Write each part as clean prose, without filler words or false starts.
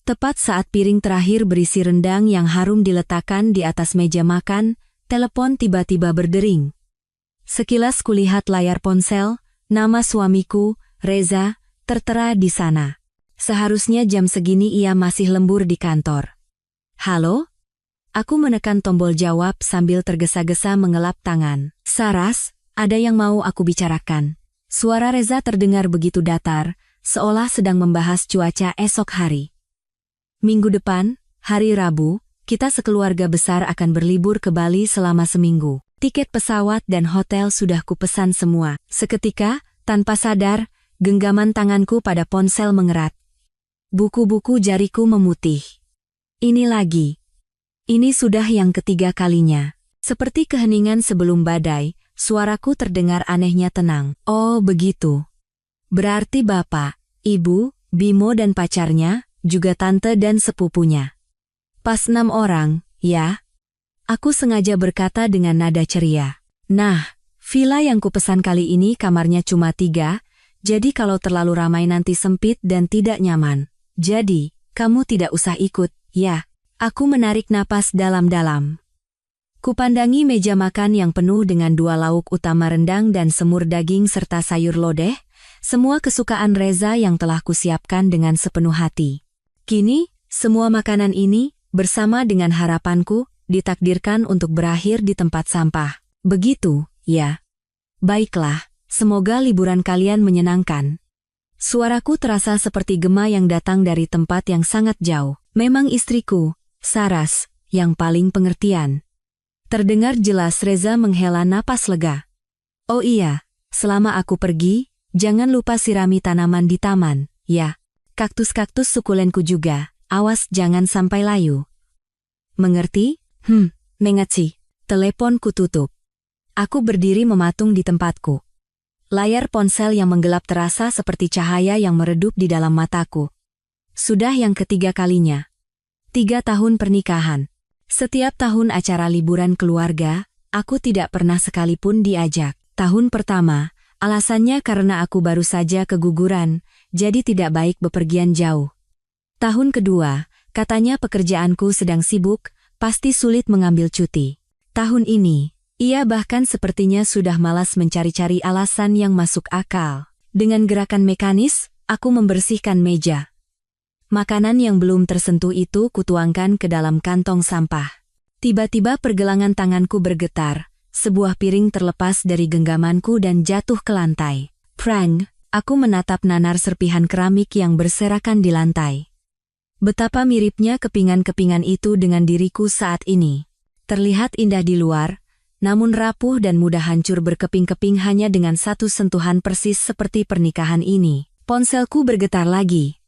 Tepat saat piring terakhir berisi rendang yang harum diletakkan di atas meja makan, telepon tiba-tiba berdering. Sekilas kulihat layar ponsel, nama suamiku, Reza, tertera di sana. Seharusnya jam segini ia masih lembur di kantor. Halo? Aku menekan tombol jawab sambil tergesa-gesa mengelap tangan. Saras, ada yang mau aku bicarakan. Suara Reza terdengar begitu datar, seolah sedang membahas cuaca esok hari. Minggu depan, hari Rabu, kita sekeluarga besar akan berlibur ke Bali selama seminggu. Tiket pesawat dan hotel sudah kupesan semua. Seketika, tanpa sadar, genggaman tanganku pada ponsel mengerat. Buku-buku jariku memutih. Ini lagi. Ini sudah yang ketiga kalinya. Seperti keheningan sebelum badai, suaraku terdengar anehnya tenang. Oh begitu. Berarti bapak, ibu, Bimo dan pacarnya, juga tante dan sepupunya. Pas 6 orang, ya? Aku sengaja berkata dengan nada ceria. Nah, villa yang kupesan kali ini kamarnya cuma 3, jadi kalau terlalu ramai nanti sempit dan tidak nyaman. Jadi, kamu tidak usah ikut, ya? Aku menarik napas dalam-dalam. Kupandangi meja makan yang penuh dengan 2 lauk utama rendang dan semur daging serta sayur lodeh, semua kesukaan Reza yang telah kusiapkan dengan sepenuh hati. Kini, semua makanan ini, bersama dengan harapanku, ditakdirkan untuk berakhir di tempat sampah. Begitu, ya. Baiklah, semoga liburan kalian menyenangkan. Suaraku terasa seperti gema yang datang dari tempat yang sangat jauh. Memang istriku, Saras, yang paling pengertian. Terdengar jelas Reza menghela napas lega. Oh iya, selama aku pergi, jangan lupa sirami tanaman di taman, ya. Kaktus-kaktus sukulenku juga, awas jangan sampai layu. Mengerti? Mengerti. Teleponku tutup. Aku berdiri mematung di tempatku. Layar ponsel yang menggelap terasa seperti cahaya yang meredup di dalam mataku. Sudah yang ketiga kalinya. 3 tahun pernikahan. Setiap tahun acara liburan keluarga, aku tidak pernah sekalipun diajak. Tahun pertama, alasannya karena aku baru saja keguguran, jadi tidak baik bepergian jauh. Tahun kedua, katanya pekerjaanku sedang sibuk, pasti sulit mengambil cuti. Tahun ini, ia bahkan sepertinya sudah malas mencari-cari alasan yang masuk akal. Dengan gerakan mekanis, aku membersihkan meja. Makanan yang belum tersentuh itu kutuangkan ke dalam kantong sampah. Tiba-tiba pergelangan tanganku bergetar, sebuah piring terlepas dari genggamanku dan jatuh ke lantai. Prang! Aku menatap nanar serpihan keramik yang berserakan di lantai. Betapa miripnya kepingan-kepingan itu dengan diriku saat ini. Terlihat indah di luar, namun rapuh dan mudah hancur berkeping-keping hanya dengan satu sentuhan persis seperti pernikahan ini. Ponselku bergetar lagi.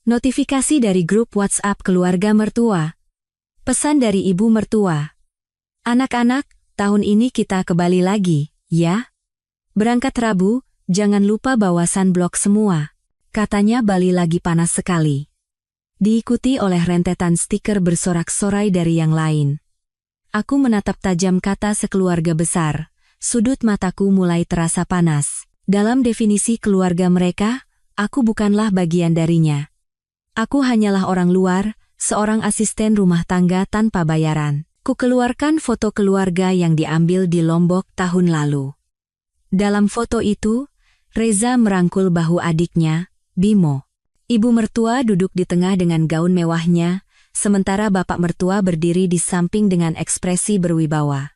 Notifikasi dari grup WhatsApp keluarga mertua. Pesan dari ibu mertua. Anak-anak, tahun ini kita ke Bali lagi, ya? Berangkat Rabu, jangan lupa bawa sunblock semua. Katanya Bali lagi panas sekali. Diikuti oleh rentetan stiker bersorak-sorai dari yang lain. Aku menatap tajam kata sekeluarga besar. Sudut mataku mulai terasa panas. Dalam definisi keluarga mereka, aku bukanlah bagian darinya. Aku hanyalah orang luar, seorang asisten rumah tangga tanpa bayaran. Kukeluarkan foto keluarga yang diambil di Lombok tahun lalu. Dalam foto itu, Reza merangkul bahu adiknya, Bimo. Ibu mertua duduk di tengah dengan gaun mewahnya, sementara bapak mertua berdiri di samping dengan ekspresi berwibawa.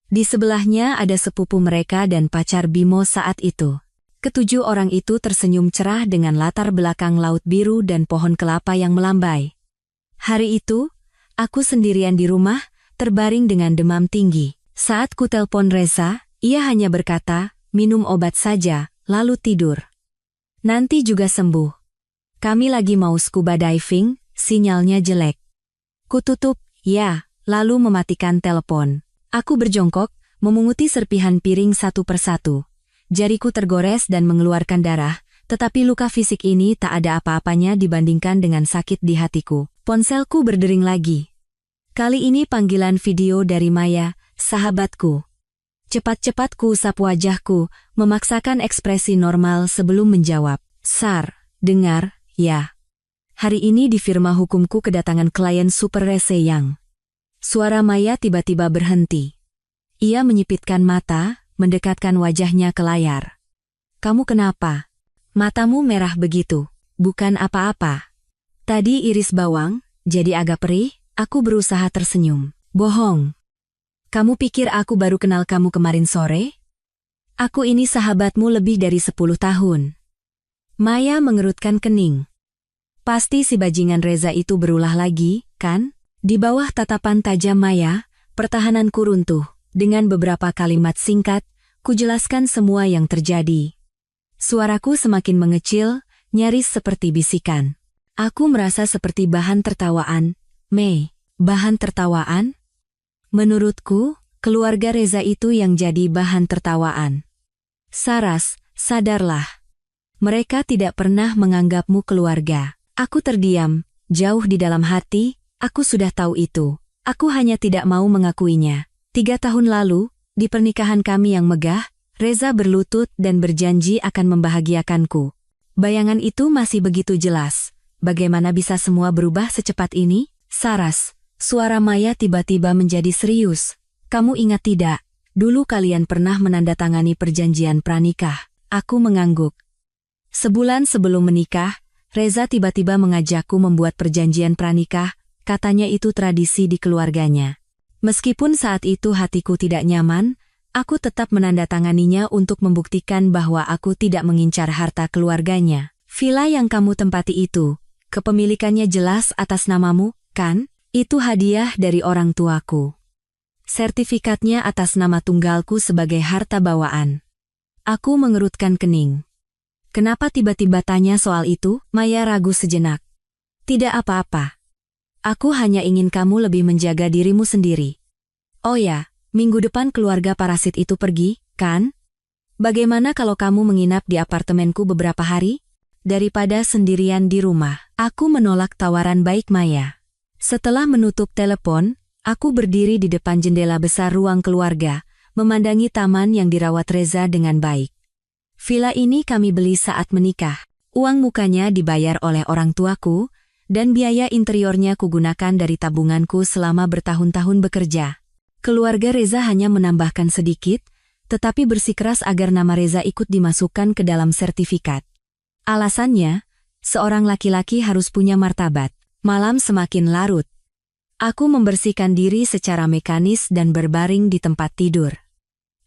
Di sebelahnya ada sepupu mereka dan pacar Bimo saat itu. Ketujuh orang itu tersenyum cerah dengan latar belakang laut biru dan pohon kelapa yang melambai. Hari itu, aku sendirian di rumah, terbaring dengan demam tinggi. Saat ku telpon Reza, ia hanya berkata, minum obat saja, lalu tidur. Nanti juga sembuh. Kami lagi mau scuba diving, sinyalnya jelek. Ku tutup, ya, lalu mematikan telepon. Aku berjongkok, memunguti serpihan piring satu persatu. Jariku tergores dan mengeluarkan darah, tetapi luka fisik ini tak ada apa-apanya dibandingkan dengan sakit di hatiku. Ponselku berdering lagi. Kali ini panggilan video dari Maya, sahabatku. Cepat-cepat ku usap wajahku, memaksakan ekspresi normal sebelum menjawab. Sar, dengar, ya. Hari ini di firma hukumku kedatangan klien super rese yang. Suara Maya tiba-tiba berhenti. Ia menyipitkan mata, mendekatkan wajahnya ke layar. Kamu kenapa? Matamu merah begitu. Bukan apa-apa. Tadi iris bawang, jadi agak perih, aku berusaha tersenyum. Bohong. Kamu pikir aku baru kenal kamu kemarin sore? Aku ini sahabatmu lebih dari 10 tahun. Maya mengerutkan kening. Pasti si bajingan Reza itu berulah lagi, kan? Di bawah tatapan tajam Maya, pertahananku runtuh. Dengan beberapa kalimat singkat, kujelaskan semua yang terjadi. Suaraku semakin mengecil, nyaris seperti bisikan. Aku merasa seperti bahan tertawaan. Mei, bahan tertawaan? Menurutku, keluarga Reza itu yang jadi bahan tertawaan. Saras, sadarlah. Mereka tidak pernah menganggapmu keluarga. Aku terdiam, jauh di dalam hati, aku sudah tahu itu. Aku hanya tidak mau mengakuinya. 3 tahun lalu, di pernikahan kami yang megah, Reza berlutut dan berjanji akan membahagiakanku. Bayangan itu masih begitu jelas. Bagaimana bisa semua berubah secepat ini? Saras, suara Maya tiba-tiba menjadi serius. Kamu ingat tidak? Dulu kalian pernah menandatangani perjanjian pranikah. Aku mengangguk. Sebulan sebelum menikah, Reza tiba-tiba mengajakku membuat perjanjian pranikah, katanya itu tradisi di keluarganya. Meskipun saat itu hatiku tidak nyaman, aku tetap menandatanganinya untuk membuktikan bahwa aku tidak mengincar harta keluarganya. Villa yang kamu tempati itu, kepemilikannya jelas atas namamu, kan? Itu hadiah dari orang tuaku. Sertifikatnya atas nama tunggalku sebagai harta bawaan. Aku mengerutkan kening. Kenapa tiba-tiba tanya soal itu? Maya ragu sejenak. Tidak apa-apa. Aku hanya ingin kamu lebih menjaga dirimu sendiri. Oh ya, minggu depan keluarga parasit itu pergi, kan? Bagaimana kalau kamu menginap di apartemenku beberapa hari? Daripada sendirian di rumah. Aku menolak tawaran baik Maya. Setelah menutup telepon, aku berdiri di depan jendela besar ruang keluarga, memandangi taman yang dirawat Reza dengan baik. Villa ini kami beli saat menikah. Uang mukanya dibayar oleh orang tuaku, dan biaya interiornya kugunakan dari tabunganku selama bertahun-tahun bekerja. Keluarga Reza hanya menambahkan sedikit, tetapi bersikeras agar nama Reza ikut dimasukkan ke dalam sertifikat. Alasannya, seorang laki-laki harus punya martabat. Malam semakin larut. Aku membersihkan diri secara mekanis dan berbaring di tempat tidur.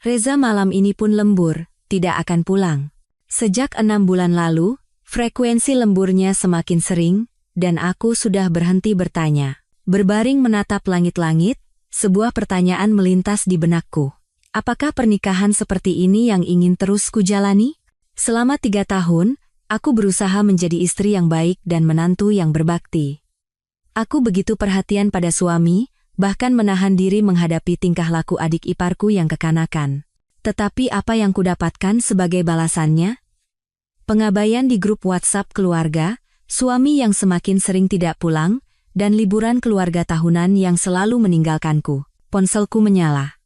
Reza malam ini pun lembur, tidak akan pulang. Sejak 6 bulan lalu, frekuensi lemburnya semakin sering, dan aku sudah berhenti bertanya. Berbaring menatap langit-langit, sebuah pertanyaan melintas di benakku. Apakah pernikahan seperti ini yang ingin terus kujalani? Selama 3 tahun, aku berusaha menjadi istri yang baik dan menantu yang berbakti. Aku begitu perhatian pada suami, bahkan menahan diri menghadapi tingkah laku adik iparku yang kekanakan. Tetapi apa yang kudapatkan sebagai balasannya? Pengabaian di grup WhatsApp keluarga, suami yang semakin sering tidak pulang, dan liburan keluarga tahunan yang selalu meninggalkanku. Ponselku menyala.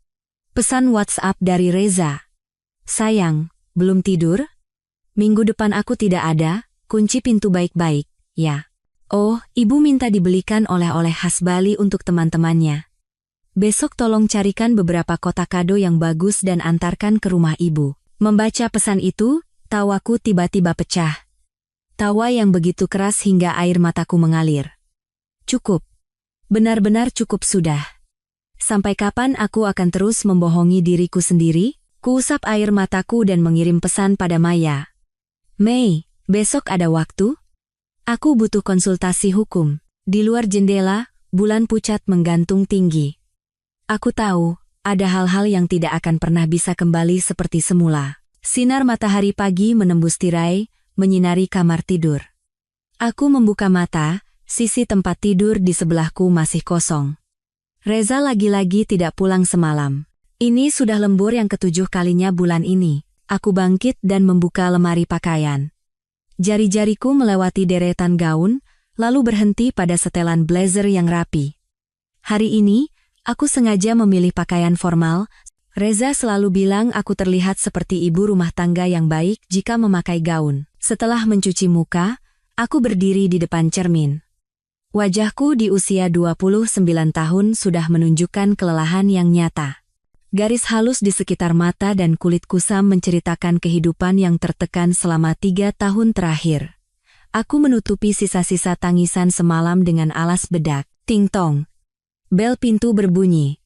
Pesan WhatsApp dari Reza. Sayang, belum tidur? Minggu depan aku tidak ada, kunci pintu baik-baik, ya. Oh, ibu minta dibelikan oleh-oleh khas Bali untuk teman-temannya. Besok tolong carikan beberapa kotak kado yang bagus dan antarkan ke rumah ibu. Membaca pesan itu, tawaku tiba-tiba pecah. Tawa yang begitu keras hingga air mataku mengalir. Cukup. Benar-benar cukup sudah. Sampai kapan aku akan terus membohongi diriku sendiri? Kuusap air mataku dan mengirim pesan pada Maya. Mei, besok ada waktu? Aku butuh konsultasi hukum. Di luar jendela, bulan pucat menggantung tinggi. Aku tahu, ada hal-hal yang tidak akan pernah bisa kembali seperti semula. Sinar matahari pagi menembus tirai, menyinari kamar tidur. Aku membuka mata, sisi tempat tidur di sebelahku masih kosong. Reza lagi-lagi tidak pulang semalam. Ini sudah lembur yang ke-7 kalinya bulan ini. Aku bangkit dan membuka lemari pakaian. Jari-jariku melewati deretan gaun, lalu berhenti pada setelan blazer yang rapi. Hari ini, aku sengaja memilih pakaian formal. Reza selalu bilang aku terlihat seperti ibu rumah tangga yang baik jika memakai gaun. Setelah mencuci muka, Aku berdiri di depan cermin. Wajahku di usia 29 tahun sudah menunjukkan kelelahan yang nyata. Garis halus di sekitar mata dan kulit kusam menceritakan kehidupan yang tertekan selama 3 tahun terakhir. Aku menutupi sisa-sisa tangisan semalam dengan alas bedak. Ting-tong. Bel pintu berbunyi.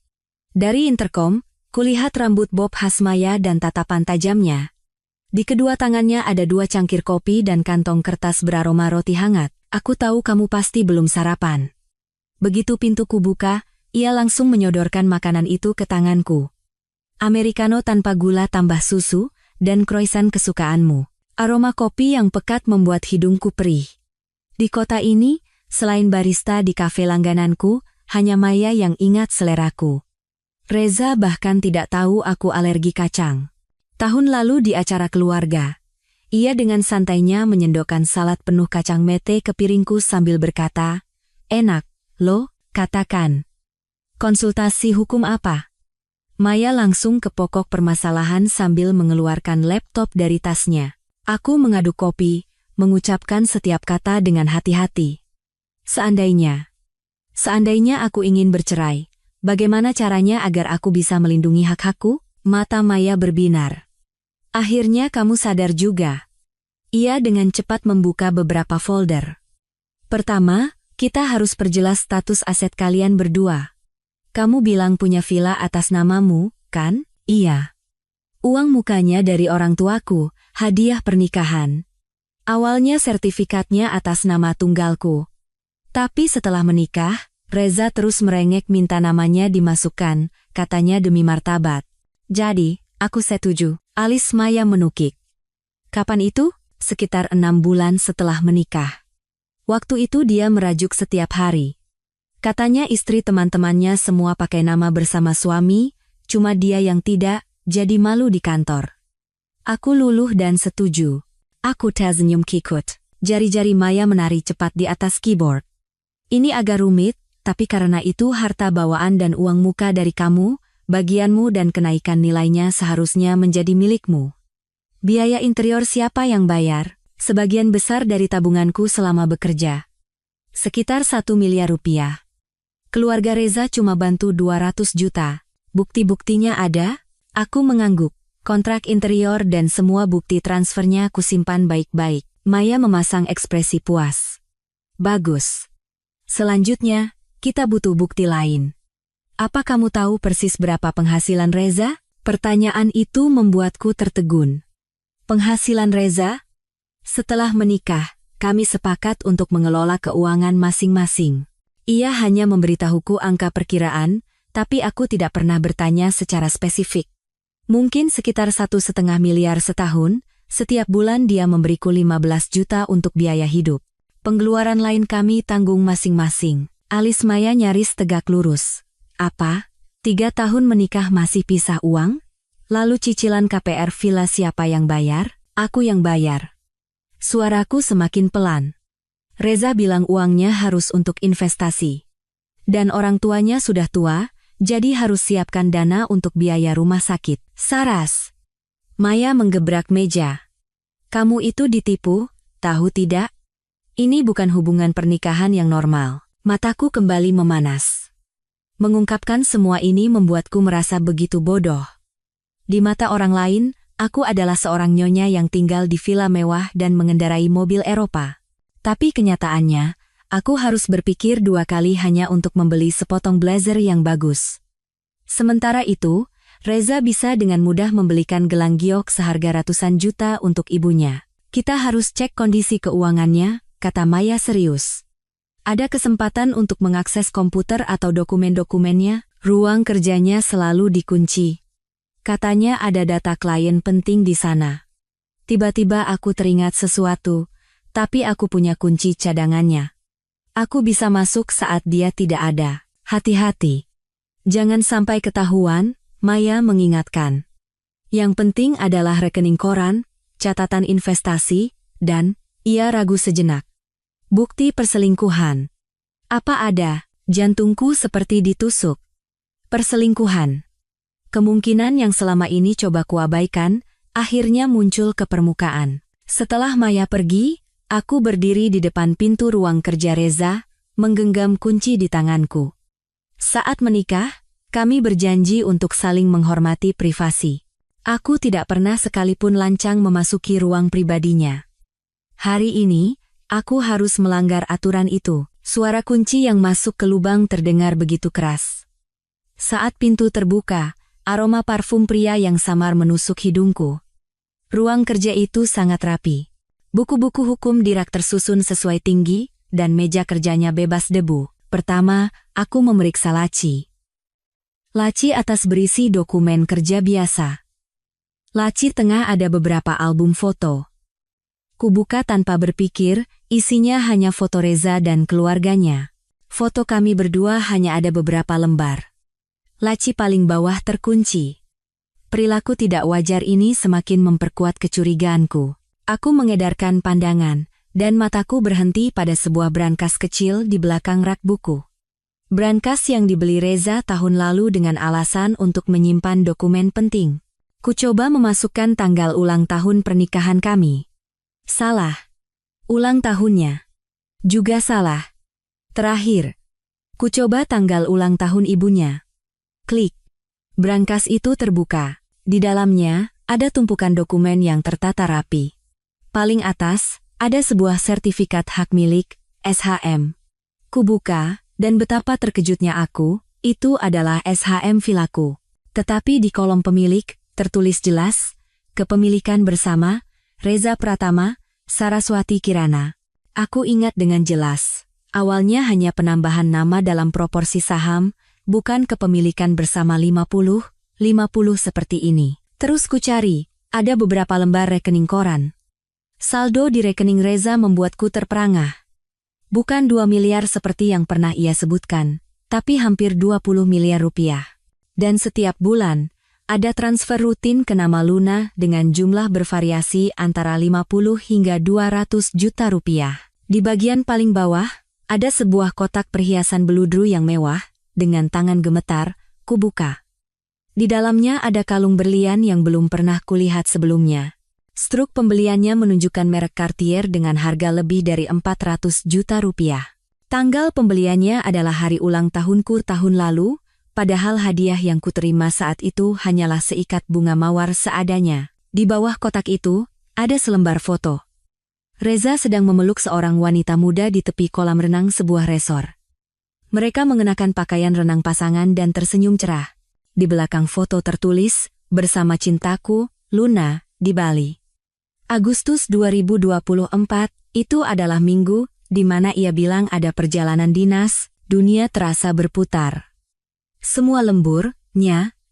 Dari interkom, kulihat rambut bob khas Maya dan tatapan tajamnya. Di kedua tangannya ada 2 cangkir kopi dan kantong kertas beraroma roti hangat. Aku tahu kamu pasti belum sarapan. Begitu pintuku buka, ia langsung menyodorkan makanan itu ke tanganku. Americano tanpa gula tambah susu, dan croissant kesukaanmu. Aroma kopi yang pekat membuat hidungku perih. Di kota ini, selain barista di kafe langgananku, hanya Maya yang ingat seleraku. Reza bahkan tidak tahu aku alergi kacang. Tahun lalu di acara keluarga, ia dengan santainya menyendokkan salad penuh kacang mete ke piringku sambil berkata, "Enak, lo, katakan. Konsultasi hukum apa?" Maya langsung ke pokok permasalahan sambil mengeluarkan laptop dari tasnya. Aku mengaduk kopi, mengucapkan setiap kata dengan hati-hati. Seandainya aku ingin bercerai, bagaimana caranya agar aku bisa melindungi hak-hakku? Mata Maya berbinar. Akhirnya kamu sadar juga. Ia dengan cepat membuka beberapa folder. Pertama, kita harus perjelas status aset kalian berdua. Kamu bilang punya villa atas namamu, kan? Iya. Uang mukanya dari orang tuaku, hadiah pernikahan. Awalnya sertifikatnya atas nama tunggalku. Tapi setelah menikah, Reza terus merengek minta namanya dimasukkan, katanya demi martabat. Jadi, aku setuju. Alis Maya menukik. Kapan itu? Sekitar 6 bulan setelah menikah. Waktu itu dia merajuk setiap hari. Katanya istri teman-temannya semua pakai nama bersama suami, cuma dia yang tidak, jadi malu di kantor. Aku luluh dan setuju. Aku tersenyum kikut. Jari-jari Maya menari cepat di atas keyboard. Ini agak rumit, tapi karena itu harta bawaan dan uang muka dari kamu, bagianmu dan kenaikan nilainya seharusnya menjadi milikmu. Biaya interior siapa yang bayar? Sebagian besar dari tabunganku selama bekerja. Sekitar 1 miliar rupiah. Keluarga Reza cuma bantu 200 juta. Bukti-buktinya ada? Aku mengangguk. Kontrak interior dan semua bukti transfernya kusimpan baik-baik. Maya memasang ekspresi puas. Bagus. Selanjutnya, kita butuh bukti lain. Apa kamu tahu persis berapa penghasilan Reza? Pertanyaan itu membuatku tertegun. Penghasilan Reza? Setelah menikah, kami sepakat untuk mengelola keuangan masing-masing. Ia hanya memberitahuku angka perkiraan, tapi aku tidak pernah bertanya secara spesifik. Mungkin sekitar 1,5 miliar setahun, setiap bulan dia memberiku 15 juta untuk biaya hidup. Pengeluaran lain kami tanggung masing-masing. Alis Maya nyaris tegak lurus. Apa? 3 tahun menikah masih pisah uang? Lalu cicilan KPR villa siapa yang bayar? Aku yang bayar. Suaraku semakin pelan. Reza bilang uangnya harus untuk investasi. Dan orang tuanya sudah tua, jadi harus siapkan dana untuk biaya rumah sakit. Saras. Maya menggebrak meja. Kamu itu ditipu, tahu tidak? Ini bukan hubungan pernikahan yang normal. Mataku kembali memanas. Mengungkapkan semua ini membuatku merasa begitu bodoh. Di mata orang lain, aku adalah seorang nyonya yang tinggal di villa mewah dan mengendarai mobil Eropa. Tapi kenyataannya, aku harus berpikir 2 kali hanya untuk membeli sepotong blazer yang bagus. Sementara itu, Reza bisa dengan mudah membelikan gelang giok seharga ratusan juta untuk ibunya. Kita harus cek kondisi keuangannya, kata Maya serius. Ada kesempatan untuk mengakses komputer atau dokumen-dokumennya, ruang kerjanya selalu dikunci. Katanya ada data klien penting di sana. Tiba-tiba aku teringat sesuatu, tapi aku punya kunci cadangannya. Aku bisa masuk saat dia tidak ada. Hati-hati. Jangan sampai ketahuan, Maya mengingatkan. Yang penting adalah rekening koran, catatan investasi, dan, ia ragu sejenak. Bukti perselingkuhan. Apa ada? Jantungku seperti ditusuk. Perselingkuhan. Kemungkinan yang selama ini coba kuabaikan, akhirnya muncul ke permukaan. Setelah Maya pergi, Aku berdiri di depan pintu ruang kerja Reza, menggenggam kunci di tanganku. Saat menikah, kami berjanji untuk saling menghormati privasi. Aku tidak pernah sekalipun lancang memasuki ruang pribadinya. Hari ini, aku harus melanggar aturan itu. Suara kunci yang masuk ke lubang terdengar begitu keras. Saat pintu terbuka, aroma parfum pria yang samar menusuk hidungku. Ruang kerja itu sangat rapi. Buku-buku hukum di rak tersusun sesuai tinggi, dan meja kerjanya bebas debu. Pertama, aku memeriksa laci. Laci atas berisi dokumen kerja biasa. Laci tengah ada beberapa album foto. Kubuka tanpa berpikir, isinya hanya foto Reza dan keluarganya. Foto kami berdua hanya ada beberapa lembar. Laci paling bawah terkunci. Perilaku tidak wajar ini semakin memperkuat kecurigaanku. Aku mengedarkan pandangan, dan mataku berhenti pada sebuah brankas kecil di belakang rak buku. Brankas yang dibeli Reza tahun lalu dengan alasan untuk menyimpan dokumen penting. Ku coba memasukkan tanggal ulang tahun pernikahan kami. Salah. Ulang tahunnya. Juga salah. Terakhir. Ku coba tanggal ulang tahun ibunya. Klik. Brankas itu terbuka. Di dalamnya, ada tumpukan dokumen yang tertata rapi. Paling atas, ada sebuah sertifikat hak milik, SHM. Kubuka, dan betapa terkejutnya aku, itu adalah SHM vilaku. Tetapi di kolom pemilik, tertulis jelas, kepemilikan bersama, Reza Pratama, Saraswati Kirana. Aku ingat dengan jelas, awalnya hanya penambahan nama dalam proporsi saham, bukan kepemilikan bersama 50-50 seperti ini. Terus ku cari, ada beberapa lembar rekening koran. Saldo di rekening Reza membuatku terperangah. Bukan 2 miliar seperti yang pernah ia sebutkan, tapi hampir 20 miliar rupiah. Dan setiap bulan, ada transfer rutin ke nama Luna dengan jumlah bervariasi antara 50 hingga 200 juta rupiah. Di bagian paling bawah, ada sebuah kotak perhiasan beludru yang mewah, dengan tangan gemetar, kubuka. Di dalamnya ada kalung berlian yang belum pernah kulihat sebelumnya. Struk pembeliannya menunjukkan merek Cartier dengan harga lebih dari 400 juta rupiah. Tanggal pembeliannya adalah hari ulang tahunku tahun lalu, padahal hadiah yang kuterima saat itu hanyalah seikat bunga mawar seadanya. Di bawah kotak itu, ada selembar foto. Reza sedang memeluk seorang wanita muda di tepi kolam renang sebuah resor. Mereka mengenakan pakaian renang pasangan dan tersenyum cerah. Di belakang foto tertulis, bersama cintaku, Luna, di Bali. Agustus 2024, itu adalah minggu, di mana ia bilang ada perjalanan dinas, dunia terasa berputar. Semua lembur,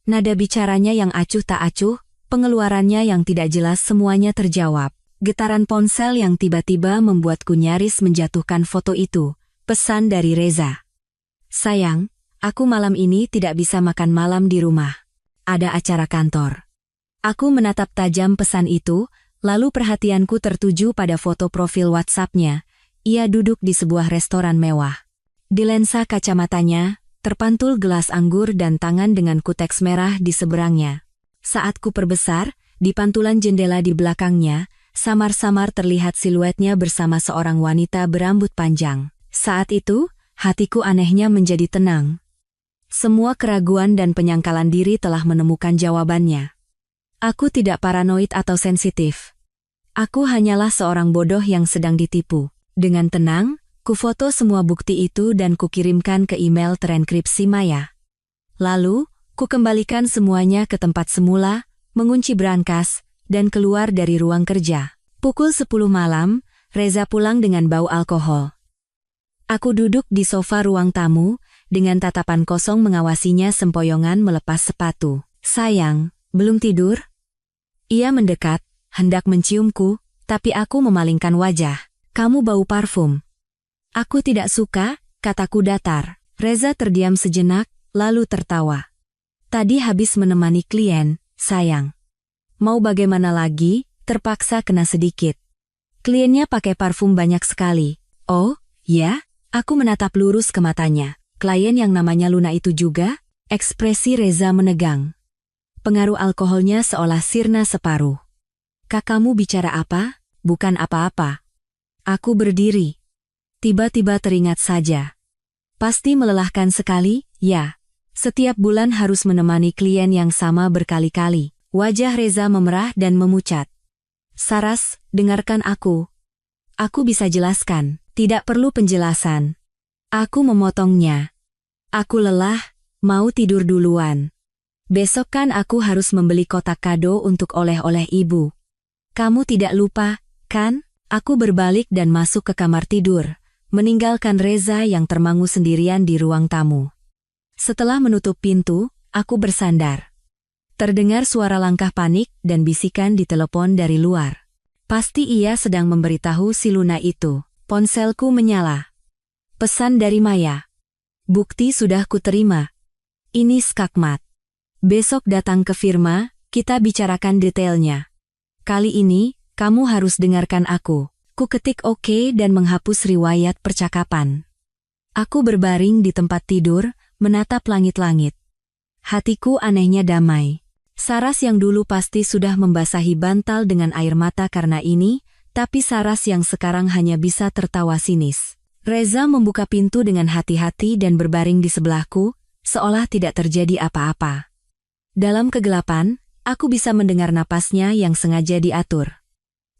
nada bicaranya yang acuh tak acuh, pengeluarannya yang tidak jelas semuanya terjawab. Getaran ponsel yang tiba-tiba membuatku nyaris menjatuhkan foto itu, pesan dari Reza. Sayang, aku malam ini tidak bisa makan malam di rumah. Ada acara kantor. Aku menatap tajam pesan itu, lalu perhatianku tertuju pada foto profil WhatsApp-nya. Ia duduk di sebuah restoran mewah. Di lensa kacamatanya, terpantul gelas anggur dan tangan dengan kuteks merah di seberangnya. Saat ku perbesar, di pantulan jendela di belakangnya, samar-samar terlihat siluetnya bersama seorang wanita berambut panjang. Saat itu, hatiku anehnya menjadi tenang. Semua keraguan dan penyangkalan diri telah menemukan jawabannya. Aku tidak paranoid atau sensitif. Aku hanyalah seorang bodoh yang sedang ditipu. Dengan tenang, kufoto semua bukti itu dan kukirimkan ke email terenkripsi Maya. Lalu, kukembalikan semuanya ke tempat semula, mengunci brankas, dan keluar dari ruang kerja. Pukul 10 malam, Reza pulang dengan bau alkohol. Aku duduk di sofa ruang tamu, dengan tatapan kosong mengawasinya sempoyongan melepas sepatu. Sayang, belum tidur? Ia mendekat, hendak menciumku, tapi aku memalingkan wajah. Kamu bau parfum. Aku tidak suka, kataku datar. Reza terdiam sejenak, lalu tertawa. Tadi habis menemani klien, sayang. Mau bagaimana lagi, terpaksa kena sedikit. Kliennya pakai parfum banyak sekali. Oh, ya? Aku menatap lurus ke matanya. Klien yang namanya Luna itu juga? Ekspresi Reza menegang. Pengaruh alkoholnya seolah sirna separuh. Kakakmu bicara apa? Bukan apa-apa. Aku berdiri. Tiba-tiba teringat saja. Pasti melelahkan sekali, ya. Setiap bulan harus menemani klien yang sama berkali-kali. Wajah Reza memerah dan memucat. Saras, dengarkan aku. Aku bisa jelaskan, tidak perlu penjelasan. Aku memotongnya. Aku lelah, mau tidur duluan. Besok kan aku harus membeli kotak kado untuk oleh-oleh ibu. Kamu tidak lupa, kan? Aku berbalik dan masuk ke kamar tidur, meninggalkan Reza yang termangu sendirian di ruang tamu. Setelah menutup pintu, aku bersandar. Terdengar suara langkah panik dan bisikan di telepon dari luar. Pasti ia sedang memberitahu si Luna itu. Ponselku menyala. Pesan dari Maya. Bukti sudah kuterima. Ini skakmat. Besok datang ke firma, kita bicarakan detailnya. Kali ini, kamu harus dengarkan aku. Ku ketik oke dan menghapus riwayat percakapan. Aku berbaring di tempat tidur, menatap langit-langit. Hatiku anehnya damai. Saras yang dulu pasti sudah membasahi bantal dengan air mata karena ini, tapi Saras yang sekarang hanya bisa tertawa sinis. Reza membuka pintu dengan hati-hati dan berbaring di sebelahku, seolah tidak terjadi apa-apa. Dalam kegelapan, aku bisa mendengar napasnya yang sengaja diatur.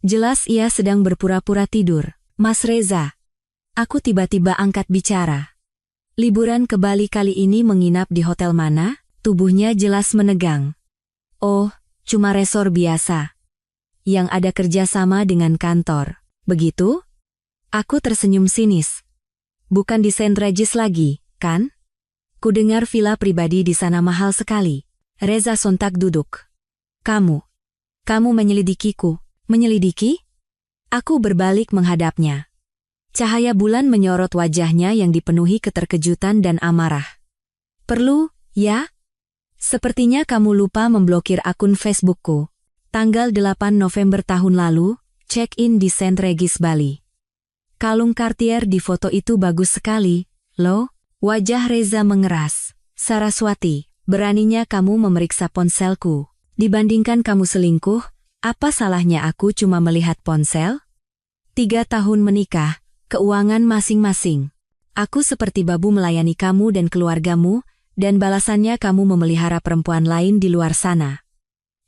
Jelas ia sedang berpura-pura tidur. Mas Reza. Aku tiba-tiba angkat bicara. Liburan ke Bali kali ini menginap di hotel mana? Tubuhnya jelas menegang. Oh, cuma resor biasa. Yang ada kerjasama dengan kantor. Begitu? Aku tersenyum sinis. Bukan di St. Regis lagi, kan? Kudengar villa pribadi di sana mahal sekali. Reza sontak duduk. Kamu menyelidikiku. Menyelidiki? Aku berbalik menghadapnya. Cahaya bulan menyorot wajahnya yang dipenuhi keterkejutan dan amarah. Perlu, ya? Sepertinya kamu lupa memblokir akun Facebookku. Tanggal 8 November tahun lalu, check-in di St. Regis Bali. Kalung Cartier di foto itu bagus sekali, loh. Wajah Reza mengeras. Saraswati, beraninya kamu memeriksa ponselku. Dibandingkan kamu selingkuh, apa salahnya aku cuma melihat ponsel? 3 tahun menikah, keuangan masing-masing. Aku seperti babu melayani kamu dan keluargamu, dan balasannya kamu memelihara perempuan lain di luar sana.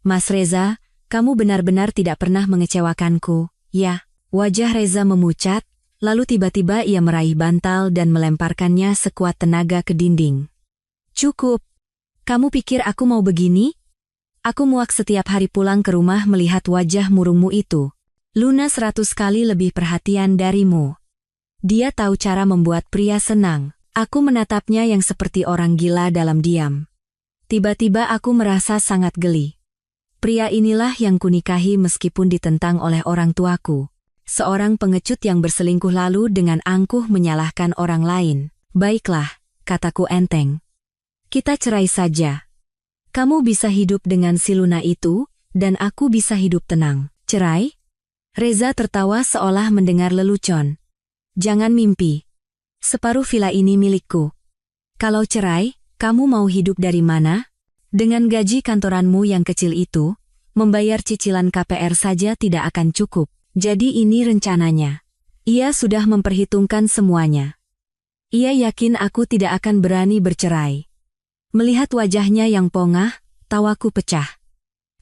Mas Reza, kamu benar-benar tidak pernah mengecewakanku, ya. Wajah Reza memucat, lalu tiba-tiba ia meraih bantal dan melemparkannya sekuat tenaga ke dinding. Cukup. Kamu pikir aku mau begini? Aku muak setiap hari pulang ke rumah melihat wajah murungmu itu. Luna 100 kali lebih perhatian darimu. Dia tahu cara membuat pria senang. Aku menatapnya yang seperti orang gila dalam diam. Tiba-tiba aku merasa sangat geli. Pria inilah yang kunikahi meskipun ditentang oleh orang tuaku. Seorang pengecut yang berselingkuh lalu dengan angkuh menyalahkan orang lain. Baiklah, kataku enteng. Kita cerai saja. Kamu bisa hidup dengan si Luna itu, dan aku bisa hidup tenang. Cerai? Reza tertawa seolah mendengar lelucon. Jangan mimpi. Separuh villa ini milikku. Kalau cerai, kamu mau hidup dari mana? Dengan gaji kantoranmu yang kecil itu, membayar cicilan KPR saja tidak akan cukup. Jadi ini rencananya. Ia sudah memperhitungkan semuanya. Ia yakin aku tidak akan berani bercerai. Melihat wajahnya yang pongah, tawaku pecah.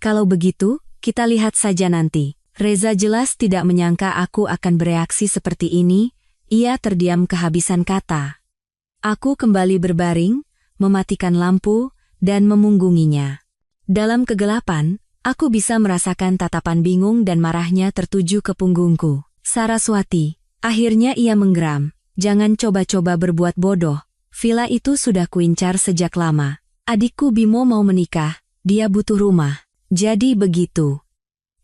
Kalau begitu, kita lihat saja nanti. Reza jelas tidak menyangka aku akan bereaksi seperti ini. Ia terdiam kehabisan kata. Aku kembali berbaring, mematikan lampu, dan memunggunginya. Dalam kegelapan, aku bisa merasakan tatapan bingung dan marahnya tertuju ke punggungku. Saraswati, akhirnya ia menggeram. Jangan coba-coba berbuat bodoh. Villa itu sudah kuincar sejak lama. Adikku Bimo mau menikah, dia butuh rumah. Jadi begitu.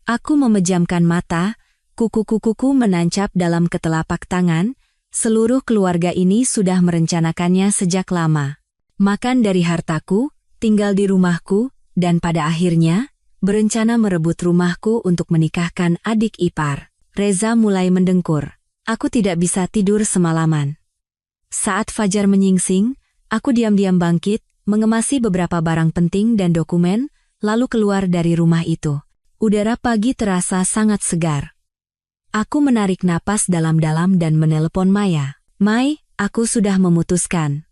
Aku memejamkan mata, kuku-kukuku menancap dalam ketelapak tangan. Seluruh keluarga ini sudah merencanakannya sejak lama. Makan dari hartaku, tinggal di rumahku, dan pada akhirnya, berencana merebut rumahku untuk menikahkan adik ipar. Reza mulai mendengkur. Aku tidak bisa tidur semalaman. Saat fajar menyingsing, aku diam-diam bangkit, mengemasi beberapa barang penting dan dokumen, lalu keluar dari rumah itu. Udara pagi terasa sangat segar. Aku menarik napas dalam-dalam dan menelepon Maya. Mai, aku sudah memutuskan.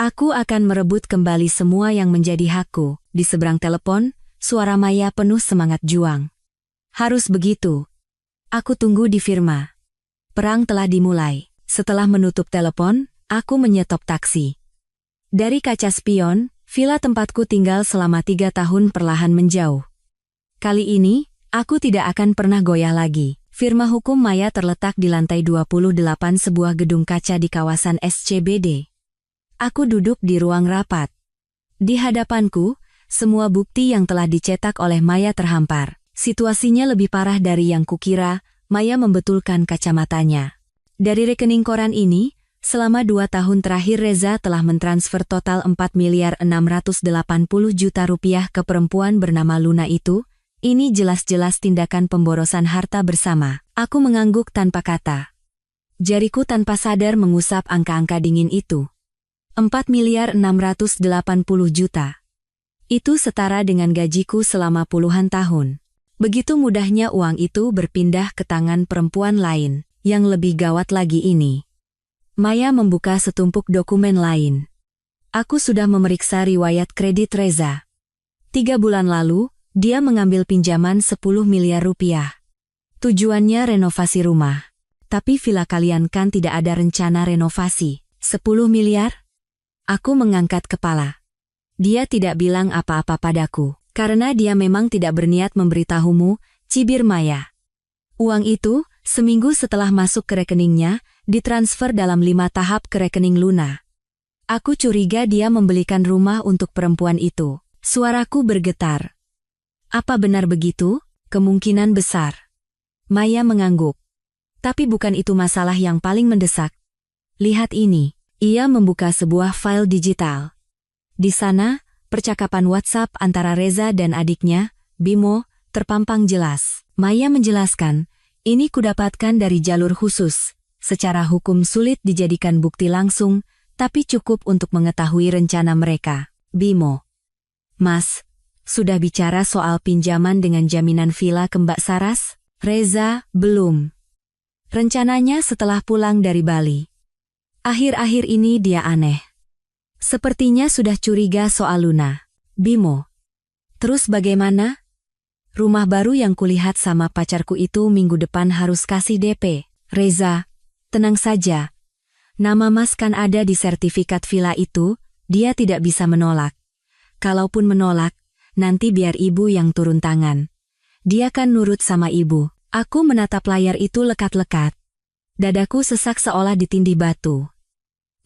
Aku akan merebut kembali semua yang menjadi hakku. Di seberang telepon, suara Maya penuh semangat juang. Harus begitu. Aku tunggu di firma. Perang telah dimulai. Setelah menutup telepon, aku menyetop taksi. Dari kaca spion, villa tempatku tinggal selama 3 tahun perlahan menjauh. Kali ini, aku tidak akan pernah goyah lagi. Firma hukum Maya terletak di lantai 28 sebuah gedung kaca di kawasan SCBD. Aku duduk di ruang rapat. Di hadapanku, semua bukti yang telah dicetak oleh Maya terhampar. Situasinya lebih parah dari yang kukira. Maya membetulkan kacamatanya. Dari rekening koran ini, selama 2 tahun terakhir Reza telah mentransfer total 4.680 juta rupiah ke perempuan bernama Luna itu. Ini jelas-jelas tindakan pemborosan harta bersama. Aku mengangguk tanpa kata. Jariku tanpa sadar mengusap angka-angka dingin itu. 4.680 juta. Itu setara dengan gajiku selama puluhan tahun. Begitu mudahnya uang itu berpindah ke tangan perempuan lain. Yang lebih gawat lagi ini. Maya membuka setumpuk dokumen lain. Aku sudah memeriksa riwayat kredit Reza. 3 bulan lalu, dia mengambil pinjaman 10 miliar rupiah. Tujuannya renovasi rumah. Tapi villa kalian kan tidak ada rencana renovasi. 10 miliar? Aku mengangkat kepala. Dia tidak bilang apa-apa padaku. Karena dia memang tidak berniat memberitahumu, cibir Maya. Uang itu, seminggu setelah masuk ke rekeningnya, ditransfer dalam 5 tahap ke rekening Luna. Aku curiga dia membelikan rumah untuk perempuan itu. Suaraku bergetar. Apa benar begitu? Kemungkinan besar. Maya mengangguk. Tapi bukan itu masalah yang paling mendesak. Lihat ini. Ia membuka sebuah file digital. Di sana, percakapan WhatsApp antara Reza dan adiknya, Bimo, terpampang jelas. Maya menjelaskan, ini kudapatkan dari jalur khusus. Secara hukum sulit dijadikan bukti langsung, tapi cukup untuk mengetahui rencana mereka. Bimo. Mas, sudah bicara soal pinjaman dengan jaminan villa ke Mbak Saras? Reza, belum. Rencananya setelah pulang dari Bali. Akhir-akhir ini dia aneh. Sepertinya sudah curiga soal Luna. Bimo. Terus bagaimana? Rumah baru yang kulihat sama pacarku itu minggu depan harus kasih DP. Reza, tenang saja. Nama Mas kan ada di sertifikat villa itu, dia tidak bisa menolak. Kalaupun menolak, nanti biar ibu yang turun tangan. Dia kan nurut sama ibu. Aku menatap layar itu lekat-lekat. Dadaku sesak seolah ditindih batu.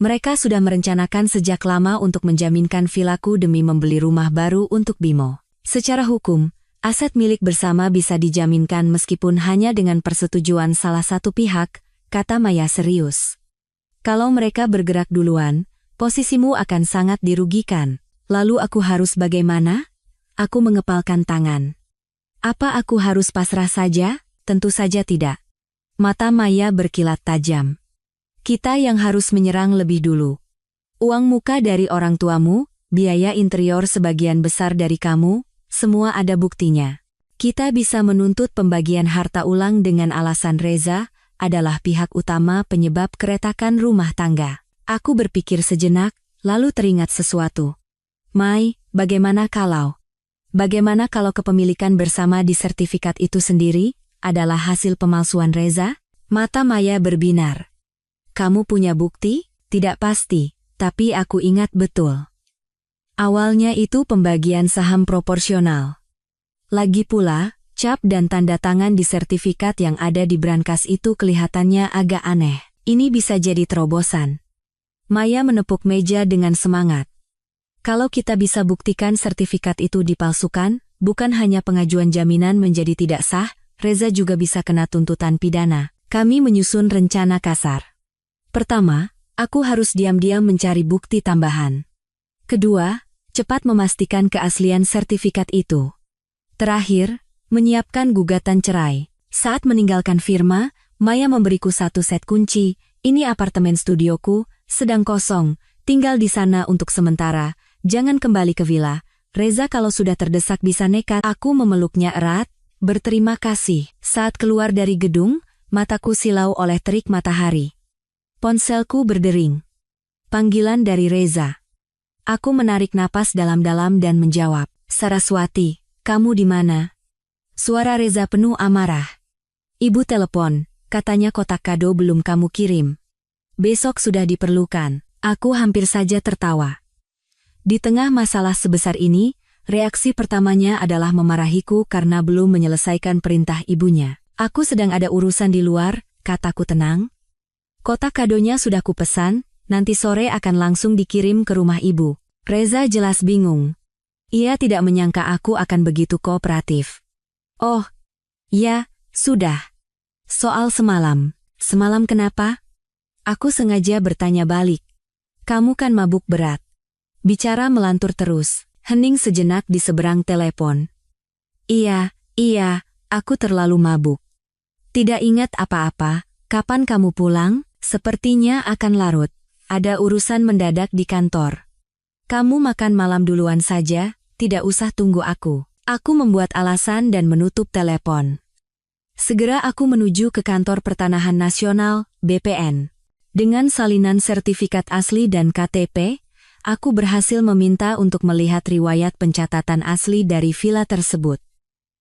Mereka sudah merencanakan sejak lama untuk menjaminkan villaku demi membeli rumah baru untuk Bimo. Secara hukum, aset milik bersama bisa dijaminkan meskipun hanya dengan persetujuan salah satu pihak, kata Maya serius. Kalau mereka bergerak duluan, posisimu akan sangat dirugikan. Lalu aku harus bagaimana? Aku mengepalkan tangan. Apa aku harus pasrah saja? Tentu saja tidak. Mata Maya berkilat tajam. Kita yang harus menyerang lebih dulu. Uang muka dari orang tuamu, biaya interior sebagian besar dari kamu, semua ada buktinya. Kita bisa menuntut pembagian harta ulang dengan alasan Reza adalah pihak utama penyebab keretakan rumah tangga. Aku berpikir sejenak, lalu teringat sesuatu. Mai, bagaimana kalau kepemilikan bersama di sertifikat itu sendiri adalah hasil pemalsuan Reza? Mata Maya berbinar. Kamu punya bukti? Tidak pasti, tapi aku ingat betul. Awalnya itu pembagian saham proporsional. Lagi pula, cap dan tanda tangan di sertifikat yang ada di brankas itu kelihatannya agak aneh. Ini bisa jadi terobosan. Maya menepuk meja dengan semangat. Kalau kita bisa buktikan sertifikat itu dipalsukan, bukan hanya pengajuan jaminan menjadi tidak sah, Reza juga bisa kena tuntutan pidana. Kami menyusun rencana kasar. Pertama, aku harus diam-diam mencari bukti tambahan. Kedua, cepat memastikan keaslian sertifikat itu. Terakhir, menyiapkan gugatan cerai. Saat meninggalkan firma, Maya memberiku 1 set kunci. Ini apartemen studioku, sedang kosong, tinggal di sana untuk sementara. Jangan kembali ke villa. Reza kalau sudah terdesak bisa nekat. Aku memeluknya erat, berterima kasih. Saat keluar dari gedung, mataku silau oleh terik matahari. Ponselku berdering. Panggilan dari Reza. Aku menarik napas dalam-dalam dan menjawab, "Saraswati, kamu di mana?" Suara Reza penuh amarah. "Ibu telepon, katanya kotak kado belum kamu kirim. Besok sudah diperlukan." Aku hampir saja tertawa. Di tengah masalah sebesar ini, reaksi pertamanya adalah memarahiku karena belum menyelesaikan perintah ibunya. "Aku sedang ada urusan di luar," kataku tenang. "Kotak kadonya sudah kupesan, nanti sore akan langsung dikirim ke rumah ibu." Reza jelas bingung. Ia tidak menyangka aku akan begitu kooperatif. "Oh, ya, sudah. Soal semalam. Semalam kenapa?" Aku sengaja bertanya balik. "Kamu kan mabuk berat." Bicara melantur terus, hening sejenak di seberang telepon. Iya, aku terlalu mabuk. Tidak ingat apa-apa. Kapan kamu pulang? Sepertinya akan larut. Ada urusan mendadak di kantor. Kamu makan malam duluan saja, tidak usah tunggu aku." Aku membuat alasan dan menutup telepon. Segera aku menuju ke kantor Pertanahan Nasional, BPN. Dengan salinan sertifikat asli dan KTP, aku berhasil meminta untuk melihat riwayat pencatatan asli dari villa tersebut.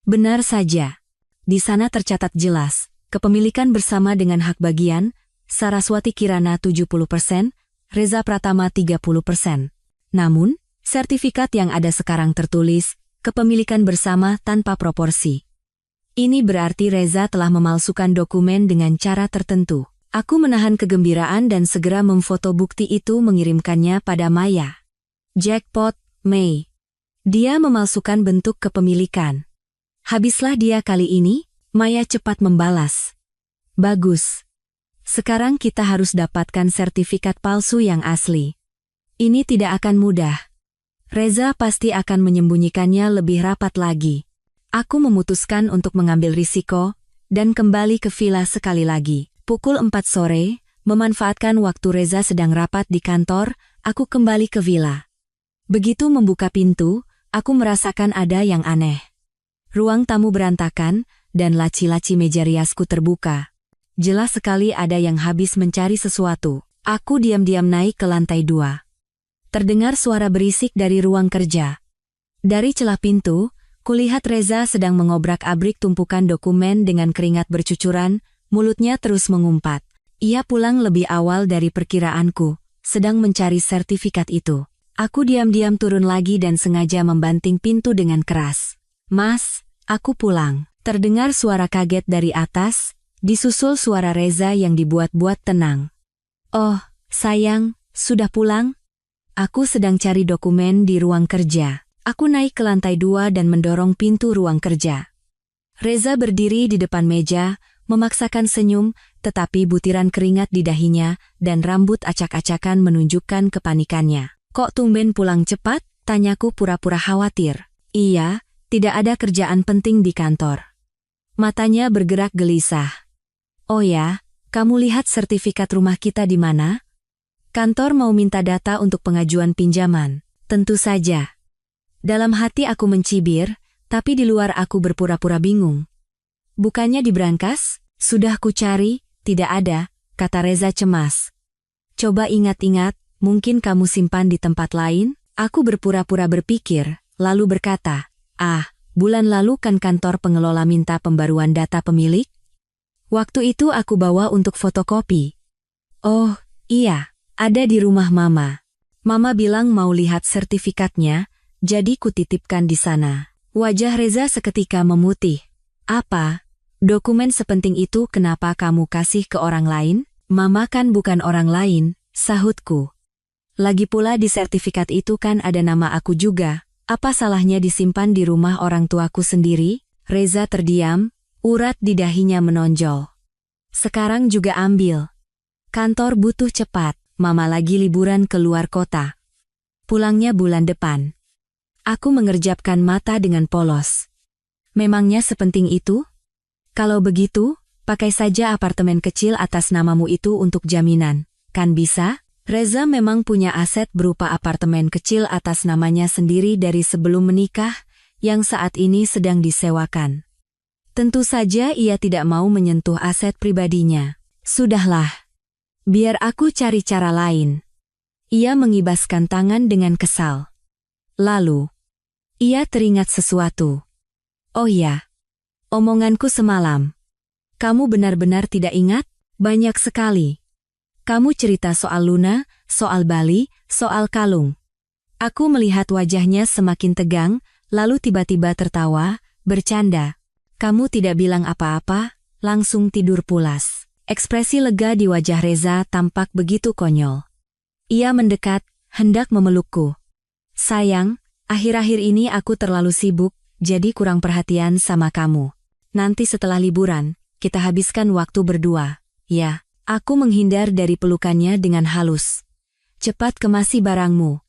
Benar saja. Di sana tercatat jelas, kepemilikan bersama dengan hak bagian, Saraswati Kirana 70%, Reza Pratama 30%. Namun, sertifikat yang ada sekarang tertulis, kepemilikan bersama tanpa proporsi. Ini berarti Reza telah memalsukan dokumen dengan cara tertentu. Aku menahan kegembiraan dan segera memfoto bukti itu mengirimkannya pada Maya. Jackpot, Mei. Dia memalsukan bentuk kepemilikan. Habislah dia kali ini, Maya cepat membalas. Bagus. Sekarang kita harus dapatkan sertifikat palsu yang asli. Ini tidak akan mudah. Reza pasti akan menyembunyikannya lebih rapat lagi. Aku memutuskan untuk mengambil risiko dan kembali ke villa sekali lagi. Pukul 4 sore, memanfaatkan waktu Reza sedang rapat di kantor, aku kembali ke villa. Begitu membuka pintu, aku merasakan ada yang aneh. Ruang tamu berantakan, dan laci-laci meja riasku terbuka. Jelas sekali ada yang habis mencari sesuatu. Aku diam-diam naik ke lantai 2. Terdengar suara berisik dari ruang kerja. Dari celah pintu, kulihat Reza sedang mengobrak-abrik tumpukan dokumen dengan keringat bercucuran, mulutnya terus mengumpat. Ia pulang lebih awal dari perkiraanku, sedang mencari sertifikat itu. Aku diam-diam turun lagi dan sengaja membanting pintu dengan keras. "Mas, aku pulang." Terdengar suara kaget dari atas, disusul suara Reza yang dibuat-buat tenang. "Oh, sayang, sudah pulang?" Aku sedang cari dokumen di ruang kerja. Aku naik ke lantai 2 dan mendorong pintu ruang kerja. Reza berdiri di depan meja, memaksakan senyum, tetapi butiran keringat di dahinya dan rambut acak-acakan menunjukkan kepanikannya. "Kok tumben pulang cepat?" tanyaku pura-pura khawatir. "Iya, tidak ada kerjaan penting di kantor." Matanya bergerak gelisah. "Oh ya, kamu lihat sertifikat rumah kita di mana?" "Kantor mau minta data untuk pengajuan pinjaman." "Tentu saja." Dalam hati aku mencibir, tapi di luar aku berpura-pura bingung. "Bukannya di brankas? Sudah ku cari, tidak ada," kata Reza cemas. "Coba ingat-ingat, mungkin kamu simpan di tempat lain?" Aku berpura-pura berpikir, lalu berkata, bulan lalu kan kantor pengelola minta pembaruan data pemilik? Waktu itu aku bawa untuk fotokopi." "Oh, iya, ada di rumah Mama. Mama bilang mau lihat sertifikatnya, jadi kutitipkan di sana." Wajah Reza seketika memutih. "Apa? Dokumen sepenting itu kenapa kamu kasih ke orang lain?" "Mama kan bukan orang lain," sahutku. "Lagi pula di sertifikat itu kan ada nama aku juga. Apa salahnya disimpan di rumah orang tuaku sendiri?" Reza terdiam, urat di dahinya menonjol. "Sekarang juga ambil. Kantor butuh cepat, Mama lagi liburan ke luar kota. Pulangnya bulan depan." Aku mengerjapkan mata dengan polos. "Memangnya sepenting itu? Kalau begitu, pakai saja apartemen kecil atas namamu itu untuk jaminan, kan bisa?" Reza memang punya aset berupa apartemen kecil atas namanya sendiri dari sebelum menikah, yang saat ini sedang disewakan. Tentu saja ia tidak mau menyentuh aset pribadinya. Sudahlah. Biar aku cari cara lain. Ia mengibaskan tangan dengan kesal. Lalu, ia teringat sesuatu. Oh ya, omonganku semalam. Kamu benar-benar tidak ingat? Banyak sekali. Kamu cerita soal Luna, soal Bali, soal kalung. Aku melihat wajahnya semakin tegang, lalu tiba-tiba tertawa, bercanda. Kamu tidak bilang apa-apa, langsung tidur pulas. Ekspresi lega di wajah Reza tampak begitu konyol. Ia mendekat, hendak memelukku. Sayang, akhir-akhir ini aku terlalu sibuk, jadi kurang perhatian sama kamu. Nanti setelah liburan, kita habiskan waktu berdua. Ya, aku menghindar dari pelukannya dengan halus. Cepat kemasi barangmu.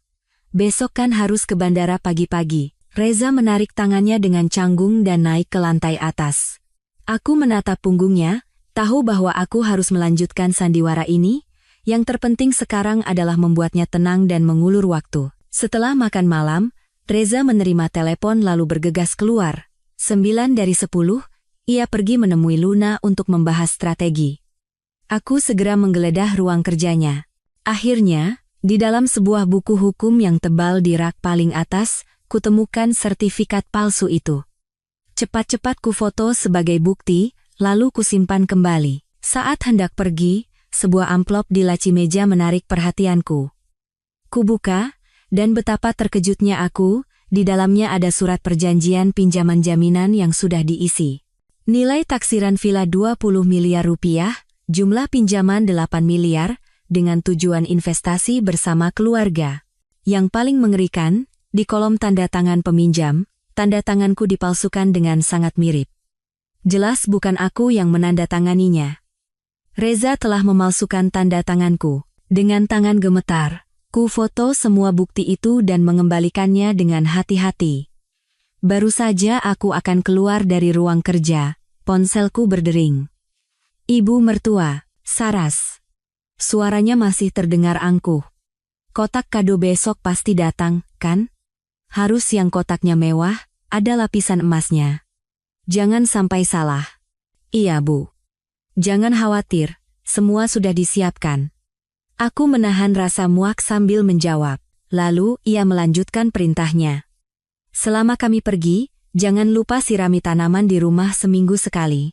Besok kan harus ke bandara pagi-pagi. Reza menarik tangannya dengan canggung dan naik ke lantai atas. Aku menatap punggungnya, tahu bahwa aku harus melanjutkan sandiwara ini. Yang terpenting sekarang adalah membuatnya tenang dan mengulur waktu. Setelah makan malam, Reza menerima telepon lalu bergegas keluar. 9 dari 10, ia pergi menemui Luna untuk membahas strategi. Aku segera menggeledah ruang kerjanya. Akhirnya, di dalam sebuah buku hukum yang tebal di rak paling atas, kutemukan sertifikat palsu itu. Cepat-cepat kufoto sebagai bukti, lalu kusimpan kembali. Saat hendak pergi, sebuah amplop di laci meja menarik perhatianku. Kubuka, dan betapa terkejutnya aku, di dalamnya ada surat perjanjian pinjaman jaminan yang sudah diisi. Nilai taksiran villa 20 miliar rupiah, jumlah pinjaman 8 miliar, dengan tujuan investasi bersama keluarga. Yang paling mengerikan, di kolom tanda tangan peminjam, tanda tanganku dipalsukan dengan sangat mirip. Jelas bukan aku yang menandatanganinya. Reza telah memalsukan tanda tanganku. Dengan tangan gemetar, ku foto semua bukti itu dan mengembalikannya dengan hati-hati. Baru saja aku akan keluar dari ruang kerja, ponselku berdering. Ibu mertua, Saras. Suaranya masih terdengar angkuh. Kotak kado besok pasti datang, kan? Harus yang kotaknya mewah, ada lapisan emasnya. Jangan sampai salah. Iya, Bu. Jangan khawatir, semua sudah disiapkan. Aku menahan rasa muak sambil menjawab. Lalu, ia melanjutkan perintahnya. Selama kami pergi, jangan lupa sirami tanaman di rumah seminggu sekali.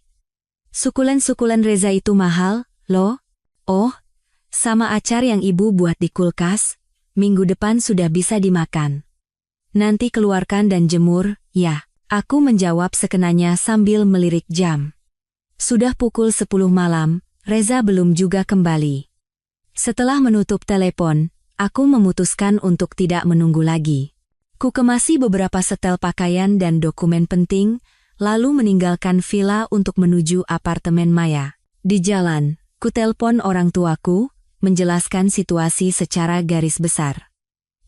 Sukulen-sukulen Reza itu mahal, loh. Oh, sama acar yang ibu buat di kulkas, minggu depan sudah bisa dimakan. Nanti keluarkan dan jemur, ya. Aku menjawab sekenanya sambil melirik jam. Sudah pukul 10 malam, Reza belum juga kembali. Setelah menutup telepon, aku memutuskan untuk tidak menunggu lagi. Ku kemasi beberapa setel pakaian dan dokumen penting, lalu meninggalkan villa untuk menuju apartemen Maya. Di jalan, ku telpon orang tuaku, menjelaskan situasi secara garis besar.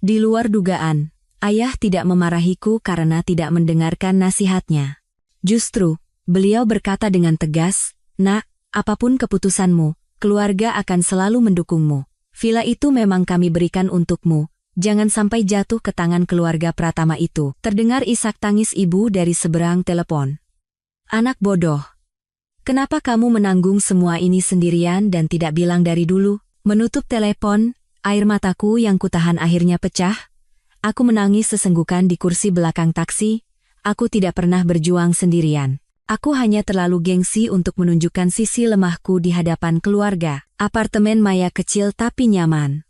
Di luar dugaan, ayah tidak memarahiku karena tidak mendengarkan nasihatnya. Justru, beliau berkata dengan tegas, "Nak, apapun keputusanmu, keluarga akan selalu mendukungmu. Villa itu memang kami berikan untukmu, jangan sampai jatuh ke tangan keluarga Pratama itu." Terdengar isak tangis ibu dari seberang telepon. "Anak bodoh. Kenapa kamu menanggung semua ini sendirian dan tidak bilang dari dulu?" Menutup telepon, air mataku yang kutahan akhirnya pecah. Aku menangis sesenggukan di kursi belakang taksi. Aku tidak pernah berjuang sendirian. Aku hanya terlalu gengsi untuk menunjukkan sisi lemahku di hadapan keluarga. Apartemen Maya kecil tapi nyaman.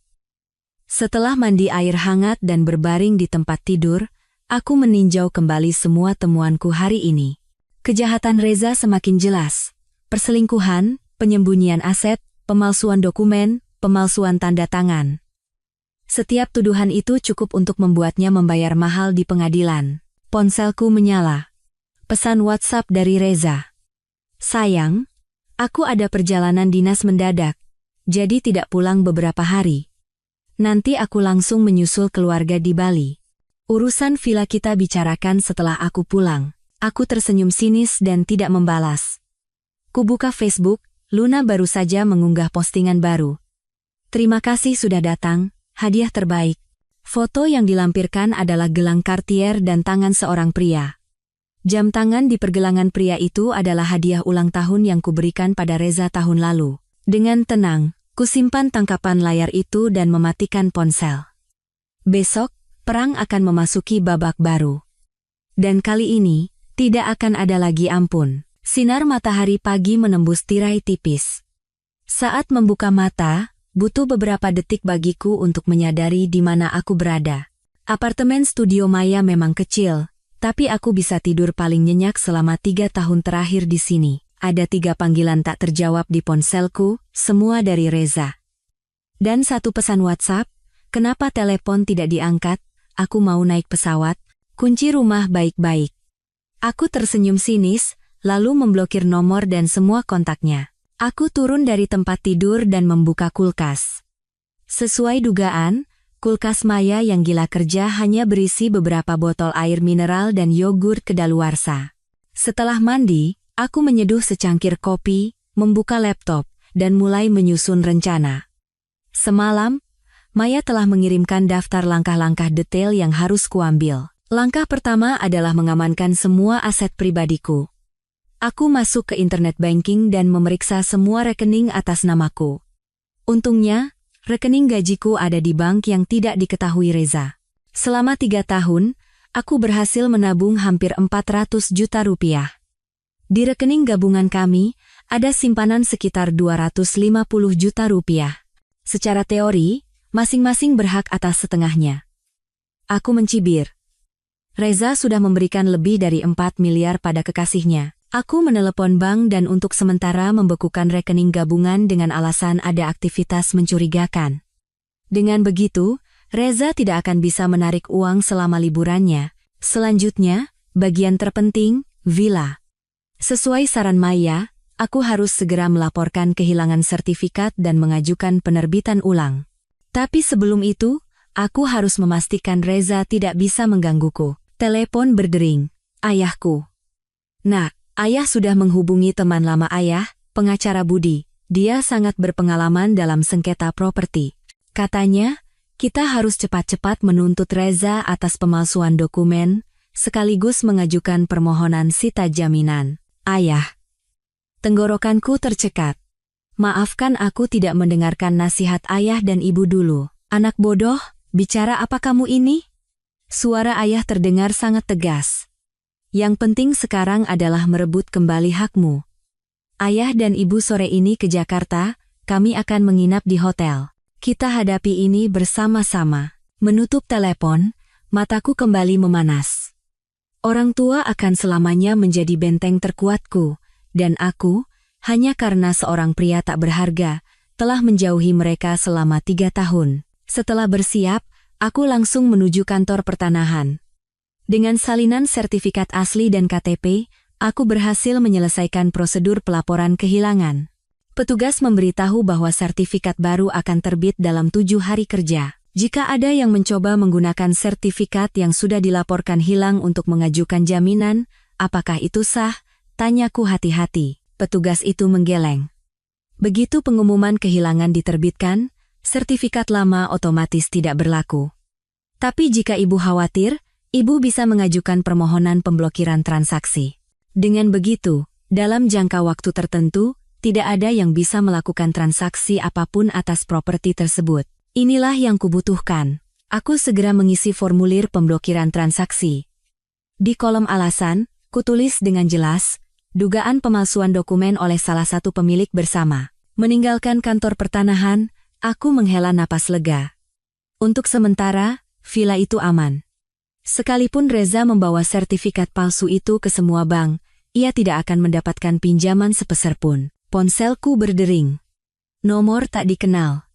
Setelah mandi air hangat dan berbaring di tempat tidur, aku meninjau kembali semua temuanku hari ini. Kejahatan Reza semakin jelas. Perselingkuhan, penyembunyian aset, pemalsuan dokumen, pemalsuan tanda tangan. Setiap tuduhan itu cukup untuk membuatnya membayar mahal di pengadilan. Ponselku menyala. Pesan WhatsApp dari Reza. "Sayang, aku ada perjalanan dinas mendadak, jadi tidak pulang beberapa hari. Nanti aku langsung menyusul keluarga di Bali. Urusan villa kita bicarakan setelah aku pulang." Aku tersenyum sinis dan tidak membalas. Kubuka Facebook, Luna baru saja mengunggah postingan baru. "Terima kasih sudah datang. Hadiah terbaik." Foto yang dilampirkan adalah gelang Cartier dan tangan seorang pria. Jam tangan di pergelangan pria itu adalah hadiah ulang tahun yang kuberikan pada Reza tahun lalu. Dengan tenang, kusimpan tangkapan layar itu dan mematikan ponsel. Besok, perang akan memasuki babak baru. Dan kali ini, tidak akan ada lagi ampun. Sinar matahari pagi menembus tirai tipis. Saat membuka mata, butuh beberapa detik bagiku untuk menyadari di mana aku berada. Apartemen studio Maya memang kecil, tapi aku bisa tidur paling nyenyak selama 3 tahun terakhir di sini. Ada 3 panggilan tak terjawab di ponselku, semua dari Reza. Dan 1 pesan WhatsApp, kenapa telepon tidak diangkat, aku mau naik pesawat, kunci rumah baik-baik. Aku tersenyum sinis, lalu memblokir nomor dan semua kontaknya. Aku turun dari tempat tidur dan membuka kulkas. Sesuai dugaan, kulkas Maya yang gila kerja hanya berisi beberapa botol air mineral dan yogurt kedaluarsa. Setelah mandi, aku menyeduh secangkir kopi, membuka laptop, dan mulai menyusun rencana. Semalam, Maya telah mengirimkan daftar langkah-langkah detail yang harus kuambil. Langkah pertama adalah mengamankan semua aset pribadiku. Aku masuk ke internet banking dan memeriksa semua rekening atas namaku. Untungnya, rekening gajiku ada di bank yang tidak diketahui Reza. Selama 3 tahun, aku berhasil menabung hampir 400 juta rupiah. Di rekening gabungan kami, ada simpanan sekitar 250 juta rupiah. Secara teori, masing-masing berhak atas setengahnya. Aku mencibir. Reza sudah memberikan lebih dari 4 miliar pada kekasihnya. Aku menelepon bank dan untuk sementara membekukan rekening gabungan dengan alasan ada aktivitas mencurigakan. Dengan begitu, Reza tidak akan bisa menarik uang selama liburannya. Selanjutnya, bagian terpenting, villa. Sesuai saran Maya, aku harus segera melaporkan kehilangan sertifikat dan mengajukan penerbitan ulang. Tapi sebelum itu, aku harus memastikan Reza tidak bisa menggangguku. Telepon berdering. Ayahku. Nak, ayah sudah menghubungi teman lama ayah, pengacara Budi. Dia sangat berpengalaman dalam sengketa properti. Katanya, kita harus cepat-cepat menuntut Reza atas pemalsuan dokumen, sekaligus mengajukan permohonan sita jaminan. Ayah. Tenggorokanku tercekat. Maafkan aku tidak mendengarkan nasihat ayah dan ibu dulu. Anak bodoh, bicara apa kamu ini? Suara ayah terdengar sangat tegas. Yang penting sekarang adalah merebut kembali hakmu. Ayah dan ibu sore ini ke Jakarta, kami akan menginap di hotel. Kita hadapi ini bersama-sama. Menutup telepon, mataku kembali memanas. Orang tua akan selamanya menjadi benteng terkuatku, dan aku, hanya karena seorang pria tak berharga, telah menjauhi mereka selama 3 tahun. Setelah bersiap, aku langsung menuju kantor pertanahan. Dengan salinan sertifikat asli dan KTP, aku berhasil menyelesaikan prosedur pelaporan kehilangan. Petugas memberitahu bahwa sertifikat baru akan terbit dalam 7 hari kerja. Jika ada yang mencoba menggunakan sertifikat yang sudah dilaporkan hilang untuk mengajukan jaminan, apakah itu sah? Tanyaku hati-hati. Petugas itu menggeleng. Begitu pengumuman kehilangan diterbitkan, sertifikat lama otomatis tidak berlaku. Tapi jika ibu khawatir, ibu bisa mengajukan permohonan pemblokiran transaksi. Dengan begitu, dalam jangka waktu tertentu, tidak ada yang bisa melakukan transaksi apapun atas properti tersebut. Inilah yang kubutuhkan. Aku segera mengisi formulir pemblokiran transaksi. Di kolom alasan, kutulis dengan jelas, dugaan pemalsuan dokumen oleh salah satu pemilik bersama. Meninggalkan kantor pertanahan, aku menghela napas lega. Untuk sementara, villa itu aman. Sekalipun Reza membawa sertifikat palsu itu ke semua bank, ia tidak akan mendapatkan pinjaman sepeser pun. Ponselku berdering. Nomor tak dikenal.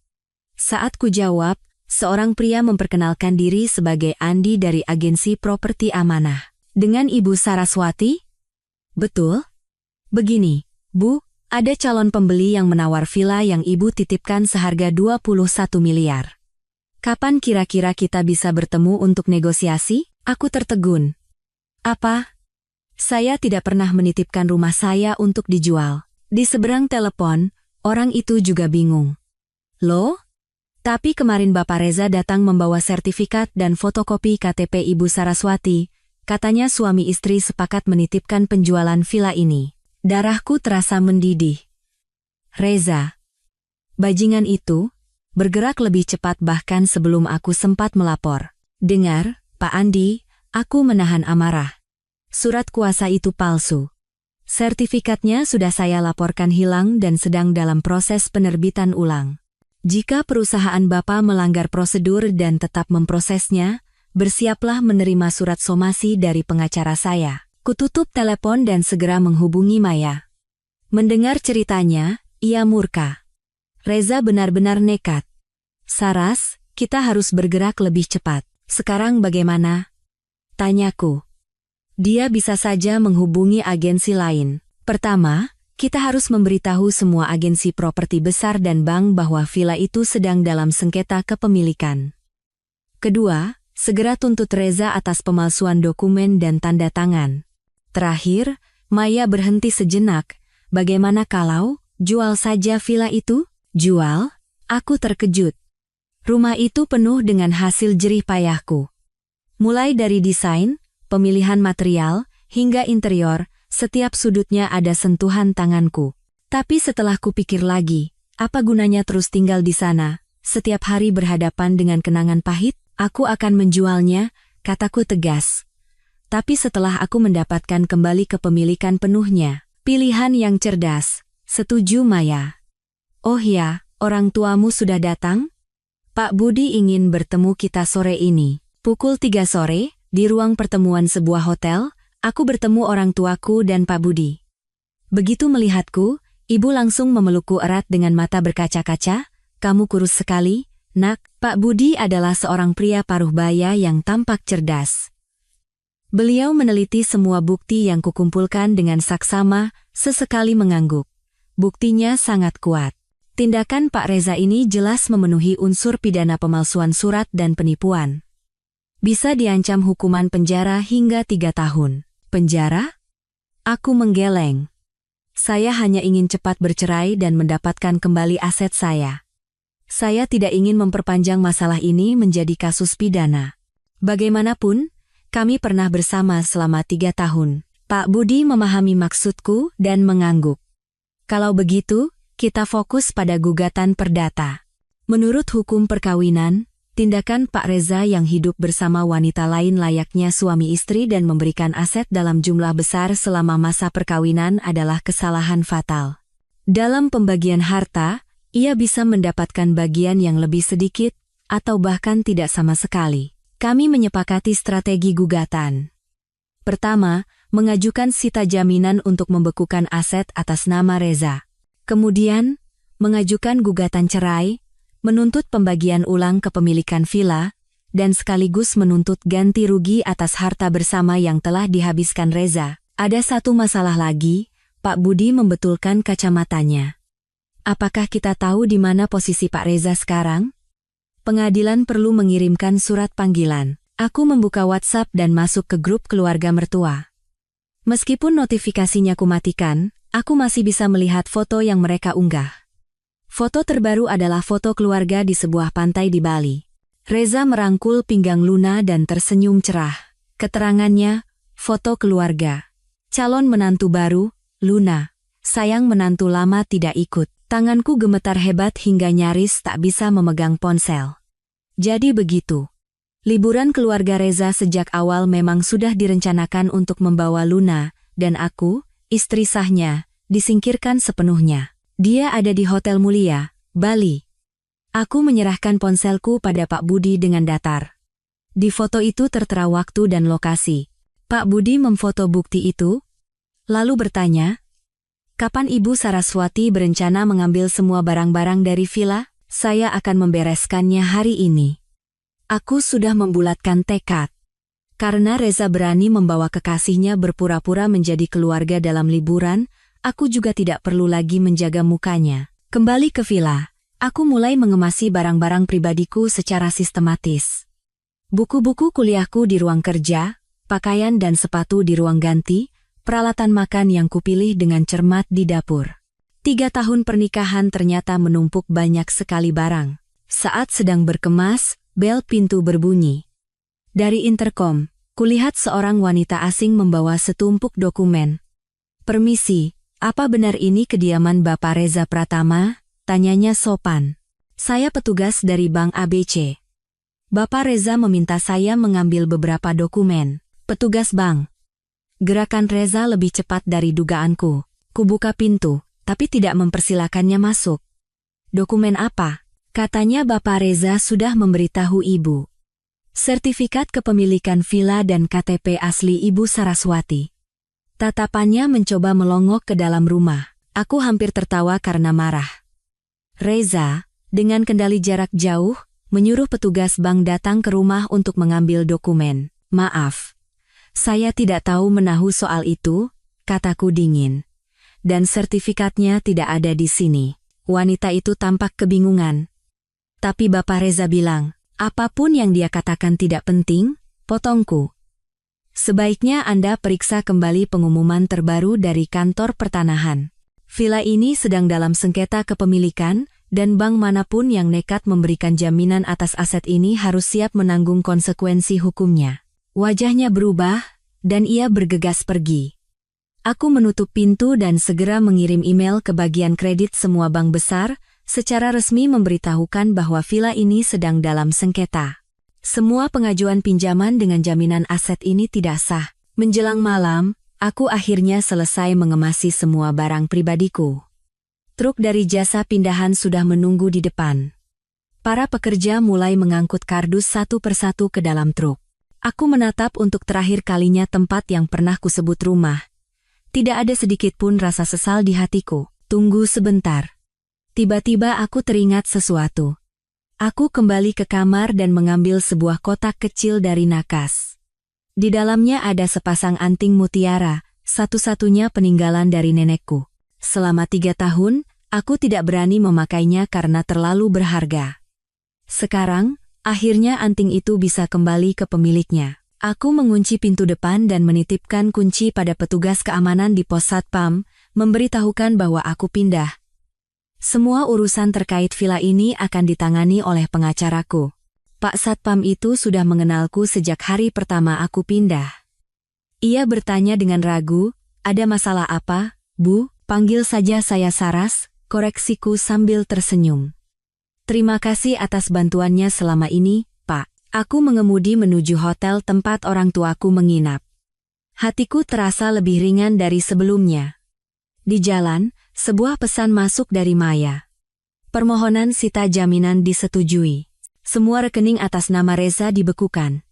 Saat ku jawab, seorang pria memperkenalkan diri sebagai Andi dari agensi properti amanah. Dengan Ibu Saraswati? Betul? Begini, Bu, ada calon pembeli yang menawar villa yang Ibu titipkan seharga 21 miliar. Kapan kira-kira kita bisa bertemu untuk negosiasi? Aku tertegun. Apa? Saya tidak pernah menitipkan rumah saya untuk dijual. Di seberang telepon, orang itu juga bingung. Loh? Tapi kemarin Bapak Reza datang membawa sertifikat dan fotokopi KTP Ibu Saraswati. Katanya suami istri sepakat menitipkan penjualan villa ini. Darahku terasa mendidih. Reza. Bajingan itu bergerak lebih cepat bahkan sebelum aku sempat melapor. Dengar, Pak Andi, aku menahan amarah. Surat kuasa itu palsu. Sertifikatnya sudah saya laporkan hilang dan sedang dalam proses penerbitan ulang. Jika perusahaan Bapak melanggar prosedur dan tetap memprosesnya, bersiaplah menerima surat somasi dari pengacara saya. Kututup telepon dan segera menghubungi Maya. Mendengar ceritanya, ia murka. Reza benar-benar nekat. Saras, kita harus bergerak lebih cepat. Sekarang bagaimana? Tanyaku. Dia bisa saja menghubungi agensi lain. Pertama, kita harus memberitahu semua agensi properti besar dan bank bahwa villa itu sedang dalam sengketa kepemilikan. Kedua, segera tuntut Reza atas pemalsuan dokumen dan tanda tangan. Terakhir, Maya berhenti sejenak. Bagaimana kalau jual saja villa itu? Jual? Aku terkejut. Rumah itu penuh dengan hasil jerih payahku. Mulai dari desain, pemilihan material, hingga interior, setiap sudutnya ada sentuhan tanganku. Tapi setelah kupikir lagi, apa gunanya terus tinggal di sana, setiap hari berhadapan dengan kenangan pahit? Aku akan menjualnya, kataku tegas. Tapi setelah aku mendapatkan kembali kepemilikan penuhnya, pilihan yang cerdas, setuju Maya. Oh ya, orang tuamu sudah datang? Pak Budi ingin bertemu kita sore ini. Pukul 3 sore, di ruang pertemuan sebuah hotel, aku bertemu orang tuaku dan Pak Budi. Begitu melihatku, ibu langsung memelukku erat dengan mata berkaca-kaca. Kamu kurus sekali, Nak. Pak Budi adalah seorang pria paruh baya yang tampak cerdas. Beliau meneliti semua bukti yang kukumpulkan dengan saksama, sesekali mengangguk. Buktinya sangat kuat. Tindakan Pak Reza ini jelas memenuhi unsur pidana pemalsuan surat dan penipuan. Bisa diancam hukuman penjara hingga 3 tahun. Penjara? Aku menggeleng. Saya hanya ingin cepat bercerai dan mendapatkan kembali aset saya. Saya tidak ingin memperpanjang masalah ini menjadi kasus pidana. Bagaimanapun, kami pernah bersama selama 3 tahun. Pak Budi memahami maksudku dan mengangguk. Kalau begitu, kita fokus pada gugatan perdata. Menurut hukum perkawinan, tindakan Pak Reza yang hidup bersama wanita lain layaknya suami istri dan memberikan aset dalam jumlah besar selama masa perkawinan adalah kesalahan fatal. Dalam pembagian harta, ia bisa mendapatkan bagian yang lebih sedikit, atau bahkan tidak sama sekali. Kami menyepakati strategi gugatan. Pertama, mengajukan sita jaminan untuk membekukan aset atas nama Reza. Kemudian, mengajukan gugatan cerai, menuntut pembagian ulang kepemilikan villa, dan sekaligus menuntut ganti rugi atas harta bersama yang telah dihabiskan Reza. Ada satu masalah lagi, Pak Budi membetulkan kacamatanya. Apakah kita tahu di mana posisi Pak Reza sekarang? Pengadilan perlu mengirimkan surat panggilan. Aku membuka WhatsApp dan masuk ke grup keluarga mertua. Meskipun notifikasinya kumatikan, aku masih bisa melihat foto yang mereka unggah. Foto terbaru adalah foto keluarga di sebuah pantai di Bali. Reza merangkul pinggang Luna dan tersenyum cerah. Keterangannya, foto keluarga. Calon menantu baru, Luna. Sayang menantu lama tidak ikut. Tanganku gemetar hebat hingga nyaris tak bisa memegang ponsel. Jadi begitu. Liburan keluarga Reza sejak awal memang sudah direncanakan untuk membawa Luna, dan aku, istri sahnya, disingkirkan sepenuhnya. Dia ada di Hotel Mulia, Bali. Aku menyerahkan ponselku pada Pak Budi dengan datar. Di foto itu tertera waktu dan lokasi. Pak Budi memfoto bukti itu, lalu bertanya, "Kapan Ibu Saraswati berencana mengambil semua barang-barang dari villa? Saya akan membereskannya hari ini." Aku sudah membulatkan tekad. Karena Reza berani membawa kekasihnya berpura-pura menjadi keluarga dalam liburan, aku juga tidak perlu lagi menjaga mukanya. Kembali ke villa, aku mulai mengemasi barang-barang pribadiku secara sistematis. Buku-buku kuliahku di ruang kerja, pakaian dan sepatu di ruang ganti, peralatan makan yang kupilih dengan cermat di dapur. 3 tahun pernikahan ternyata menumpuk banyak sekali barang. Saat sedang berkemas, bel pintu berbunyi. Dari interkom, Kulihat seorang wanita asing membawa setumpuk dokumen. "Permisi, apa benar ini kediaman Bapak Reza Pratama?" tanyanya sopan. "Saya petugas dari Bank ABC. Bapak Reza meminta saya mengambil beberapa dokumen." Petugas bank. Gerakan Reza lebih cepat dari dugaanku. Kubuka pintu, tapi tidak mempersilakannya masuk. "Dokumen apa?" Katanya Bapak Reza sudah memberitahu ibu. "Sertifikat kepemilikan villa dan KTP asli Ibu Saraswati." Tatapannya mencoba melongok ke dalam rumah. Aku hampir tertawa karena marah. Reza, dengan kendali jarak jauh, menyuruh petugas bank datang ke rumah untuk mengambil dokumen. "Maaf, saya tidak tahu menahu soal itu," kataku dingin. "Dan sertifikatnya tidak ada di sini." Wanita itu tampak kebingungan. "Tapi Bapak Reza bilang, apapun yang dia katakan tidak penting," potongku. "Sebaiknya Anda periksa kembali pengumuman terbaru dari kantor pertanahan. Villa ini sedang dalam sengketa kepemilikan, dan bank manapun yang nekat memberikan jaminan atas aset ini harus siap menanggung konsekuensi hukumnya." Wajahnya berubah, dan ia bergegas pergi. Aku menutup pintu dan segera mengirim email ke bagian kredit semua bank besar, secara resmi memberitahukan bahwa villa ini sedang dalam sengketa. Semua pengajuan pinjaman dengan jaminan aset ini tidak sah. Menjelang malam, aku akhirnya selesai mengemasi semua barang pribadiku. Truk dari jasa pindahan sudah menunggu di depan. Para pekerja mulai mengangkut kardus satu persatu ke dalam truk. Aku menatap untuk terakhir kalinya tempat yang pernah kusebut rumah. Tidak ada sedikit pun rasa sesal di hatiku. Tunggu sebentar. Tiba-tiba aku teringat sesuatu. Aku kembali ke kamar dan mengambil sebuah kotak kecil dari nakas. Di dalamnya ada sepasang anting mutiara, satu-satunya peninggalan dari nenekku. Selama 3 tahun, aku tidak berani memakainya karena terlalu berharga. Sekarang, akhirnya anting itu bisa kembali ke pemiliknya. Aku mengunci pintu depan dan menitipkan kunci pada petugas keamanan di pos Satpam, memberitahukan bahwa aku pindah. Semua urusan terkait villa ini akan ditangani oleh pengacaraku. Pak Satpam itu sudah mengenalku sejak hari pertama aku pindah. Ia bertanya dengan ragu, "Ada masalah apa, Bu?" "Panggil saja saya Saras," koreksiku sambil tersenyum. "Terima kasih atas bantuannya selama ini, Pak." Aku mengemudi menuju hotel tempat orang tuaku menginap. Hatiku terasa lebih ringan dari sebelumnya. Di jalan, sebuah pesan masuk dari Maya. Permohonan sita jaminan disetujui. Semua rekening atas nama Reza dibekukan.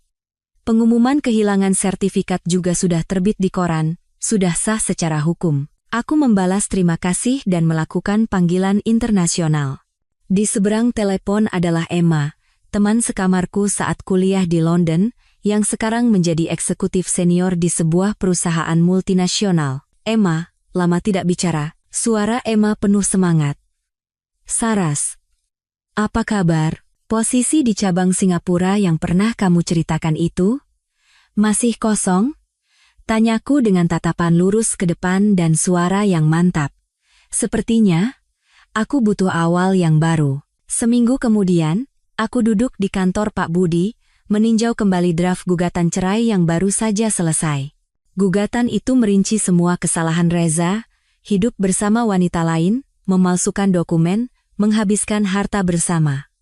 Pengumuman kehilangan sertifikat juga sudah terbit di koran, sudah sah secara hukum. Aku membalas terima kasih dan melakukan panggilan internasional. Di seberang telepon adalah Emma, teman sekamarku saat kuliah di London, yang sekarang menjadi eksekutif senior di sebuah perusahaan multinasional. "Emma, lama tidak bicara." Suara Emma penuh semangat. "Saras, apa kabar? Posisi di cabang Singapura yang pernah kamu ceritakan itu masih kosong?" Tanyaku dengan tatapan lurus ke depan dan suara yang mantap. "Sepertinya, aku butuh awal yang baru." Seminggu kemudian, aku duduk di kantor Pak Budi, meninjau kembali draft gugatan cerai yang baru saja selesai. Gugatan itu merinci semua kesalahan Reza, hidup bersama wanita lain, memalsukan dokumen, menghabiskan harta bersama.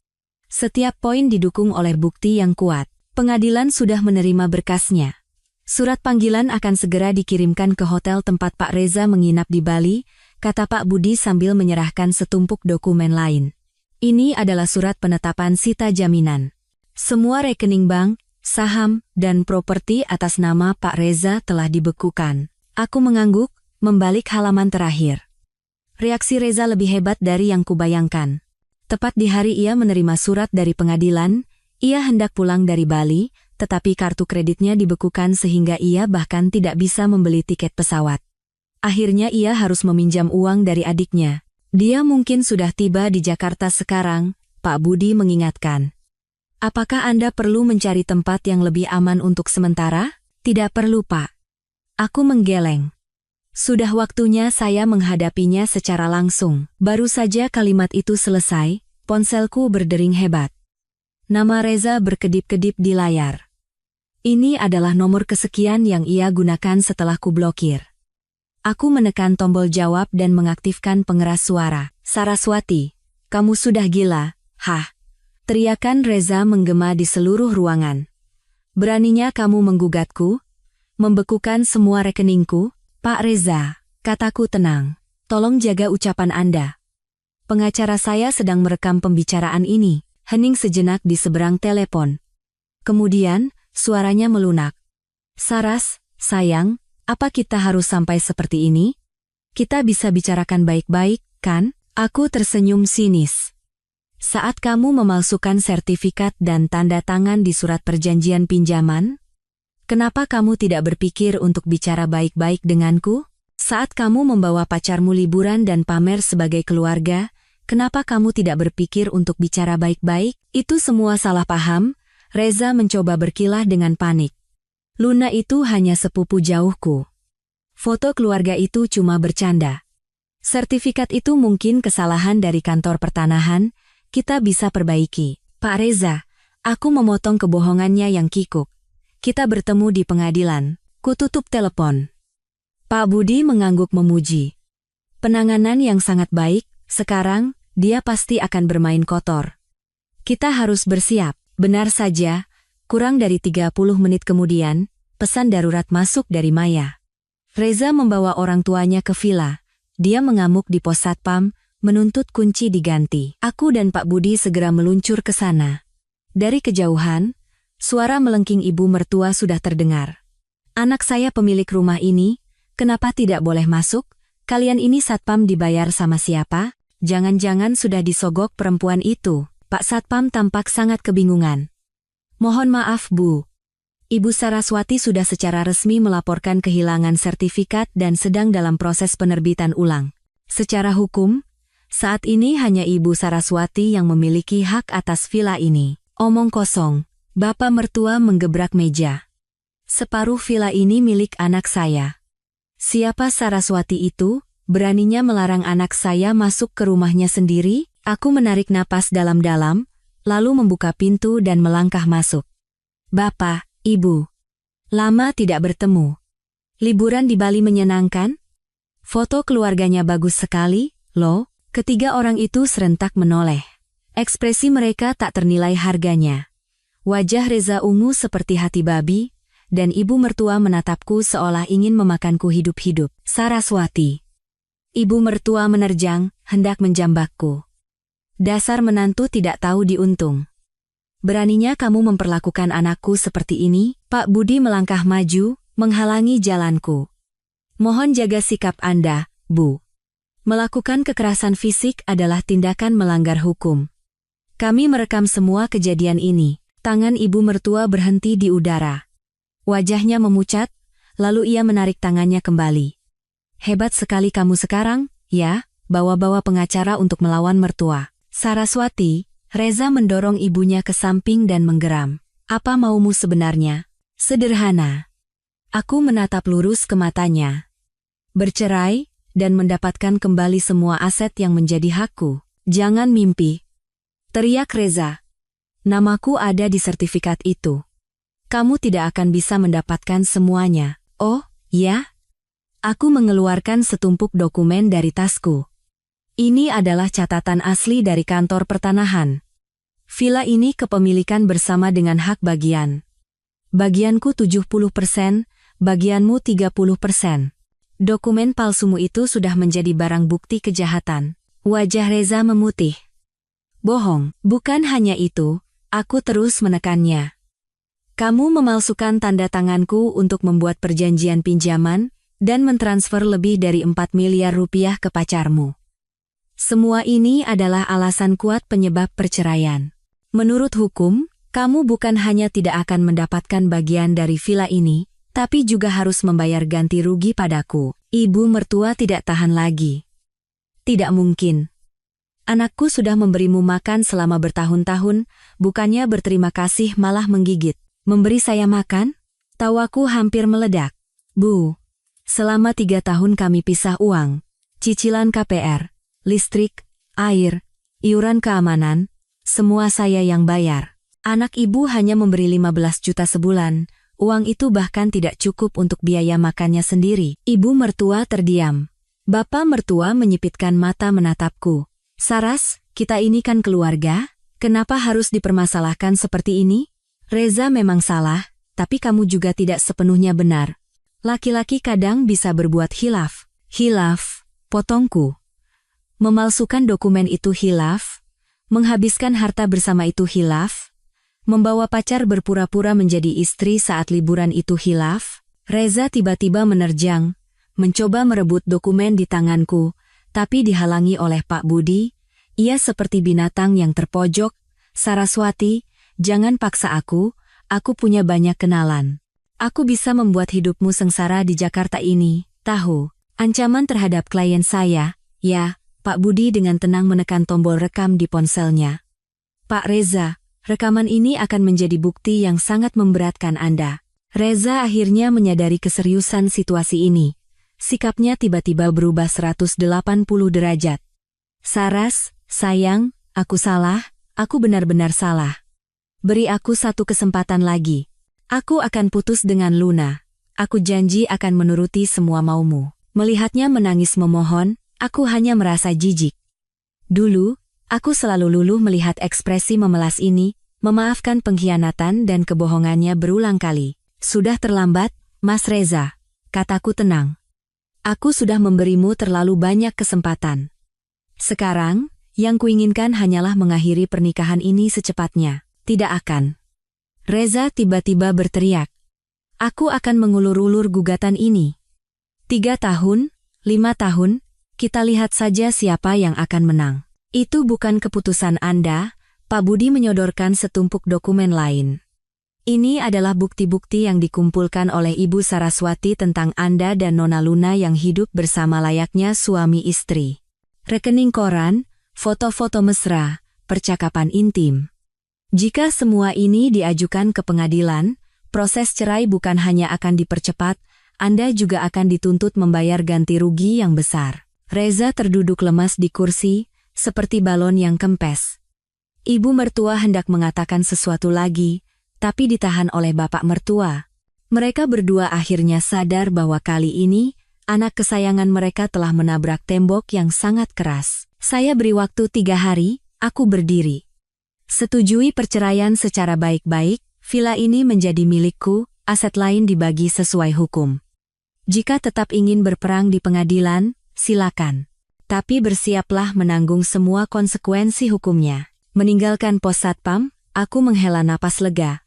Setiap poin didukung oleh bukti yang kuat. Pengadilan sudah menerima berkasnya. Surat panggilan akan segera dikirimkan ke hotel tempat Pak Reza menginap di Bali, kata Pak Budi sambil menyerahkan setumpuk dokumen lain. "Ini adalah surat penetapan sita jaminan. Semua rekening bank, saham, dan properti atas nama Pak Reza telah dibekukan." Aku mengangguk, membalik halaman terakhir. Reaksi Reza lebih hebat dari yang kubayangkan. Tepat di hari ia menerima surat dari pengadilan, ia hendak pulang dari Bali, tetapi kartu kreditnya dibekukan sehingga ia bahkan tidak bisa membeli tiket pesawat. Akhirnya ia harus meminjam uang dari adiknya. "Dia mungkin sudah tiba di Jakarta sekarang," Pak Budi mengingatkan. "Apakah Anda perlu mencari tempat yang lebih aman untuk sementara?" "Tidak perlu, Pak." Aku menggeleng. Sudah waktunya saya menghadapinya secara langsung. Baru saja kalimat itu selesai, ponselku berdering hebat. Nama Reza berkedip-kedip di layar. Ini adalah nomor kesekian yang ia gunakan setelah kublokir. Aku menekan tombol jawab dan mengaktifkan pengeras suara. Saraswati, kamu sudah gila, hah? Teriakan Reza menggema di seluruh ruangan. Beraninya kamu menggugatku? Membekukan semua rekeningku? Pak Reza, kataku tenang. Tolong jaga ucapan Anda. Pengacara saya sedang merekam pembicaraan ini. Hening sejenak di seberang telepon. Kemudian, suaranya melunak. Saras, sayang, apa kita harus sampai seperti ini? Kita bisa bicarakan baik-baik, kan? Aku tersenyum sinis. Saat kamu memalsukan sertifikat dan tanda tangan di surat perjanjian pinjaman, kenapa kamu tidak berpikir untuk bicara baik-baik denganku? Saat kamu membawa pacarmu liburan dan pamer sebagai keluarga, kenapa kamu tidak berpikir untuk bicara baik-baik? Itu semua salah paham. Reza mencoba berkilah dengan panik. Luna itu hanya sepupu jauhku. Foto keluarga itu cuma bercanda. Sertifikat itu mungkin kesalahan dari kantor pertanahan, kita bisa perbaiki. Pak Reza, aku memotong kebohongannya yang kikuk. Kita bertemu di pengadilan. Kututup telepon. Pak Budi mengangguk memuji. Penanganan yang sangat baik. Sekarang, dia pasti akan bermain kotor. Kita harus bersiap. Benar saja, kurang dari 30 menit kemudian, pesan darurat masuk dari Maya. Reza membawa orang tuanya ke villa. Dia mengamuk di pos satpam, menuntut kunci diganti. Aku dan Pak Budi segera meluncur ke sana. Dari kejauhan, suara melengking ibu mertua sudah terdengar. Anak saya pemilik rumah ini, kenapa tidak boleh masuk? Kalian ini satpam dibayar sama siapa? Jangan-jangan sudah disogok perempuan itu. Pak Satpam tampak sangat kebingungan. Mohon maaf Bu. Ibu Saraswati sudah secara resmi melaporkan kehilangan sertifikat dan sedang dalam proses penerbitan ulang. Secara hukum, saat ini hanya Ibu Saraswati yang memiliki hak atas villa ini. Omong kosong. Bapak mertua menggebrak meja. Separuh villa ini milik anak saya. Siapa Saraswati itu? Beraninya melarang anak saya masuk ke rumahnya sendiri? Aku menarik napas dalam-dalam, lalu membuka pintu dan melangkah masuk. Bapak, Ibu. Lama tidak bertemu. Liburan di Bali menyenangkan? Foto keluarganya bagus sekali, loh. Ketiga orang itu serentak menoleh. Ekspresi mereka tak ternilai harganya. Wajah Reza ungu seperti hati babi, dan ibu mertua menatapku seolah ingin memakanku hidup-hidup. Saraswati. Ibu mertua menerjang, hendak menjambakku. Dasar menantu tidak tahu diuntung. Beraninya kamu memperlakukan anakku seperti ini? Pak Budi melangkah maju, menghalangi jalanku. Mohon jaga sikap Anda, Bu. Melakukan kekerasan fisik adalah tindakan melanggar hukum. Kami merekam semua kejadian ini. Tangan ibu mertua berhenti di udara. Wajahnya memucat, lalu ia menarik tangannya kembali. Hebat sekali kamu sekarang, ya, bawa-bawa pengacara untuk melawan mertua. Saraswati, Reza mendorong ibunya ke samping dan menggeram. Apa maumu sebenarnya? Sederhana. Aku menatap lurus ke matanya. Bercerai, dan mendapatkan kembali semua aset yang menjadi hakku. Jangan mimpi. Teriak Reza. Namaku ada di sertifikat itu. Kamu tidak akan bisa mendapatkan semuanya. Oh, ya? Aku mengeluarkan setumpuk dokumen dari tasku. Ini adalah catatan asli dari kantor pertanahan. Villa ini kepemilikan bersama dengan hak bagian. Bagianku 70%, bagianmu 30%. Dokumen palsumu itu sudah menjadi barang bukti kejahatan. Wajah Reza memutih. Bohong, bukan hanya itu, aku terus menekannya. Kamu memalsukan tanda tanganku untuk membuat perjanjian pinjaman, dan mentransfer lebih dari 4 miliar rupiah ke pacarmu. Semua ini adalah alasan kuat penyebab perceraian. Menurut hukum, kamu bukan hanya tidak akan mendapatkan bagian dari villa ini, tapi juga harus membayar ganti rugi padaku. Ibu mertua tidak tahan lagi. Tidak mungkin. Anakku sudah memberimu makan selama bertahun-tahun, bukannya berterima kasih malah menggigit. Memberi saya makan? Tawaku hampir meledak. Bu. Selama 3 tahun kami pisah uang, cicilan KPR, listrik, air, iuran keamanan, semua saya yang bayar. Anak ibu hanya memberi 15 juta sebulan, Uang itu bahkan tidak cukup untuk biaya makannya sendiri. Ibu mertua terdiam. Bapak mertua menyipitkan mata menatapku. Saras, kita ini kan keluarga, kenapa harus dipermasalahkan seperti ini? Reza memang salah, tapi kamu juga tidak sepenuhnya benar. Laki-laki kadang bisa berbuat khilaf. Khilaf, potongku. Memalsukan dokumen itu khilaf, menghabiskan harta bersama itu khilaf, membawa pacar berpura-pura menjadi istri saat liburan itu khilaf. Reza tiba-tiba menerjang, mencoba merebut dokumen di tanganku, tapi dihalangi oleh Pak Budi. Ia seperti binatang yang terpojok. Saraswati, jangan paksa aku punya banyak kenalan. Aku bisa membuat hidupmu sengsara di Jakarta ini, tahu. Ancaman terhadap klien saya, ya. Pak Budi dengan tenang menekan tombol rekam di ponselnya. Pak Reza, rekaman ini akan menjadi bukti yang sangat memberatkan Anda. Reza akhirnya menyadari keseriusan situasi ini. Sikapnya tiba-tiba berubah 180 derajat. Saras, sayang, aku salah, aku benar-benar salah. Beri aku satu kesempatan lagi. Aku akan putus dengan Luna. Aku janji akan menuruti semua maumu. Melihatnya menangis memohon, aku hanya merasa jijik. Dulu, aku selalu luluh melihat ekspresi memelas ini, memaafkan pengkhianatan dan kebohongannya berulang kali. Sudah terlambat, Mas Reza, kataku tenang. Aku sudah memberimu terlalu banyak kesempatan. Sekarang, yang kuinginkan hanyalah mengakhiri pernikahan ini secepatnya. Tidak akan. Reza tiba-tiba berteriak. Aku akan mengulur-ulur gugatan ini. 3 tahun, 5 tahun, kita lihat saja siapa yang akan menang. Itu bukan keputusan Anda, Pak Budi menyodorkan setumpuk dokumen lain. Ini adalah bukti-bukti yang dikumpulkan oleh Ibu Saraswati tentang Anda dan Nona Luna yang hidup bersama layaknya suami istri. Rekening koran, foto-foto mesra, percakapan intim. Jika semua ini diajukan ke pengadilan, proses cerai bukan hanya akan dipercepat, Anda juga akan dituntut membayar ganti rugi yang besar. Reza terduduk lemas di kursi, seperti balon yang kempes. Ibu mertua hendak mengatakan sesuatu lagi, tapi ditahan oleh bapak mertua. Mereka berdua akhirnya sadar bahwa kali ini, anak kesayangan mereka telah menabrak tembok yang sangat keras. Saya beri waktu 3 hari, aku berdiri. Setujui perceraian secara baik-baik, villa ini menjadi milikku, aset lain dibagi sesuai hukum. Jika tetap ingin berperang di pengadilan, silakan. Tapi bersiaplah menanggung semua konsekuensi hukumnya. Meninggalkan pos satpam, aku menghela napas lega.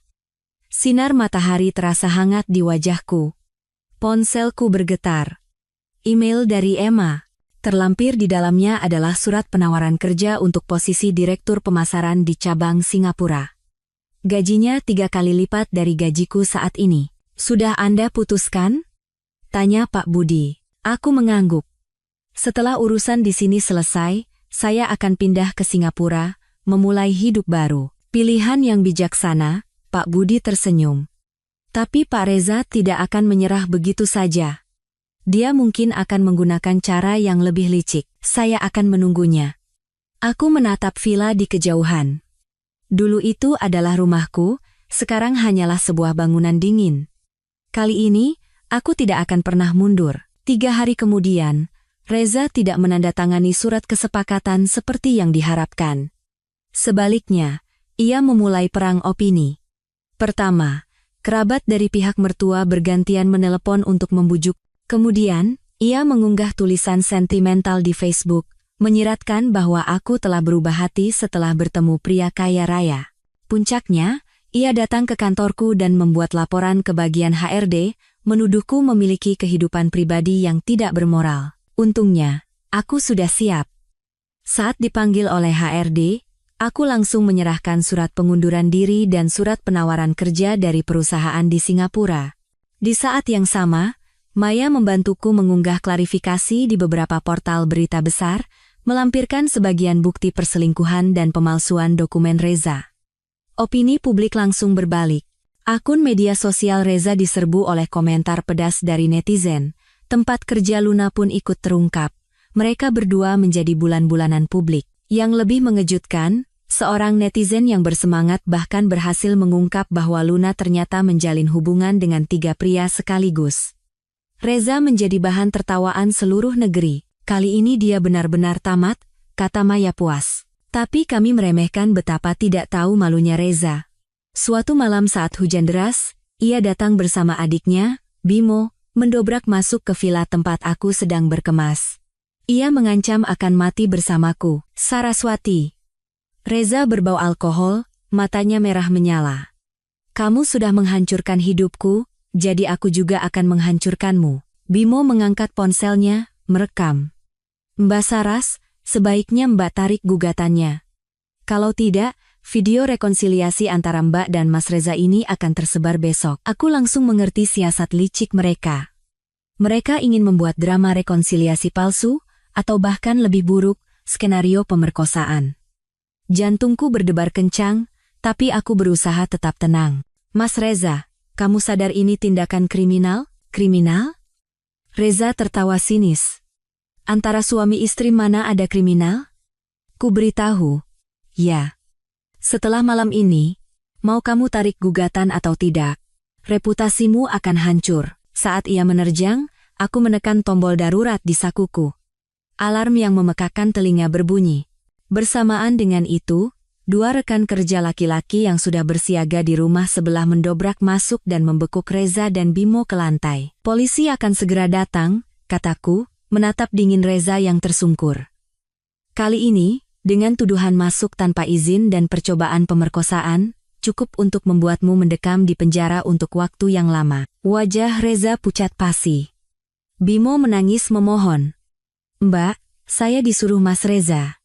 Sinar matahari terasa hangat di wajahku. Ponselku bergetar. Email dari Emma. Terlampir di dalamnya adalah surat penawaran kerja untuk posisi Direktur Pemasaran di cabang Singapura. Gajinya 3 kali lipat dari gajiku saat ini. Sudah Anda putuskan? Tanya Pak Budi. Aku mengangguk. Setelah urusan di sini selesai, saya akan pindah ke Singapura, memulai hidup baru. Pilihan yang bijaksana, Pak Budi tersenyum. Tapi Pak Reza tidak akan menyerah begitu saja. Dia mungkin akan menggunakan cara yang lebih licik. Saya akan menunggunya. Aku menatap villa di kejauhan. Dulu itu adalah rumahku, sekarang hanyalah sebuah bangunan dingin. Kali ini, aku tidak akan pernah mundur. 3 hari kemudian, Reza tidak menandatangani surat kesepakatan seperti yang diharapkan. Sebaliknya, ia memulai perang opini. Pertama, kerabat dari pihak mertua bergantian menelepon untuk membujuk. Kemudian, ia mengunggah tulisan sentimental di Facebook, menyiratkan bahwa aku telah berubah hati setelah bertemu pria kaya raya. Puncaknya, ia datang ke kantorku dan membuat laporan ke bagian HRD, menuduhku memiliki kehidupan pribadi yang tidak bermoral. Untungnya, aku sudah siap. Saat dipanggil oleh HRD, aku langsung menyerahkan surat pengunduran diri dan surat penawaran kerja dari perusahaan di Singapura. Di saat yang sama, Maya membantuku mengunggah klarifikasi di beberapa portal berita besar, melampirkan sebagian bukti perselingkuhan dan pemalsuan dokumen Reza. Opini publik langsung berbalik. Akun media sosial Reza diserbu oleh komentar pedas dari netizen. Tempat kerja Luna pun ikut terungkap. Mereka berdua menjadi bulan-bulanan publik. Yang lebih mengejutkan, Seorang netizen yang bersemangat bahkan berhasil mengungkap bahwa Luna ternyata menjalin hubungan dengan 3 pria sekaligus. Reza menjadi bahan tertawaan seluruh negeri. Kali ini dia benar-benar tamat, kata Maya puas. Tapi kami meremehkan betapa tidak tahu malunya Reza. Suatu malam saat hujan deras, ia datang bersama adiknya, Bimo, mendobrak masuk ke villa tempat aku sedang berkemas. Ia mengancam akan mati bersamaku. Saraswati. Reza berbau alkohol, matanya merah menyala. Kamu sudah menghancurkan hidupku, jadi aku juga akan menghancurkanmu. Bimo mengangkat ponselnya, merekam. Mbak Saras, sebaiknya Mbak tarik gugatannya. Kalau tidak, video rekonsiliasi antara Mbak dan Mas Reza ini akan tersebar besok. Aku langsung mengerti siasat licik mereka. Mereka ingin membuat drama rekonsiliasi palsu, atau bahkan lebih buruk, skenario pemerkosaan. Jantungku berdebar kencang, tapi aku berusaha tetap tenang. Mas Reza, kamu sadar ini tindakan kriminal? Kriminal? Reza tertawa sinis. Antara suami istri mana ada kriminal? Ku beritahu. Ya. Setelah malam ini, mau kamu tarik gugatan atau tidak, reputasimu akan hancur. Saat ia menerjang, aku menekan tombol darurat di sakuku. Alarm yang memekakan telinga berbunyi. Bersamaan dengan itu, 2 rekan kerja laki-laki yang sudah bersiaga di rumah sebelah mendobrak masuk dan membekuk Reza dan Bimo ke lantai. Polisi akan segera datang, kataku, menatap dingin Reza yang tersungkur. Kali ini, dengan tuduhan masuk tanpa izin dan percobaan pemerkosaan, cukup untuk membuatmu mendekam di penjara untuk waktu yang lama. Wajah Reza pucat pasi. Bimo menangis memohon. Mbak, saya disuruh Mas Reza.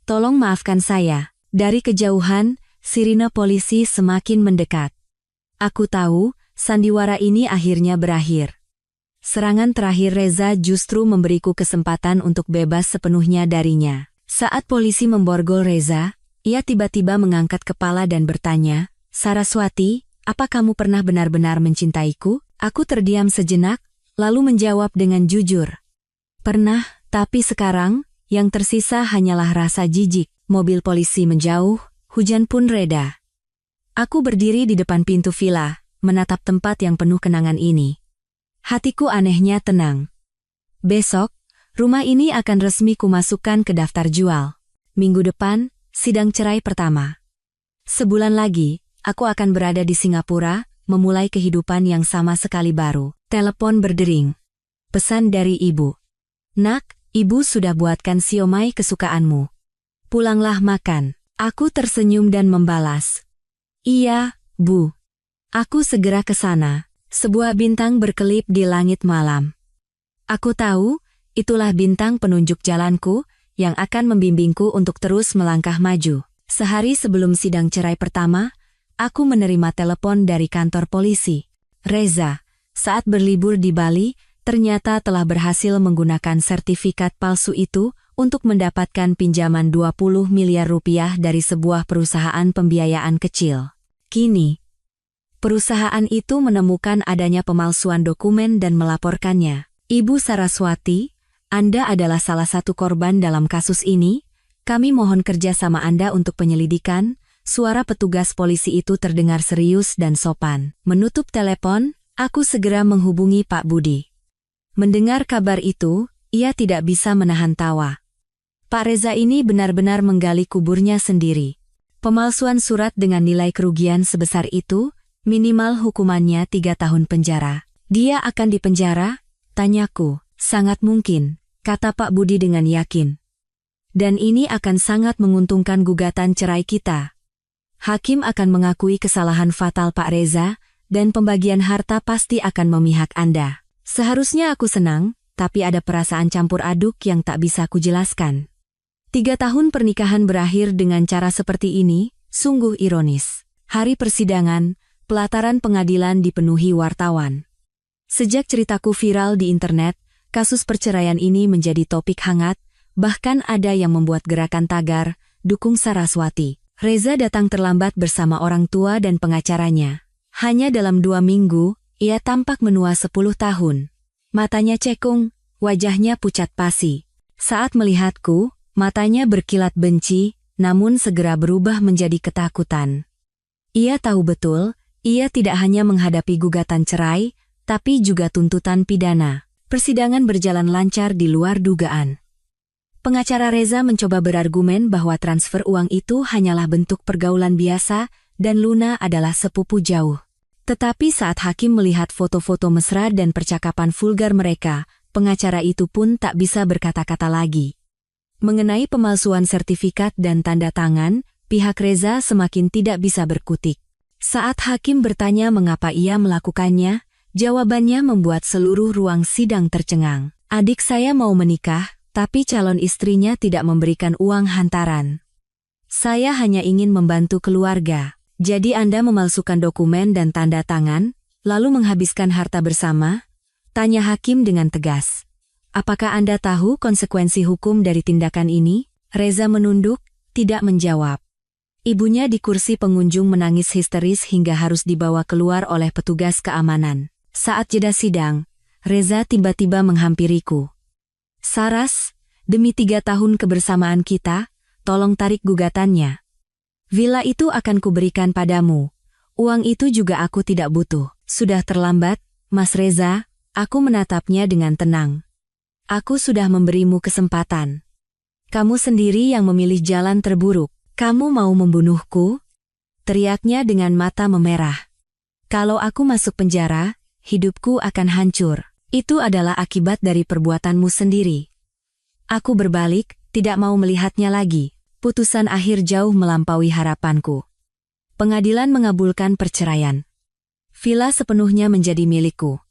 Tolong maafkan saya. Dari kejauhan, sirine polisi semakin mendekat. Aku tahu, sandiwara ini akhirnya berakhir. Serangan terakhir Reza justru memberiku kesempatan untuk bebas sepenuhnya darinya. Saat polisi memborgol Reza, ia tiba-tiba mengangkat kepala dan bertanya, Saraswati, apa kamu pernah benar-benar mencintaiku? Aku terdiam sejenak, lalu menjawab dengan jujur. Pernah, tapi sekarang, yang tersisa hanyalah rasa jijik. Mobil polisi menjauh, hujan pun reda. Aku berdiri di depan pintu villa, menatap tempat yang penuh kenangan ini. Hatiku anehnya tenang. Besok, rumah ini akan resmi kumasukkan ke daftar jual. Minggu depan, sidang cerai pertama. Sebulan lagi, aku akan berada di Singapura, memulai kehidupan yang sama sekali baru. Telepon berdering. Pesan dari ibu. Nak, ibu sudah buatkan siomay kesukaanmu. Pulanglah makan. Aku tersenyum dan membalas. Iya, Bu. Aku segera ke sana. Sebuah bintang berkelip di langit malam. Aku tahu, itulah bintang penunjuk jalanku, yang akan membimbingku untuk terus melangkah maju. Sehari sebelum sidang cerai pertama, aku menerima telepon dari kantor polisi. Reza, saat berlibur di Bali, ternyata telah berhasil menggunakan sertifikat palsu itu untuk mendapatkan pinjaman 20 miliar rupiah dari sebuah perusahaan pembiayaan kecil. Kini, perusahaan itu menemukan adanya pemalsuan dokumen dan melaporkannya. Ibu Saraswati, Anda adalah salah satu korban dalam kasus ini. Kami mohon kerjasama Anda untuk penyelidikan. Suara petugas polisi itu terdengar serius dan sopan. Menutup telepon, aku segera menghubungi Pak Budi. Mendengar kabar itu, ia tidak bisa menahan tawa. Pak Reza ini benar-benar menggali kuburnya sendiri. Pemalsuan surat dengan nilai kerugian sebesar itu, minimal hukumannya 3 tahun penjara. Dia akan dipenjara? Tanyaku. Sangat mungkin, kata Pak Budi dengan yakin. Dan ini akan sangat menguntungkan gugatan cerai kita. Hakim akan mengakui kesalahan fatal Pak Reza, dan pembagian harta pasti akan memihak Anda. Seharusnya aku senang, tapi ada perasaan campur aduk yang tak bisa kujelaskan. 3 tahun pernikahan berakhir dengan cara seperti ini, sungguh ironis. Hari persidangan, pelataran pengadilan dipenuhi wartawan. Sejak ceritaku viral di internet, kasus perceraian ini menjadi topik hangat, bahkan ada yang membuat gerakan tagar, dukung Saraswati. Reza datang terlambat bersama orang tua dan pengacaranya. Hanya dalam 2 minggu, ia tampak menua 10 tahun. Matanya cekung, wajahnya pucat pasi. Saat melihatku, matanya berkilat benci, namun segera berubah menjadi ketakutan. Ia tahu betul, ia tidak hanya menghadapi gugatan cerai, tapi juga tuntutan pidana. Persidangan berjalan lancar di luar dugaan. Pengacara Reza mencoba berargumen bahwa transfer uang itu hanyalah bentuk pergaulan biasa dan Luna adalah sepupu jauh. Tetapi saat hakim melihat foto-foto mesra dan percakapan vulgar mereka, pengacara itu pun tak bisa berkata-kata lagi. Mengenai pemalsuan sertifikat dan tanda tangan, pihak Reza semakin tidak bisa berkutik. Saat hakim bertanya mengapa ia melakukannya, jawabannya membuat seluruh ruang sidang tercengang. Adik saya mau menikah, tapi calon istrinya tidak memberikan uang hantaran. Saya hanya ingin membantu keluarga. Jadi Anda memalsukan dokumen dan tanda tangan, lalu menghabiskan harta bersama? Tanya hakim dengan tegas. Apakah Anda tahu konsekuensi hukum dari tindakan ini? Reza menunduk, tidak menjawab. Ibunya di kursi pengunjung menangis histeris hingga harus dibawa keluar oleh petugas keamanan. Saat jeda sidang, Reza tiba-tiba menghampiriku. Saras, demi 3 tahun kebersamaan kita, tolong tarik gugatannya. Villa itu akan kuberikan padamu. Uang itu juga aku tidak butuh. Sudah terlambat, Mas Reza, aku menatapnya dengan tenang. Aku sudah memberimu kesempatan. Kamu sendiri yang memilih jalan terburuk. Kamu mau membunuhku? Teriaknya dengan mata memerah. Kalau aku masuk penjara, hidupku akan hancur. Itu adalah akibat dari perbuatanmu sendiri. Aku berbalik, tidak mau melihatnya lagi. Putusan akhir jauh melampaui harapanku. Pengadilan mengabulkan perceraian. Villa sepenuhnya menjadi milikku.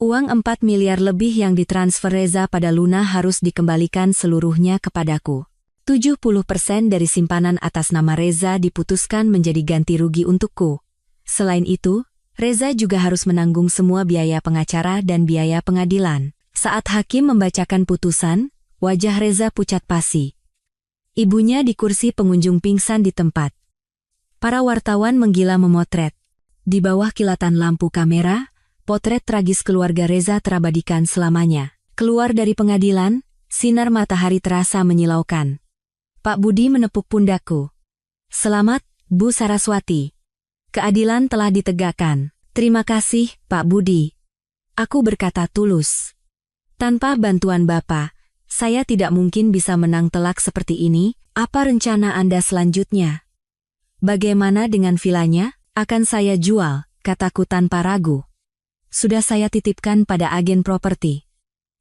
Uang 4 miliar lebih yang ditransfer Reza pada Luna harus dikembalikan seluruhnya kepadaku. 70% dari simpanan atas nama Reza diputuskan menjadi ganti rugi untukku. Selain itu, Reza juga harus menanggung semua biaya pengacara dan biaya pengadilan. Saat hakim membacakan putusan, wajah Reza pucat pasi. Ibunya di kursi pengunjung pingsan di tempat. Para wartawan menggila memotret. Di bawah kilatan lampu kamera, potret tragis keluarga Reza terabadikan selamanya. Keluar dari pengadilan, sinar matahari terasa menyilaukan. Pak Budi menepuk pundakku. Selamat, Bu Saraswati. Keadilan telah ditegakkan. Terima kasih, Pak Budi. Aku berkata tulus. Tanpa bantuan Bapak, saya tidak mungkin bisa menang telak seperti ini. Apa rencana Anda selanjutnya? Bagaimana dengan villanya? Akan saya jual, kataku tanpa ragu. Sudah saya titipkan pada agen properti.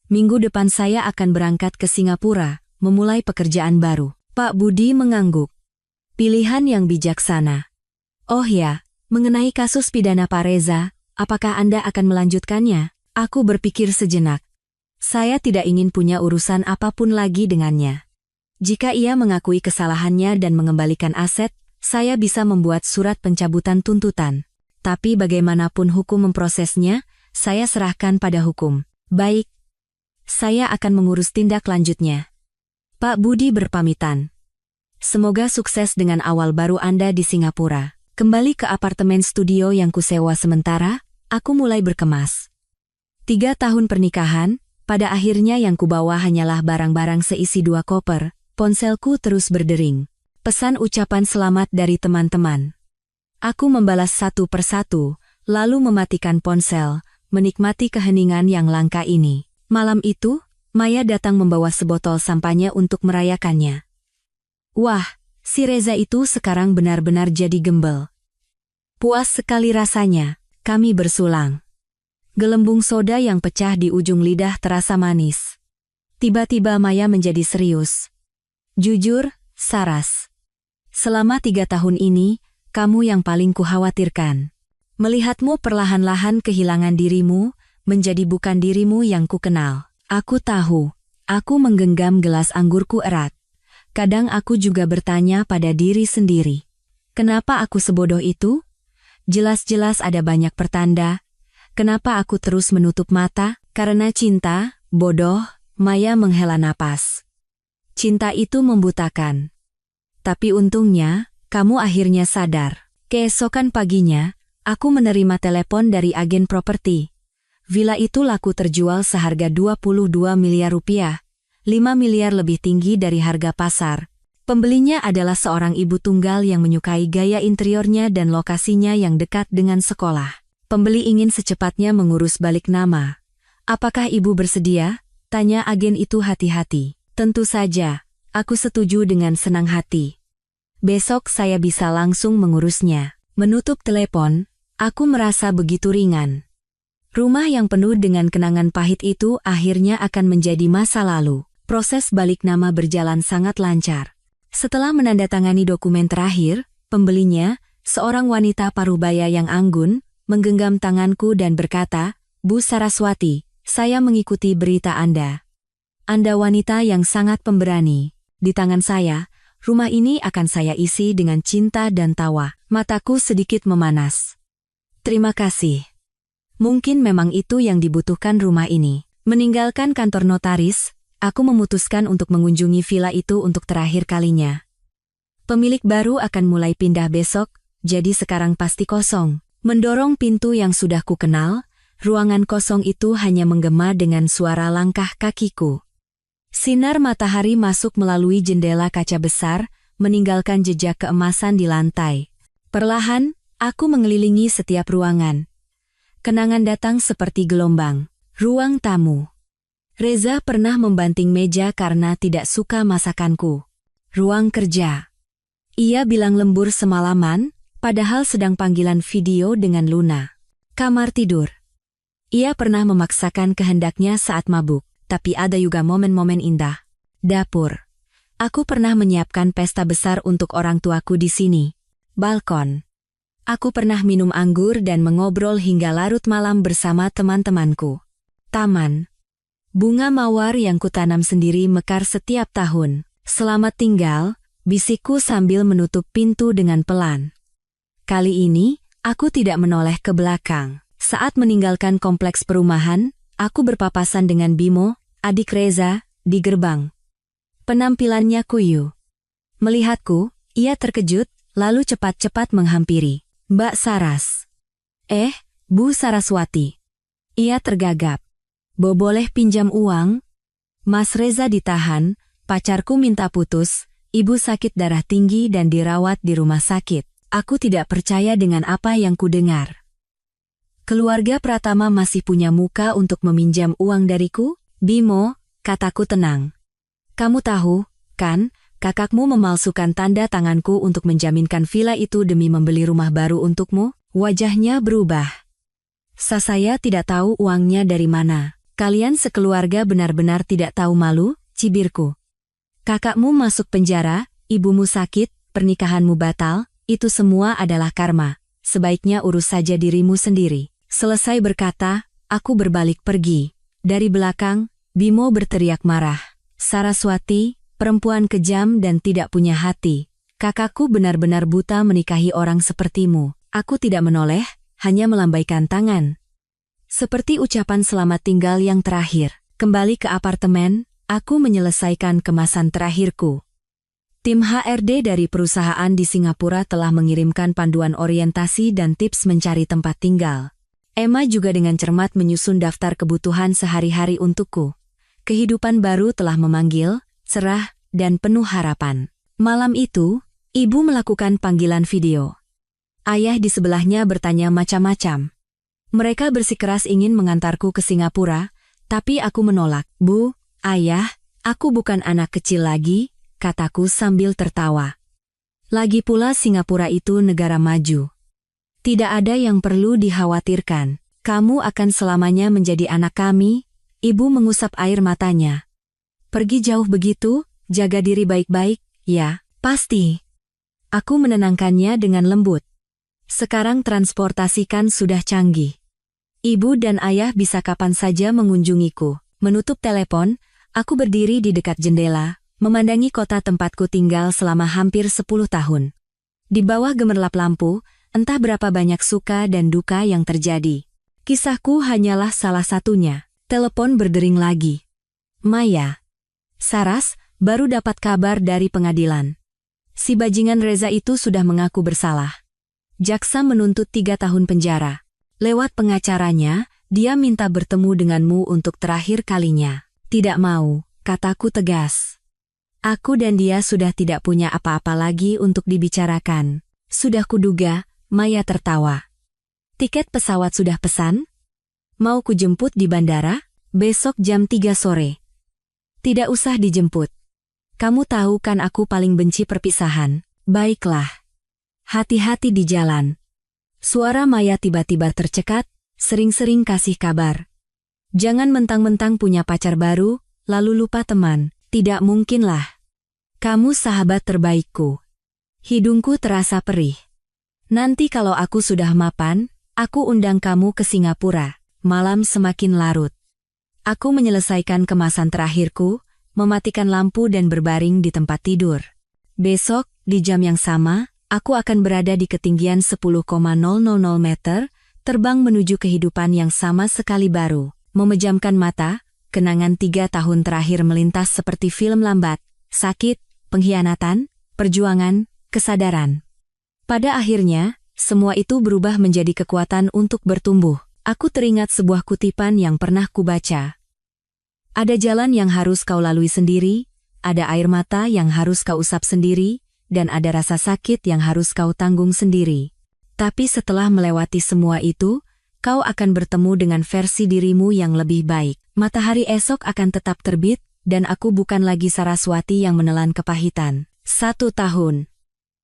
Minggu depan saya akan berangkat ke Singapura, memulai pekerjaan baru. Pak Budi mengangguk. Pilihan yang bijaksana. Oh ya, mengenai kasus pidana Pak Reza, apakah Anda akan melanjutkannya? Aku berpikir sejenak. Saya tidak ingin punya urusan apapun lagi dengannya. Jika ia mengakui kesalahannya dan mengembalikan aset, saya bisa membuat surat pencabutan tuntutan. Tapi bagaimanapun hukum memprosesnya, saya serahkan pada hukum. Baik. Saya akan mengurus tindak lanjutnya. Pak Budi berpamitan. Semoga sukses dengan awal baru Anda di Singapura. Kembali ke apartemen studio yang kusewa sementara, aku mulai berkemas. 3 tahun pernikahan, pada akhirnya yang kubawa hanyalah barang-barang seisi 2 koper, ponselku terus berdering. Pesan ucapan selamat dari teman-teman. Aku membalas satu persatu, lalu mematikan ponsel, menikmati keheningan yang langka ini. Malam itu, Maya datang membawa sebotol sampahnya untuk merayakannya. Wah, si Reza itu sekarang benar-benar jadi gembel. Puas sekali rasanya, kami bersulang. Gelembung soda yang pecah di ujung lidah terasa manis. Tiba-tiba Maya menjadi serius. Jujur, Saras. Selama 3 tahun ini, kamu yang paling kukhawatirkan. Melihatmu perlahan-lahan kehilangan dirimu, menjadi bukan dirimu yang kukenal. Aku tahu, aku menggenggam gelas anggurku erat. Kadang aku juga bertanya pada diri sendiri. Kenapa aku sebodoh itu? Jelas-jelas ada banyak pertanda. Kenapa aku terus menutup mata? Karena cinta, bodoh, Maya menghela napas. Cinta itu membutakan. Tapi untungnya, kamu akhirnya sadar. Keesokan paginya, aku menerima telepon dari agen properti. Villa itu laku terjual seharga 22 miliar rupiah, 5 miliar lebih tinggi dari harga pasar. Pembelinya adalah seorang ibu tunggal yang menyukai gaya interiornya dan lokasinya yang dekat dengan sekolah. Pembeli ingin secepatnya mengurus balik nama. Apakah ibu bersedia? Tanya agen itu hati-hati. Tentu saja, aku setuju dengan senang hati. Besok saya bisa langsung mengurusnya. Menutup telepon, aku merasa begitu ringan. Rumah yang penuh dengan kenangan pahit itu akhirnya akan menjadi masa lalu. Proses balik nama berjalan sangat lancar. Setelah menandatangani dokumen terakhir, pembelinya, seorang wanita parubaya yang anggun, menggenggam tanganku dan berkata, "Bu Saraswati, saya mengikuti berita Anda. Anda wanita yang sangat pemberani. Di tangan saya, rumah ini akan saya isi dengan cinta dan tawa." Mataku sedikit memanas. Terima kasih. Mungkin memang itu yang dibutuhkan rumah ini. Meninggalkan kantor notaris, aku memutuskan untuk mengunjungi villa itu untuk terakhir kalinya. Pemilik baru akan mulai pindah besok, jadi sekarang pasti kosong. Mendorong pintu yang sudah ku kenal, ruangan kosong itu hanya menggema dengan suara langkah kakiku. Sinar matahari masuk melalui jendela kaca besar, meninggalkan jejak keemasan di lantai. Perlahan, aku mengelilingi setiap ruangan. Kenangan datang seperti gelombang. Ruang tamu. Reza pernah membanting meja karena tidak suka masakanku. Ruang kerja. Ia bilang lembur semalaman, padahal sedang panggilan video dengan Luna. Kamar tidur. Ia pernah memaksakan kehendaknya saat mabuk, tapi ada juga momen-momen indah. Dapur. Aku pernah menyiapkan pesta besar untuk orang tuaku di sini. Balkon. Aku pernah minum anggur dan mengobrol hingga larut malam bersama teman-temanku. Taman. Bunga mawar yang kutanam sendiri mekar setiap tahun. Selamat tinggal, bisikku sambil menutup pintu dengan pelan. Kali ini, aku tidak menoleh ke belakang. Saat meninggalkan kompleks perumahan, aku berpapasan dengan Bimo, adik Reza, di gerbang. Penampilannya kuyu. Melihatku, ia terkejut, lalu cepat-cepat menghampiri. "Mbak Saras." Bu Saraswati." Ia tergagap. "Boleh pinjam uang?" "Mas Reza ditahan, pacarku minta putus, ibu sakit darah tinggi dan dirawat di rumah sakit." Aku tidak percaya dengan apa yang kudengar. "Keluarga Pratama masih punya muka untuk meminjam uang dariku?" "Bimo," kataku tenang. "Kamu tahu, kan, kakakmu memalsukan tanda tanganku untuk menjaminkan villa itu demi membeli rumah baru untukmu?" Wajahnya berubah. "Saya tidak tahu uangnya dari mana. Kalian sekeluarga benar-benar tidak tahu malu," cibirku. "Kakakmu masuk penjara, ibumu sakit, pernikahanmu batal, itu semua adalah karma. Sebaiknya urus saja dirimu sendiri." Selesai berkata, aku berbalik pergi. Dari belakang, Bimo berteriak marah. "Saraswati, perempuan kejam dan tidak punya hati. Kakakku benar-benar buta menikahi orang sepertimu." Aku tidak menoleh, hanya melambaikan tangan. Seperti ucapan selamat tinggal yang terakhir. Kembali ke apartemen, aku menyelesaikan kemasan terakhirku. Tim HRD dari perusahaan di Singapura telah mengirimkan panduan orientasi dan tips mencari tempat tinggal. Emma juga dengan cermat menyusun daftar kebutuhan sehari-hari untukku. Kehidupan baru telah memanggil, cerah, dan penuh harapan. Malam itu, ibu melakukan panggilan video. Ayah di sebelahnya bertanya macam-macam. Mereka bersikeras ingin mengantarku ke Singapura, tapi aku menolak. "Bu, ayah, aku bukan anak kecil lagi," kataku sambil tertawa. Lagi pula Singapura itu negara maju. Tidak ada yang perlu dikhawatirkan. Kamu akan selamanya menjadi anak kami. Ibu mengusap air matanya. "Pergi jauh begitu, jaga diri baik-baik, ya." "Pasti." Aku menenangkannya dengan lembut. Sekarang transportasi kan sudah canggih. Ibu dan ayah bisa kapan saja mengunjungiku. Menutup telepon, aku berdiri di dekat jendela, memandangi kota tempatku tinggal selama hampir 10 tahun. Di bawah gemerlap lampu, entah berapa banyak suka dan duka yang terjadi. Kisahku hanyalah salah satunya. Telepon berdering lagi. "Maya." "Saras, baru dapat kabar dari pengadilan. Si bajingan Reza itu sudah mengaku bersalah. Jaksa menuntut 3 tahun penjara. Lewat pengacaranya, dia minta bertemu denganmu untuk terakhir kalinya." "Tidak mau," kataku tegas. Aku dan dia sudah tidak punya apa-apa lagi untuk dibicarakan. Sudah kuduga, Maya tertawa. Tiket pesawat sudah pesan? Mau kujemput di bandara? Besok jam 3 sore. Tidak usah dijemput. Kamu tahu kan aku paling benci perpisahan. Baiklah. Hati-hati di jalan. Suara Maya tiba-tiba tercekat, sering-sering kasih kabar. Jangan mentang-mentang punya pacar baru, lalu lupa teman. Tidak mungkinlah. Kamu sahabat terbaikku. Hidungku terasa perih. Nanti kalau aku sudah mapan, aku undang kamu ke Singapura. Malam semakin larut. Aku menyelesaikan kemasan terakhirku, mematikan lampu dan berbaring di tempat tidur. Besok, di jam yang sama, aku akan berada di ketinggian 10,000 meter, terbang menuju kehidupan yang sama sekali baru. Memejamkan mata, kenangan 3 tahun terakhir melintas seperti film lambat, sakit, pengkhianatan, perjuangan, kesadaran. Pada akhirnya, semua itu berubah menjadi kekuatan untuk bertumbuh. Aku teringat sebuah kutipan yang pernah kubaca. Ada jalan yang harus kau lalui sendiri, ada air mata yang harus kau usap sendiri, dan ada rasa sakit yang harus kau tanggung sendiri. Tapi setelah melewati semua itu, kau akan bertemu dengan versi dirimu yang lebih baik. Matahari esok akan tetap terbit, dan aku bukan lagi Saraswati yang menelan kepahitan. 1 tahun.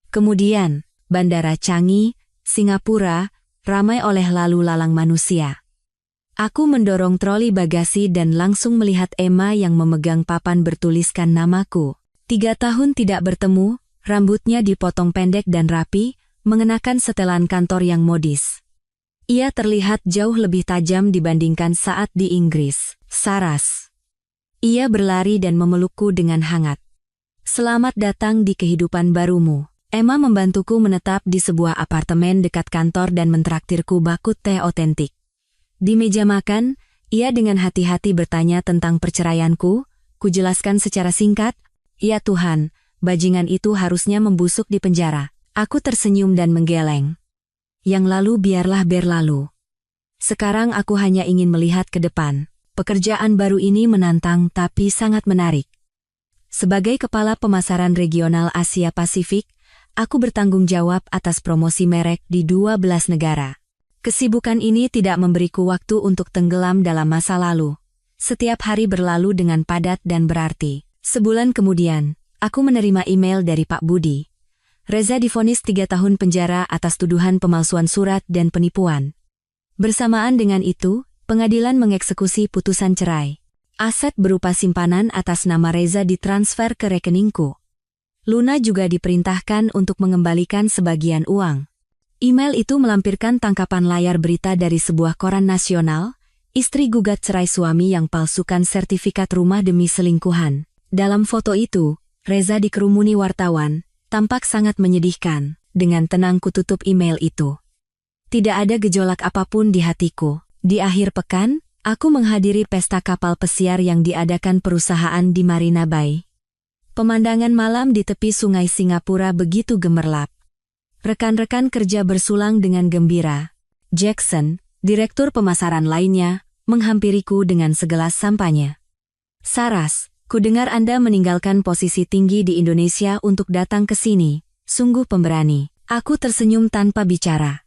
Kemudian, Bandara Changi, Singapura, ramai oleh lalu lalang manusia. Aku mendorong troli bagasi dan langsung melihat Emma yang memegang papan bertuliskan namaku. 3 tahun tidak bertemu, rambutnya dipotong pendek dan rapi, mengenakan setelan kantor yang modis. Ia terlihat jauh lebih tajam dibandingkan saat di Inggris. Saras. Ia berlari dan memelukku dengan hangat. Selamat datang di kehidupan barumu. Emma membantuku menetap di sebuah apartemen dekat kantor dan mentraktirku bakut teh otentik. Di meja makan, ia dengan hati-hati bertanya tentang perceraianku. Kujelaskan secara singkat, "Ya Tuhan, bajingan itu harusnya membusuk di penjara." Aku tersenyum dan menggeleng. Yang lalu biarlah berlalu. Sekarang aku hanya ingin melihat ke depan. Pekerjaan baru ini menantang tapi sangat menarik. Sebagai Kepala Pemasaran Regional Asia Pasifik, aku bertanggung jawab atas promosi merek di 12 negara. Kesibukan ini tidak memberiku waktu untuk tenggelam dalam masa lalu. Setiap hari berlalu dengan padat dan berarti. Sebulan kemudian, aku menerima email dari Pak Budi. Reza divonis 3 tahun penjara atas tuduhan pemalsuan surat dan penipuan. Bersamaan dengan itu, pengadilan mengeksekusi putusan cerai. Aset berupa simpanan atas nama Reza ditransfer ke rekeningku. Luna juga diperintahkan untuk mengembalikan sebagian uang. Email itu melampirkan tangkapan layar berita dari sebuah koran nasional, istri gugat cerai suami yang palsukan sertifikat rumah demi selingkuhan. Dalam foto itu, Reza dikerumuni wartawan, tampak sangat menyedihkan. Dengan tenang kututup email itu. Tidak ada gejolak apapun di hatiku. Di akhir pekan, aku menghadiri pesta kapal pesiar yang diadakan perusahaan di Marina Bay. Pemandangan malam di tepi sungai Singapura begitu gemerlap. Rekan-rekan kerja bersulang dengan gembira. Jackson, direktur pemasaran lainnya, menghampiriku dengan segelas sampanya. "Saras, kudengar Anda meninggalkan posisi tinggi di Indonesia untuk datang ke sini. Sungguh pemberani." Aku tersenyum tanpa bicara.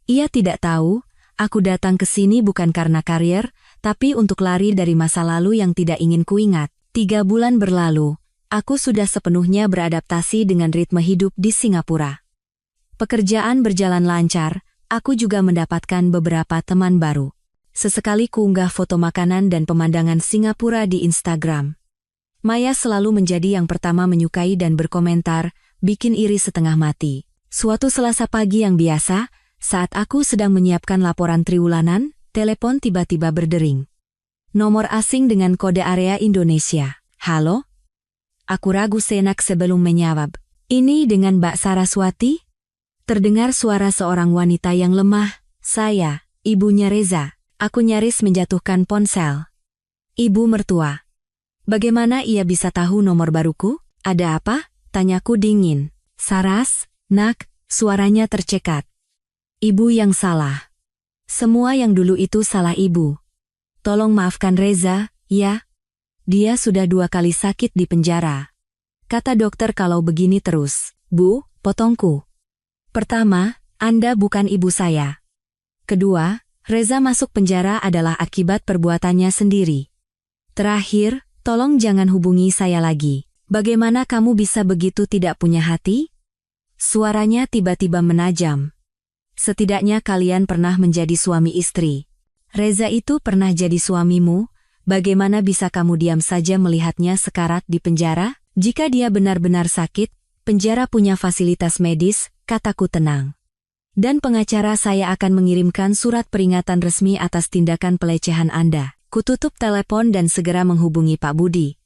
Ia tidak tahu, aku datang ke sini bukan karena karier, tapi untuk lari dari masa lalu yang tidak ingin kuingat. 3 bulan berlalu, aku sudah sepenuhnya beradaptasi dengan ritme hidup di Singapura. Pekerjaan berjalan lancar, aku juga mendapatkan beberapa teman baru. Sesekali kuunggah foto makanan dan pemandangan Singapura di Instagram. Maya selalu menjadi yang pertama menyukai dan berkomentar, bikin iri setengah mati. Suatu Selasa pagi yang biasa, saat aku sedang menyiapkan laporan triwulanan, telepon tiba-tiba berdering. Nomor asing dengan kode area Indonesia. "Halo?" Aku ragu sejenak sebelum menjawab. "Ini dengan Mbak Saraswati?" Terdengar suara seorang wanita yang lemah. "Saya, ibunya Reza." Aku nyaris menjatuhkan ponsel. "Ibu mertua. Bagaimana ia bisa tahu nomor baruku? Ada apa?" Tanyaku dingin. "Saras, nak," suaranya tercekat. "Ibu yang salah. Semua yang dulu itu salah ibu. Tolong maafkan Reza, ya. Dia sudah 2 kali sakit di penjara. kata dokter kalau begini terus. Bu, potongku. Pertama, Anda bukan ibu saya. Kedua, Reza masuk penjara adalah akibat perbuatannya sendiri. Terakhir, tolong jangan hubungi saya lagi. Bagaimana kamu bisa begitu tidak punya hati? Suaranya tiba-tiba menajam. Setidaknya kalian pernah menjadi suami istri. Reza itu pernah jadi suamimu, bagaimana bisa kamu diam saja melihatnya sekarat di penjara? Jika dia benar-benar sakit, penjara punya fasilitas medis, kataku tenang. Dan pengacara saya akan mengirimkan surat peringatan resmi atas tindakan pelecehan Anda. Kututup telepon dan segera menghubungi Pak Budi.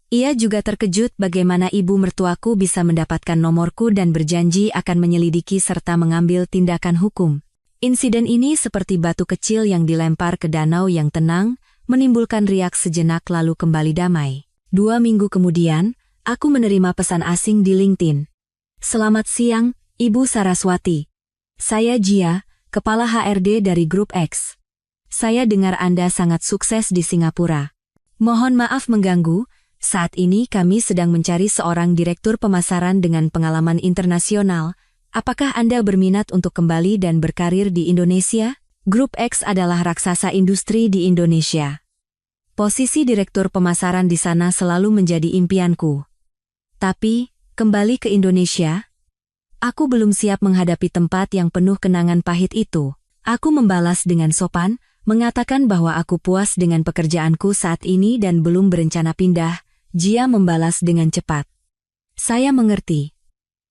Ia juga terkejut bagaimana ibu mertuaku bisa mendapatkan nomorku dan berjanji akan menyelidiki serta mengambil tindakan hukum. Insiden ini seperti batu kecil yang dilempar ke danau yang tenang, menimbulkan riak sejenak lalu kembali damai. 2 minggu kemudian, aku menerima pesan asing di LinkedIn. Selamat siang, Ibu Saraswati. Saya Jia, Kepala HRD dari Grup X. Saya dengar Anda sangat sukses di Singapura. Mohon maaf mengganggu, saat ini kami sedang mencari seorang direktur pemasaran dengan pengalaman internasional. Apakah Anda berminat untuk kembali dan berkarir di Indonesia? Grup X adalah raksasa industri di Indonesia. Posisi direktur pemasaran di sana selalu menjadi impianku. Tapi, kembali ke Indonesia? Aku belum siap menghadapi tempat yang penuh kenangan pahit itu. Aku membalas dengan sopan, mengatakan bahwa aku puas dengan pekerjaanku saat ini dan belum berencana pindah. Jia membalas dengan cepat. Saya mengerti.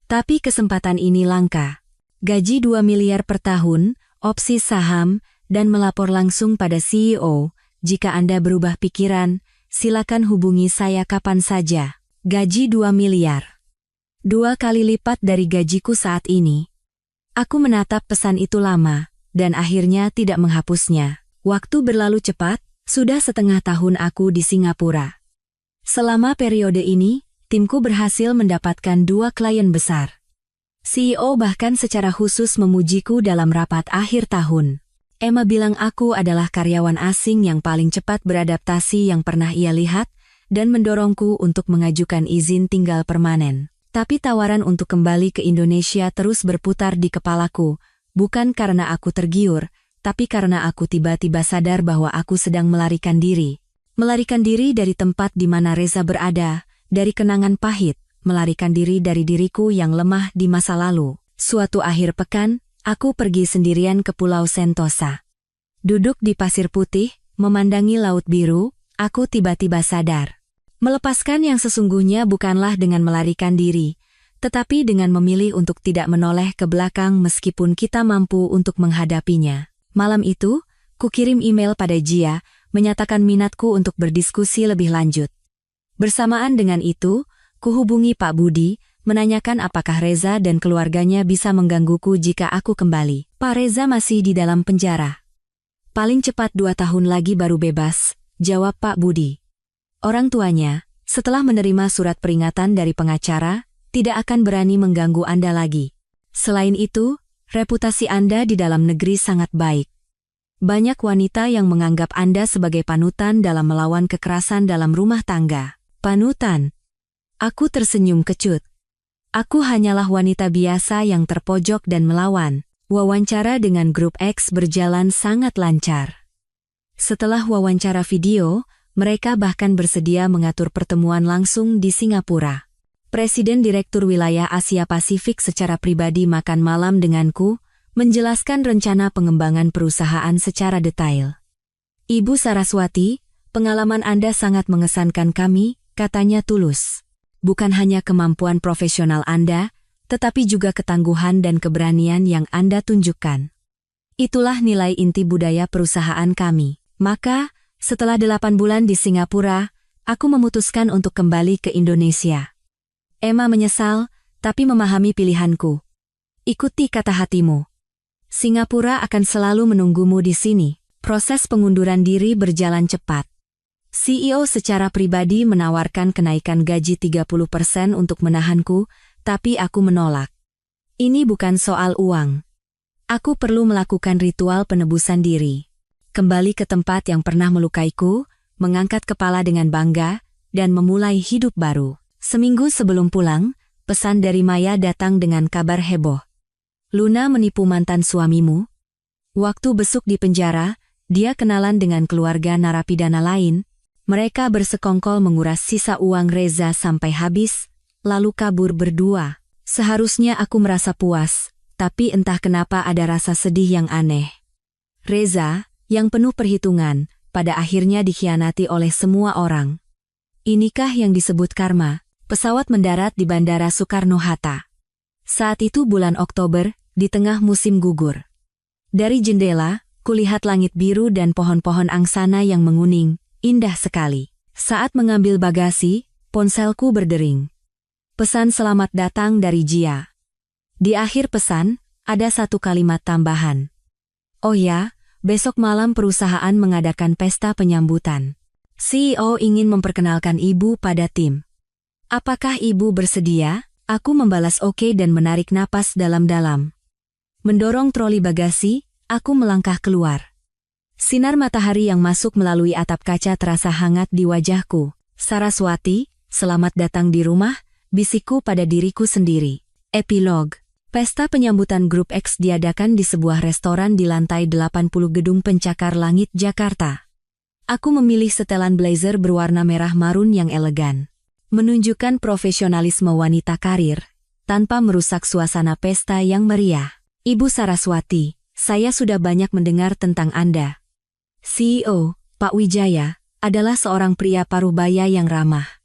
Tapi kesempatan ini langka. Gaji 2 miliar per tahun, opsi saham, dan melapor langsung pada CEO. Jika Anda berubah pikiran, silakan hubungi saya kapan saja. Gaji 2 miliar. 2 kali lipat dari gajiku saat ini. Aku menatap pesan itu lama, dan akhirnya tidak menghapusnya. Waktu berlalu cepat, sudah setengah tahun aku di Singapura. Selama periode ini, timku berhasil mendapatkan 2 klien besar. CEO bahkan secara khusus memujiku dalam rapat akhir tahun. Emma bilang aku adalah karyawan asing yang paling cepat beradaptasi yang pernah ia lihat, dan mendorongku untuk mengajukan izin tinggal permanen. Tapi tawaran untuk kembali ke Indonesia terus berputar di kepalaku, bukan karena aku tergiur, tapi karena aku tiba-tiba sadar bahwa aku sedang melarikan diri. Melarikan diri dari tempat di mana Reza berada, dari kenangan pahit, melarikan diri dari diriku yang lemah di masa lalu. Suatu akhir pekan, aku pergi sendirian ke Pulau Sentosa. Duduk di pasir putih, memandangi laut biru, aku tiba-tiba sadar. Melepaskan yang sesungguhnya bukanlah dengan melarikan diri, tetapi dengan memilih untuk tidak menoleh ke belakang meskipun kita mampu untuk menghadapinya. Malam itu, kukirim email pada Jia, menyatakan minatku untuk berdiskusi lebih lanjut. Bersamaan dengan itu, kuhubungi Pak Budi, menanyakan apakah Reza dan keluarganya bisa menggangguku jika aku kembali. Pak Reza masih di dalam penjara. Paling cepat 2 tahun lagi baru bebas, jawab Pak Budi. Orang tuanya, setelah menerima surat peringatan dari pengacara, tidak akan berani mengganggu Anda lagi. Selain itu, reputasi Anda di dalam negeri sangat baik. Banyak wanita yang menganggap Anda sebagai panutan dalam melawan kekerasan dalam rumah tangga. Panutan? Aku tersenyum kecut. Aku hanyalah wanita biasa yang terpojok dan melawan. Wawancara dengan Grup X berjalan sangat lancar. Setelah wawancara video, mereka bahkan bersedia mengatur pertemuan langsung di Singapura. Presiden Direktur Wilayah Asia Pasifik secara pribadi makan malam denganku, menjelaskan rencana pengembangan perusahaan secara detail. Ibu Saraswati, pengalaman Anda sangat mengesankan kami, katanya tulus. Bukan hanya kemampuan profesional Anda, tetapi juga ketangguhan dan keberanian yang Anda tunjukkan. Itulah nilai inti budaya perusahaan kami. Maka, setelah 8 bulan di Singapura, aku memutuskan untuk kembali ke Indonesia. Emma menyesal, tapi memahami pilihanku. Ikuti kata hatimu. Singapura akan selalu menunggumu di sini. Proses pengunduran diri berjalan cepat. CEO secara pribadi menawarkan kenaikan gaji 30% untuk menahanku, tapi aku menolak. Ini bukan soal uang. Aku perlu melakukan ritual penebusan diri. Kembali ke tempat yang pernah melukaiku, mengangkat kepala dengan bangga, dan memulai hidup baru. Seminggu sebelum pulang, pesan dari Maya datang dengan kabar heboh. Luna menipu mantan suamimu. Waktu besuk di penjara, dia kenalan dengan keluarga narapidana lain. Mereka bersekongkol menguras sisa uang Reza sampai habis, lalu kabur berdua. Seharusnya aku merasa puas, tapi entah kenapa ada rasa sedih yang aneh. Reza, yang penuh perhitungan, pada akhirnya dikhianati oleh semua orang. Inikah yang disebut karma? Pesawat mendarat di Bandara Soekarno-Hatta. Saat itu bulan Oktober, di tengah musim gugur. Dari jendela, kulihat langit biru dan pohon-pohon angsana yang menguning, indah sekali. Saat mengambil bagasi, ponselku berdering. Pesan selamat datang dari Jia. Di akhir pesan, ada satu kalimat tambahan. Oh ya, besok malam perusahaan mengadakan pesta penyambutan. CEO ingin memperkenalkan ibu pada tim. Apakah ibu bersedia? Aku membalas oke dan menarik napas dalam-dalam. Mendorong troli bagasi, aku melangkah keluar. Sinar matahari yang masuk melalui atap kaca terasa hangat di wajahku. Saraswati, selamat datang di rumah, bisikku pada diriku sendiri. Epilog. Pesta penyambutan Grup X diadakan di sebuah restoran di lantai 80 Gedung Pencakar Langit, Jakarta. Aku memilih setelan blazer berwarna merah marun yang elegan. Menunjukkan profesionalisme wanita karir, tanpa merusak suasana pesta yang meriah. Ibu Saraswati, saya sudah banyak mendengar tentang Anda. CEO, Pak Wijaya, adalah seorang pria parubaya yang ramah.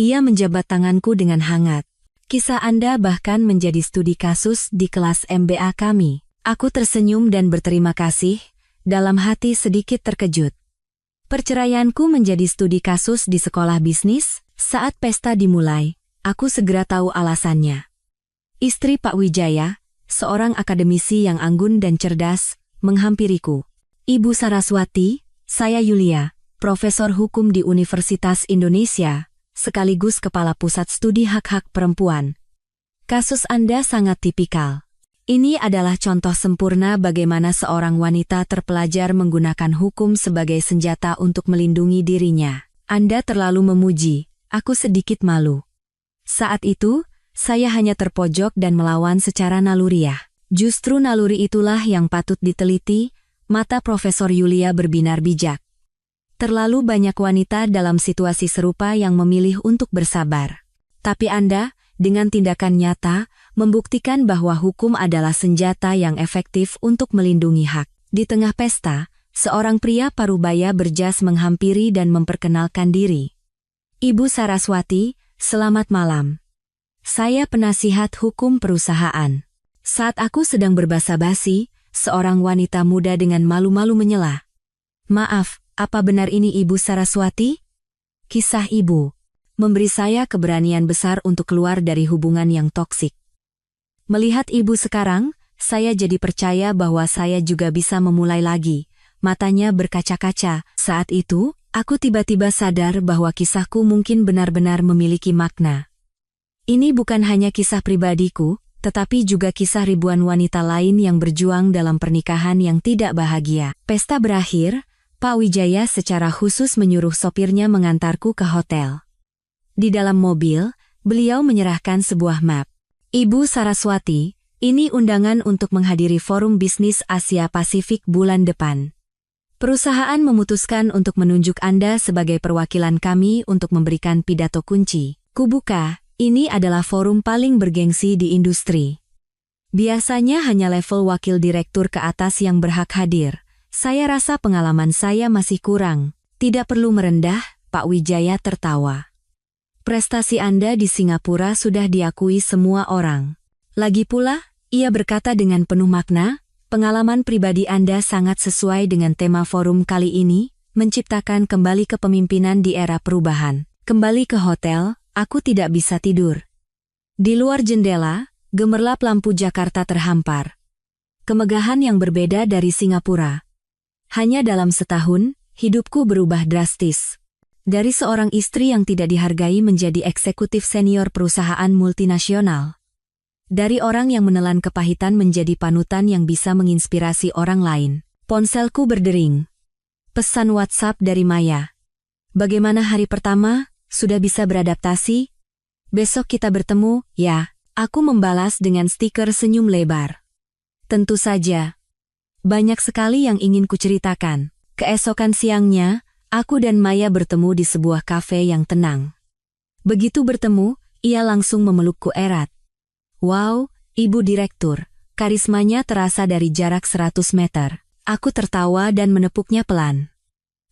Ia menjabat tanganku dengan hangat. Kisah Anda bahkan menjadi studi kasus di kelas MBA kami. Aku tersenyum dan berterima kasih, dalam hati sedikit terkejut. Perceraianku menjadi studi kasus di sekolah bisnis. Saat pesta dimulai, aku segera tahu alasannya. Istri Pak Wijaya, seorang akademisi yang anggun dan cerdas, menghampiriku. Ibu Saraswati, saya Yulia, Profesor Hukum di Universitas Indonesia, sekaligus Kepala Pusat Studi Hak-Hak Perempuan. Kasus Anda sangat tipikal. Ini adalah contoh sempurna bagaimana seorang wanita terpelajar menggunakan hukum sebagai senjata untuk melindungi dirinya. Anda terlalu memuji, aku sedikit malu. Saat itu, saya hanya terpojok dan melawan secara naluriah. Justru naluri itulah yang patut diteliti, mata Profesor Yulia berbinar bijak. Terlalu banyak wanita dalam situasi serupa yang memilih untuk bersabar. Tapi Anda, dengan tindakan nyata, membuktikan bahwa hukum adalah senjata yang efektif untuk melindungi hak. Di tengah pesta, seorang pria parubaya berjas menghampiri dan memperkenalkan diri. Ibu Saraswati, selamat malam. Saya penasihat hukum perusahaan. Saat aku sedang berbasa-basi, seorang wanita muda dengan malu-malu menyela. Maaf, apa benar ini Ibu Saraswati? Kisah ibu memberi saya keberanian besar untuk keluar dari hubungan yang toksik. Melihat ibu sekarang, saya jadi percaya bahwa saya juga bisa memulai lagi. Matanya berkaca-kaca. Saat itu, aku tiba-tiba sadar bahwa kisahku mungkin benar-benar memiliki makna. Ini bukan hanya kisah pribadiku, tetapi juga kisah ribuan wanita lain yang berjuang dalam pernikahan yang tidak bahagia. Pesta berakhir, Pak Wijaya secara khusus menyuruh sopirnya mengantarku ke hotel. Di dalam mobil, beliau menyerahkan sebuah map. Ibu Saraswati, ini undangan untuk menghadiri Forum Bisnis Asia Pasifik bulan depan. Perusahaan memutuskan untuk menunjuk Anda sebagai perwakilan kami untuk memberikan pidato kunci. Kubuka. Ini adalah forum paling bergengsi di industri. Biasanya hanya level wakil direktur ke atas yang berhak hadir. Saya rasa pengalaman saya masih kurang. Tidak perlu merendah, Pak Wijaya tertawa. Prestasi Anda di Singapura sudah diakui semua orang. Lagi pula, ia berkata dengan penuh makna, pengalaman pribadi Anda sangat sesuai dengan tema forum kali ini, menciptakan kembali kepemimpinan di era perubahan. Kembali ke hotel, aku tidak bisa tidur. Di luar jendela, gemerlap lampu Jakarta terhampar. Kemegahan yang berbeda dari Singapura. Hanya dalam setahun, hidupku berubah drastis. Dari seorang istri yang tidak dihargai menjadi eksekutif senior perusahaan multinasional. Dari orang yang menelan kepahitan menjadi panutan yang bisa menginspirasi orang lain. Ponselku berdering. Pesan WhatsApp dari Maya. Bagaimana hari pertama? Sudah bisa beradaptasi? Besok kita bertemu, ya. Aku membalas dengan stiker senyum lebar. Tentu saja. Banyak sekali yang ingin kuceritakan. Keesokan siangnya, aku dan Maya bertemu di sebuah kafe yang tenang. Begitu bertemu, ia langsung memelukku erat. Wow, Ibu Direktur. Karismanya terasa dari jarak 100 meter. Aku tertawa dan menepuknya pelan.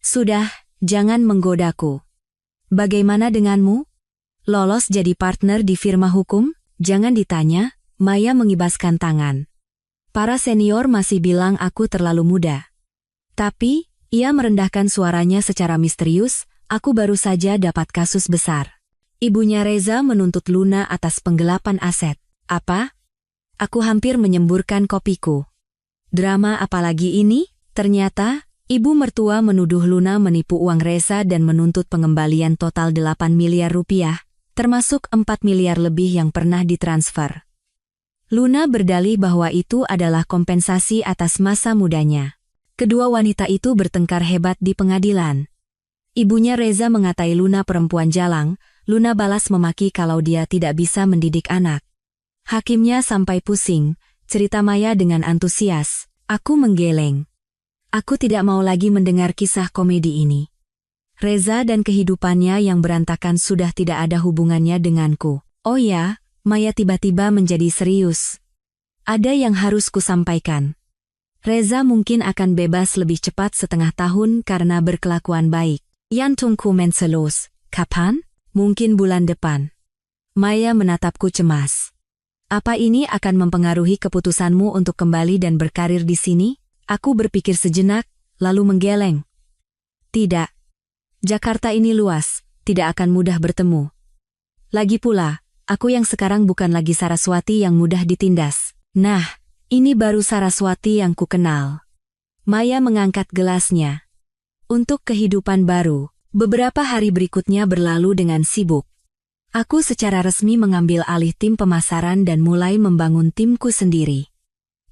Sudah, jangan menggodaku. Bagaimana denganmu? Lolos jadi partner di firma hukum? Jangan ditanya, Maya mengibaskan tangan. Para senior masih bilang aku terlalu muda. Tapi, ia merendahkan suaranya secara misterius, aku baru saja dapat kasus besar. Ibunya Reza menuntut Luna atas penggelapan aset. Apa? Aku hampir menyemburkan kopiku. Drama apalagi ini? Ternyata, ibu mertua menuduh Luna menipu uang Reza dan menuntut pengembalian total 8 miliar rupiah, termasuk 4 miliar lebih yang pernah ditransfer. Luna berdalih bahwa itu adalah kompensasi atas masa mudanya. Kedua wanita itu bertengkar hebat di pengadilan. Ibunya Reza mengatai Luna perempuan jalang, Luna balas memaki kalau dia tidak bisa mendidik anak. Hakimnya sampai pusing, cerita Maya dengan antusias. Aku menggeleng. Aku tidak mau lagi mendengar kisah komedi ini. Reza dan kehidupannya yang berantakan sudah tidak ada hubungannya denganku. Oh ya, Maya tiba-tiba menjadi serius. Ada yang harus kusampaikan. Reza mungkin akan bebas lebih cepat setengah tahun karena berkelakuan baik. Yantungku menselos. Kapan? Mungkin bulan depan. Maya menatapku cemas. Apa ini akan mempengaruhi keputusanmu untuk kembali dan berkarir di sini? Aku berpikir sejenak, lalu menggeleng. Tidak. Jakarta ini luas, tidak akan mudah bertemu. Lagi pula, aku yang sekarang bukan lagi Saraswati yang mudah ditindas. Nah, ini baru Saraswati yang ku kenal. Maya mengangkat gelasnya. Untuk kehidupan baru, beberapa hari berikutnya berlalu dengan sibuk. Aku secara resmi mengambil alih tim pemasaran dan mulai membangun timku sendiri.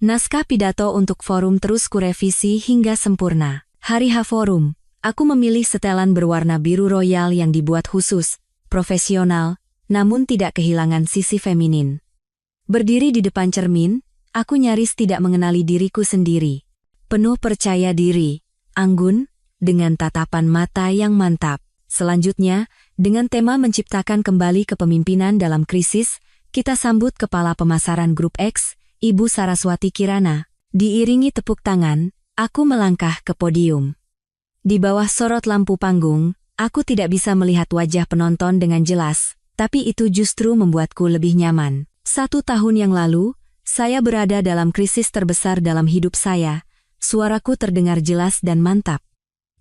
Naskah pidato untuk forum terus kurevisi hingga sempurna. Hari H forum, aku memilih setelan berwarna biru royal yang dibuat khusus, profesional, namun tidak kehilangan sisi feminin. Berdiri di depan cermin, aku nyaris tidak mengenali diriku sendiri. Penuh percaya diri, anggun, dengan tatapan mata yang mantap. Selanjutnya, dengan tema menciptakan kembali kepemimpinan dalam krisis, kita sambut Kepala Pemasaran Grup X, Ibu Saraswati Kirana. Diiringi tepuk tangan, aku melangkah ke podium. Di bawah sorot lampu panggung, aku tidak bisa melihat wajah penonton dengan jelas, tapi itu justru membuatku lebih nyaman. 1 tahun yang lalu, saya berada dalam krisis terbesar dalam hidup saya. Suaraku terdengar jelas dan mantap.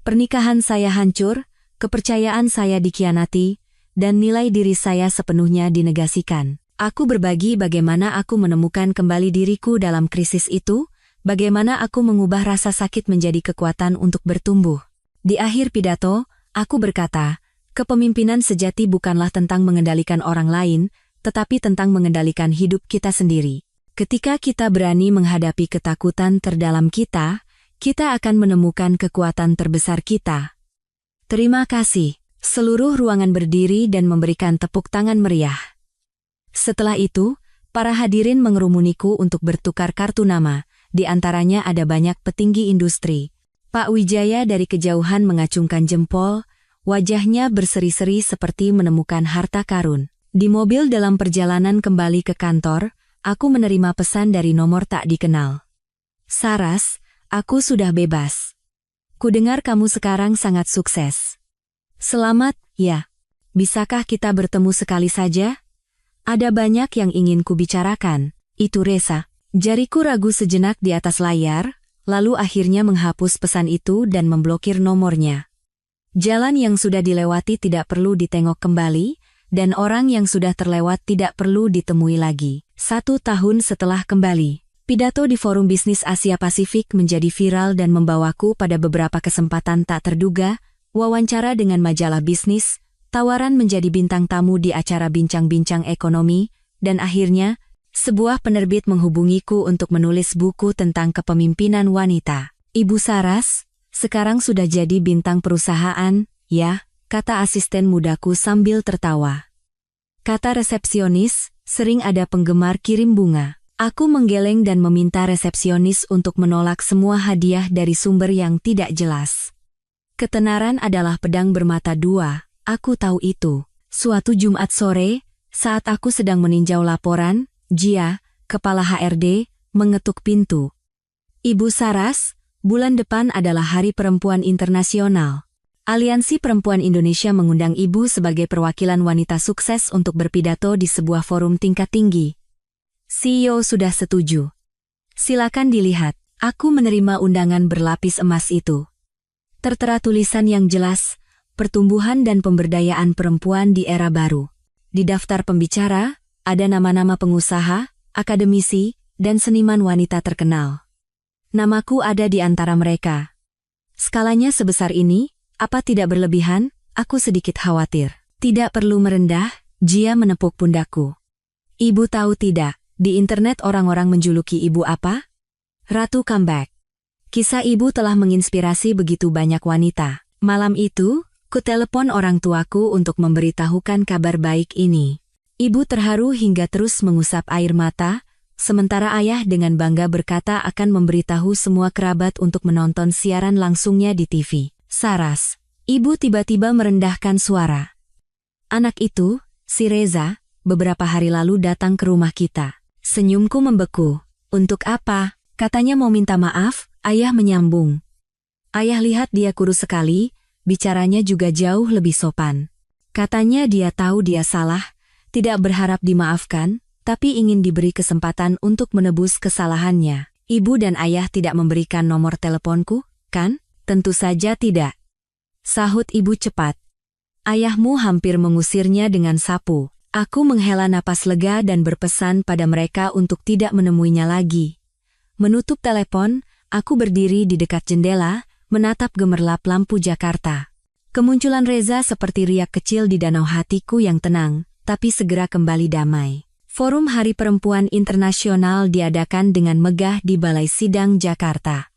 Pernikahan saya hancur, kepercayaan saya dikhianati, dan nilai diri saya sepenuhnya dinegasikan. Aku berbagi bagaimana aku menemukan kembali diriku dalam krisis itu, bagaimana aku mengubah rasa sakit menjadi kekuatan untuk bertumbuh. Di akhir pidato, aku berkata, kepemimpinan sejati bukanlah tentang mengendalikan orang lain, tetapi tentang mengendalikan hidup kita sendiri. Ketika kita berani menghadapi ketakutan terdalam kita, kita akan menemukan kekuatan terbesar kita. Terima kasih. Seluruh ruangan berdiri dan memberikan tepuk tangan meriah. Setelah itu, para hadirin mengerumuniku untuk bertukar kartu nama, di antaranya ada banyak petinggi industri. Pak Wijaya dari kejauhan mengacungkan jempol, wajahnya berseri-seri seperti menemukan harta karun. Di mobil dalam perjalanan kembali ke kantor, aku menerima pesan dari nomor tak dikenal. Saras, aku sudah bebas. Kudengar kamu sekarang sangat sukses. Selamat, ya. Bisakah kita bertemu sekali saja? Ada banyak yang ingin kubicarakan. Itu Reza. Jariku ragu sejenak di atas layar, lalu akhirnya menghapus pesan itu dan memblokir nomornya. Jalan yang sudah dilewati tidak perlu ditengok kembali, dan orang yang sudah terlewat tidak perlu ditemui lagi. 1 tahun setelah kembali. Pidato di Forum Bisnis Asia Pasifik menjadi viral dan membawaku pada beberapa kesempatan tak terduga, wawancara dengan majalah bisnis, tawaran menjadi bintang tamu di acara bincang-bincang ekonomi, dan akhirnya, sebuah penerbit menghubungiku untuk menulis buku tentang kepemimpinan wanita. Ibu Saras, sekarang sudah jadi bintang perusahaan, ya, kata asisten mudaku sambil tertawa. kata resepsionis, sering ada penggemar kirim bunga. Aku menggeleng dan meminta resepsionis untuk menolak semua hadiah dari sumber yang tidak jelas. Ketenaran adalah pedang bermata dua, aku tahu itu. Suatu Jumat sore, saat aku sedang meninjau laporan, Jia, kepala HRD, mengetuk pintu. Ibu Saras, bulan depan adalah Hari Perempuan Internasional. Aliansi Perempuan Indonesia mengundang Ibu sebagai perwakilan wanita sukses untuk berpidato di sebuah forum tingkat tinggi. CEO sudah setuju. Silakan dilihat, aku menerima undangan berlapis emas itu. Tertera tulisan yang jelas, pertumbuhan dan pemberdayaan perempuan di era baru. Di daftar pembicara, ada nama-nama pengusaha, akademisi, dan seniman wanita terkenal. Namaku ada di antara mereka. Skalanya sebesar ini, apa tidak berlebihan? Aku sedikit khawatir. Tidak perlu merendah, Jia menepuk pundakku. Ibu tahu tidak, di internet orang-orang menjuluki ibu apa? Ratu Comeback. Kisah ibu telah menginspirasi begitu banyak wanita. Malam itu, kutelepon orang tuaku untuk memberitahukan kabar baik ini. Ibu terharu hingga terus mengusap air mata, sementara ayah dengan bangga berkata akan memberitahu semua kerabat untuk menonton siaran langsungnya di TV. Saras, ibu tiba-tiba merendahkan suara. Anak itu, si Reza, beberapa hari lalu datang ke rumah kita. Senyumku membeku. Untuk apa? Katanya mau minta maaf, ayah menyambung. Ayah lihat dia kurus sekali, bicaranya juga jauh lebih sopan. Katanya dia tahu dia salah, tidak berharap dimaafkan, tapi ingin diberi kesempatan untuk menebus kesalahannya. Ibu dan ayah tidak memberikan nomor teleponku, kan? Tentu saja tidak. Sahut ibu cepat. Ayahmu hampir mengusirnya dengan sapu. Aku menghela napas lega dan berpesan pada mereka untuk tidak menemuinya lagi. Menutup telepon, aku berdiri di dekat jendela, menatap gemerlap lampu Jakarta. Kemunculan Reza seperti riak kecil di danau hatiku yang tenang, tapi segera kembali damai. Forum Hari Perempuan Internasional diadakan dengan megah di Balai Sidang Jakarta.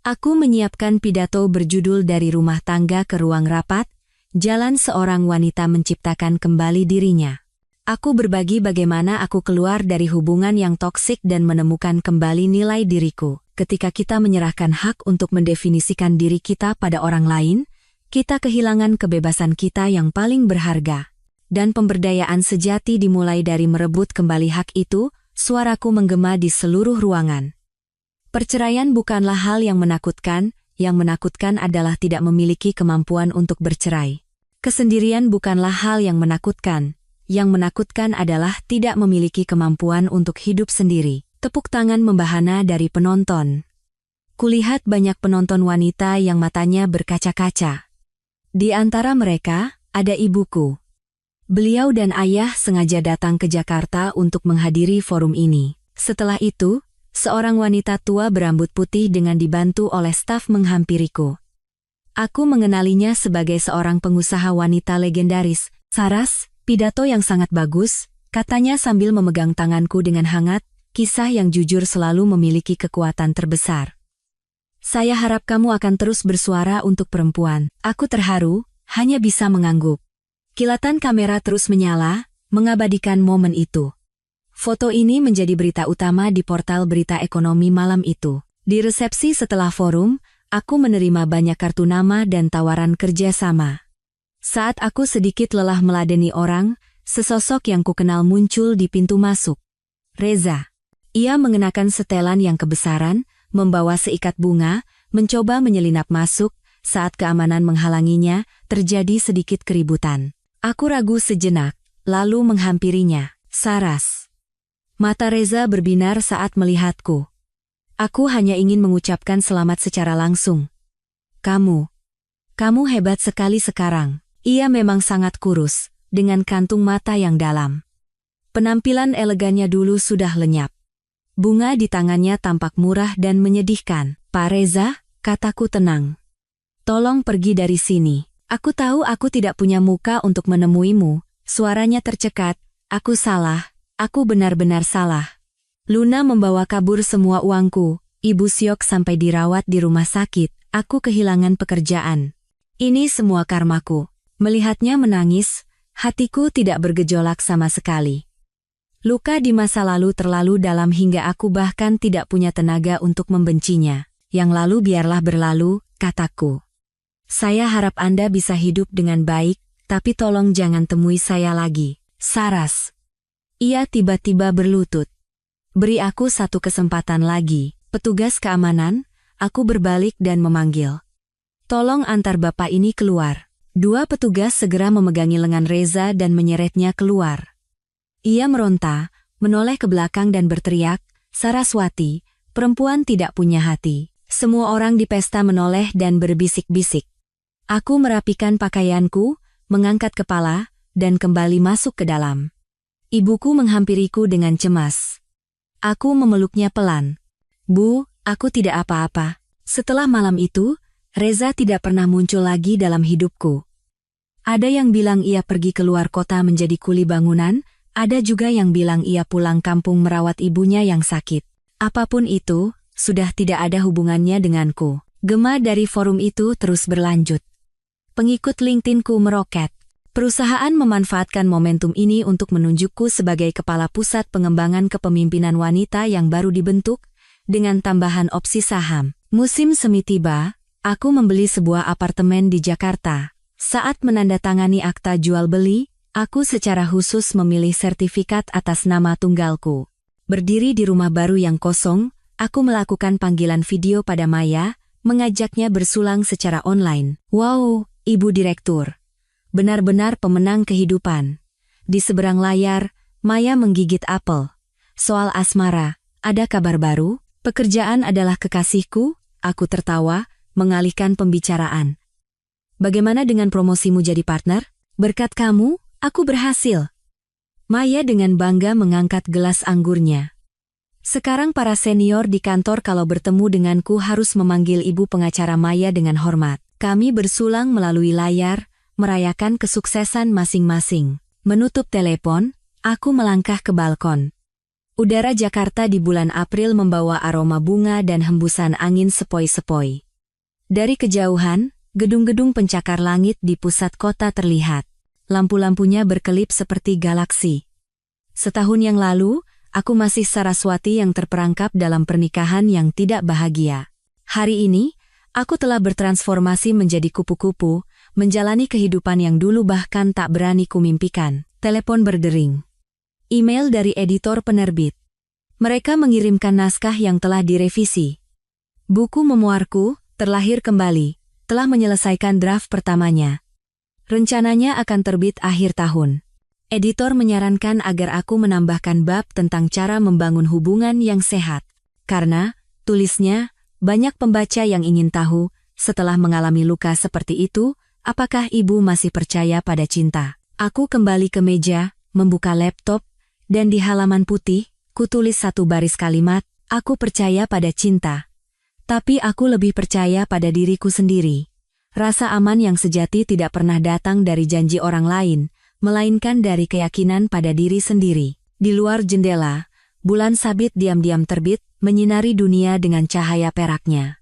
Aku menyiapkan pidato berjudul Dari Rumah Tangga ke Ruang Rapat, Jalan Seorang Wanita Menciptakan Kembali Dirinya. Aku berbagi bagaimana aku keluar dari hubungan yang toksik dan menemukan kembali nilai diriku. Ketika kita menyerahkan hak untuk mendefinisikan diri kita pada orang lain, kita kehilangan kebebasan kita yang paling berharga. Dan pemberdayaan sejati dimulai dari merebut kembali hak itu, suaraku menggema di seluruh ruangan. Perceraian bukanlah hal yang menakutkan adalah tidak memiliki kemampuan untuk bercerai. Kesendirian bukanlah hal yang menakutkan adalah tidak memiliki kemampuan untuk hidup sendiri. Tepuk tangan membahana dari penonton. Kulihat banyak penonton wanita yang matanya berkaca-kaca. Di antara mereka, ada ibuku. Beliau dan ayah sengaja datang ke Jakarta untuk menghadiri forum ini. Setelah itu, seorang wanita tua berambut putih dengan dibantu oleh staf menghampiriku. Aku mengenalinya sebagai seorang pengusaha wanita legendaris. Saras, pidato yang sangat bagus, katanya sambil memegang tanganku dengan hangat. Kisah yang jujur selalu memiliki kekuatan terbesar. Saya harap kamu akan terus bersuara untuk perempuan. Aku terharu, hanya bisa mengangguk. Kilatan kamera terus menyala, mengabadikan momen itu. Foto ini menjadi berita utama di portal berita ekonomi malam itu. Di resepsi setelah forum, aku menerima banyak kartu nama dan tawaran kerja sama. Saat aku sedikit lelah meladeni orang, sesosok yang kukenal muncul di pintu masuk. Reza. Ia mengenakan setelan yang kebesaran, membawa seikat bunga, mencoba menyelinap masuk, saat keamanan menghalanginya, terjadi sedikit keributan. Aku ragu sejenak, lalu menghampirinya. Saras. Mata Reza berbinar saat melihatku. Aku hanya ingin mengucapkan selamat secara langsung. Kamu hebat sekali sekarang. Ia memang sangat kurus, dengan kantung mata yang dalam. Penampilan elegannya dulu sudah lenyap. Bunga di tangannya tampak murah dan menyedihkan. Pak Reza, kataku tenang. Tolong pergi dari sini. Aku tahu aku tidak punya muka untuk menemuimu. Suaranya tercekat. Aku salah. Aku benar-benar salah. Luna membawa kabur semua uangku. Ibu Syok sampai dirawat di rumah sakit. Aku kehilangan pekerjaan. Ini semua karmaku. Melihatnya menangis, Hatiku tidak bergejolak sama sekali. Luka di masa lalu terlalu dalam hingga aku bahkan tidak punya tenaga untuk membencinya. Yang lalu biarlah berlalu, kataku. Saya harap Anda bisa hidup dengan baik, tapi tolong jangan temui saya lagi. Saras. Ia tiba-tiba berlutut. Beri aku satu kesempatan lagi, petugas keamanan. Aku berbalik dan memanggil. Tolong antar bapak ini keluar. Dua petugas segera memegangi lengan Reza dan menyeretnya keluar. Ia meronta, menoleh ke belakang dan berteriak, Saraswati, perempuan tidak punya hati. Semua orang di pesta menoleh dan berbisik-bisik. Aku merapikan pakaianku, mengangkat kepala, dan kembali masuk ke dalam. Ibuku menghampiriku dengan cemas. Aku memeluknya pelan. Bu, aku tidak apa-apa. Setelah malam itu, Reza tidak pernah muncul lagi dalam hidupku. Ada yang bilang ia pergi keluar kota menjadi kuli bangunan, ada juga yang bilang ia pulang kampung merawat ibunya yang sakit. Apapun itu, sudah tidak ada hubungannya denganku. Gema dari forum itu terus berlanjut. Pengikut LinkedIn-ku meroket. Perusahaan memanfaatkan momentum ini untuk menunjukku sebagai kepala pusat pengembangan kepemimpinan wanita yang baru dibentuk, dengan tambahan opsi saham. Musim semi tiba. Aku membeli sebuah apartemen di Jakarta. Saat menandatangani akta jual beli, aku secara khusus memilih sertifikat atas nama tunggalku. Berdiri di rumah baru yang kosong, aku melakukan panggilan video pada Maya, mengajaknya bersulang secara online. Wow, Ibu Direktur. Benar-benar pemenang kehidupan. Di seberang layar, Maya menggigit apel. Soal asmara, ada kabar baru? Pekerjaan adalah kekasihku, aku tertawa, mengalihkan pembicaraan. Bagaimana dengan promosimu jadi partner? Berkat kamu, aku berhasil. Maya dengan bangga mengangkat gelas anggurnya. Sekarang para senior di kantor kalau bertemu denganku harus memanggil ibu pengacara Maya dengan hormat. Kami bersulang melalui layar, merayakan kesuksesan masing-masing. Menutup telepon, aku melangkah ke balkon. Udara Jakarta di bulan April membawa aroma bunga dan hembusan angin sepoi-sepoi. Dari kejauhan, gedung-gedung pencakar langit di pusat kota terlihat. Lampu-lampunya berkelip seperti galaksi. Setahun yang lalu, aku masih Saraswati yang terperangkap dalam pernikahan yang tidak bahagia. Hari ini, aku telah bertransformasi menjadi kupu-kupu, menjalani kehidupan yang dulu bahkan tak berani kumimpikan. Telepon berdering. Email dari editor penerbit. Mereka mengirimkan naskah yang telah direvisi. Buku memuarku, terlahir kembali, telah menyelesaikan draft pertamanya. Rencananya akan terbit akhir tahun. Editor menyarankan agar aku menambahkan bab tentang cara membangun hubungan yang sehat. Karena, tulisnya, banyak pembaca yang ingin tahu, setelah mengalami luka seperti itu, apakah ibu masih percaya pada cinta? Aku kembali ke meja, membuka laptop, dan di halaman putih, kutulis satu baris kalimat, aku percaya pada cinta. Tapi aku lebih percaya pada diriku sendiri. Rasa aman yang sejati tidak pernah datang dari janji orang lain, melainkan dari keyakinan pada diri sendiri. Di luar jendela, bulan sabit diam-diam terbit, menyinari dunia dengan cahaya peraknya.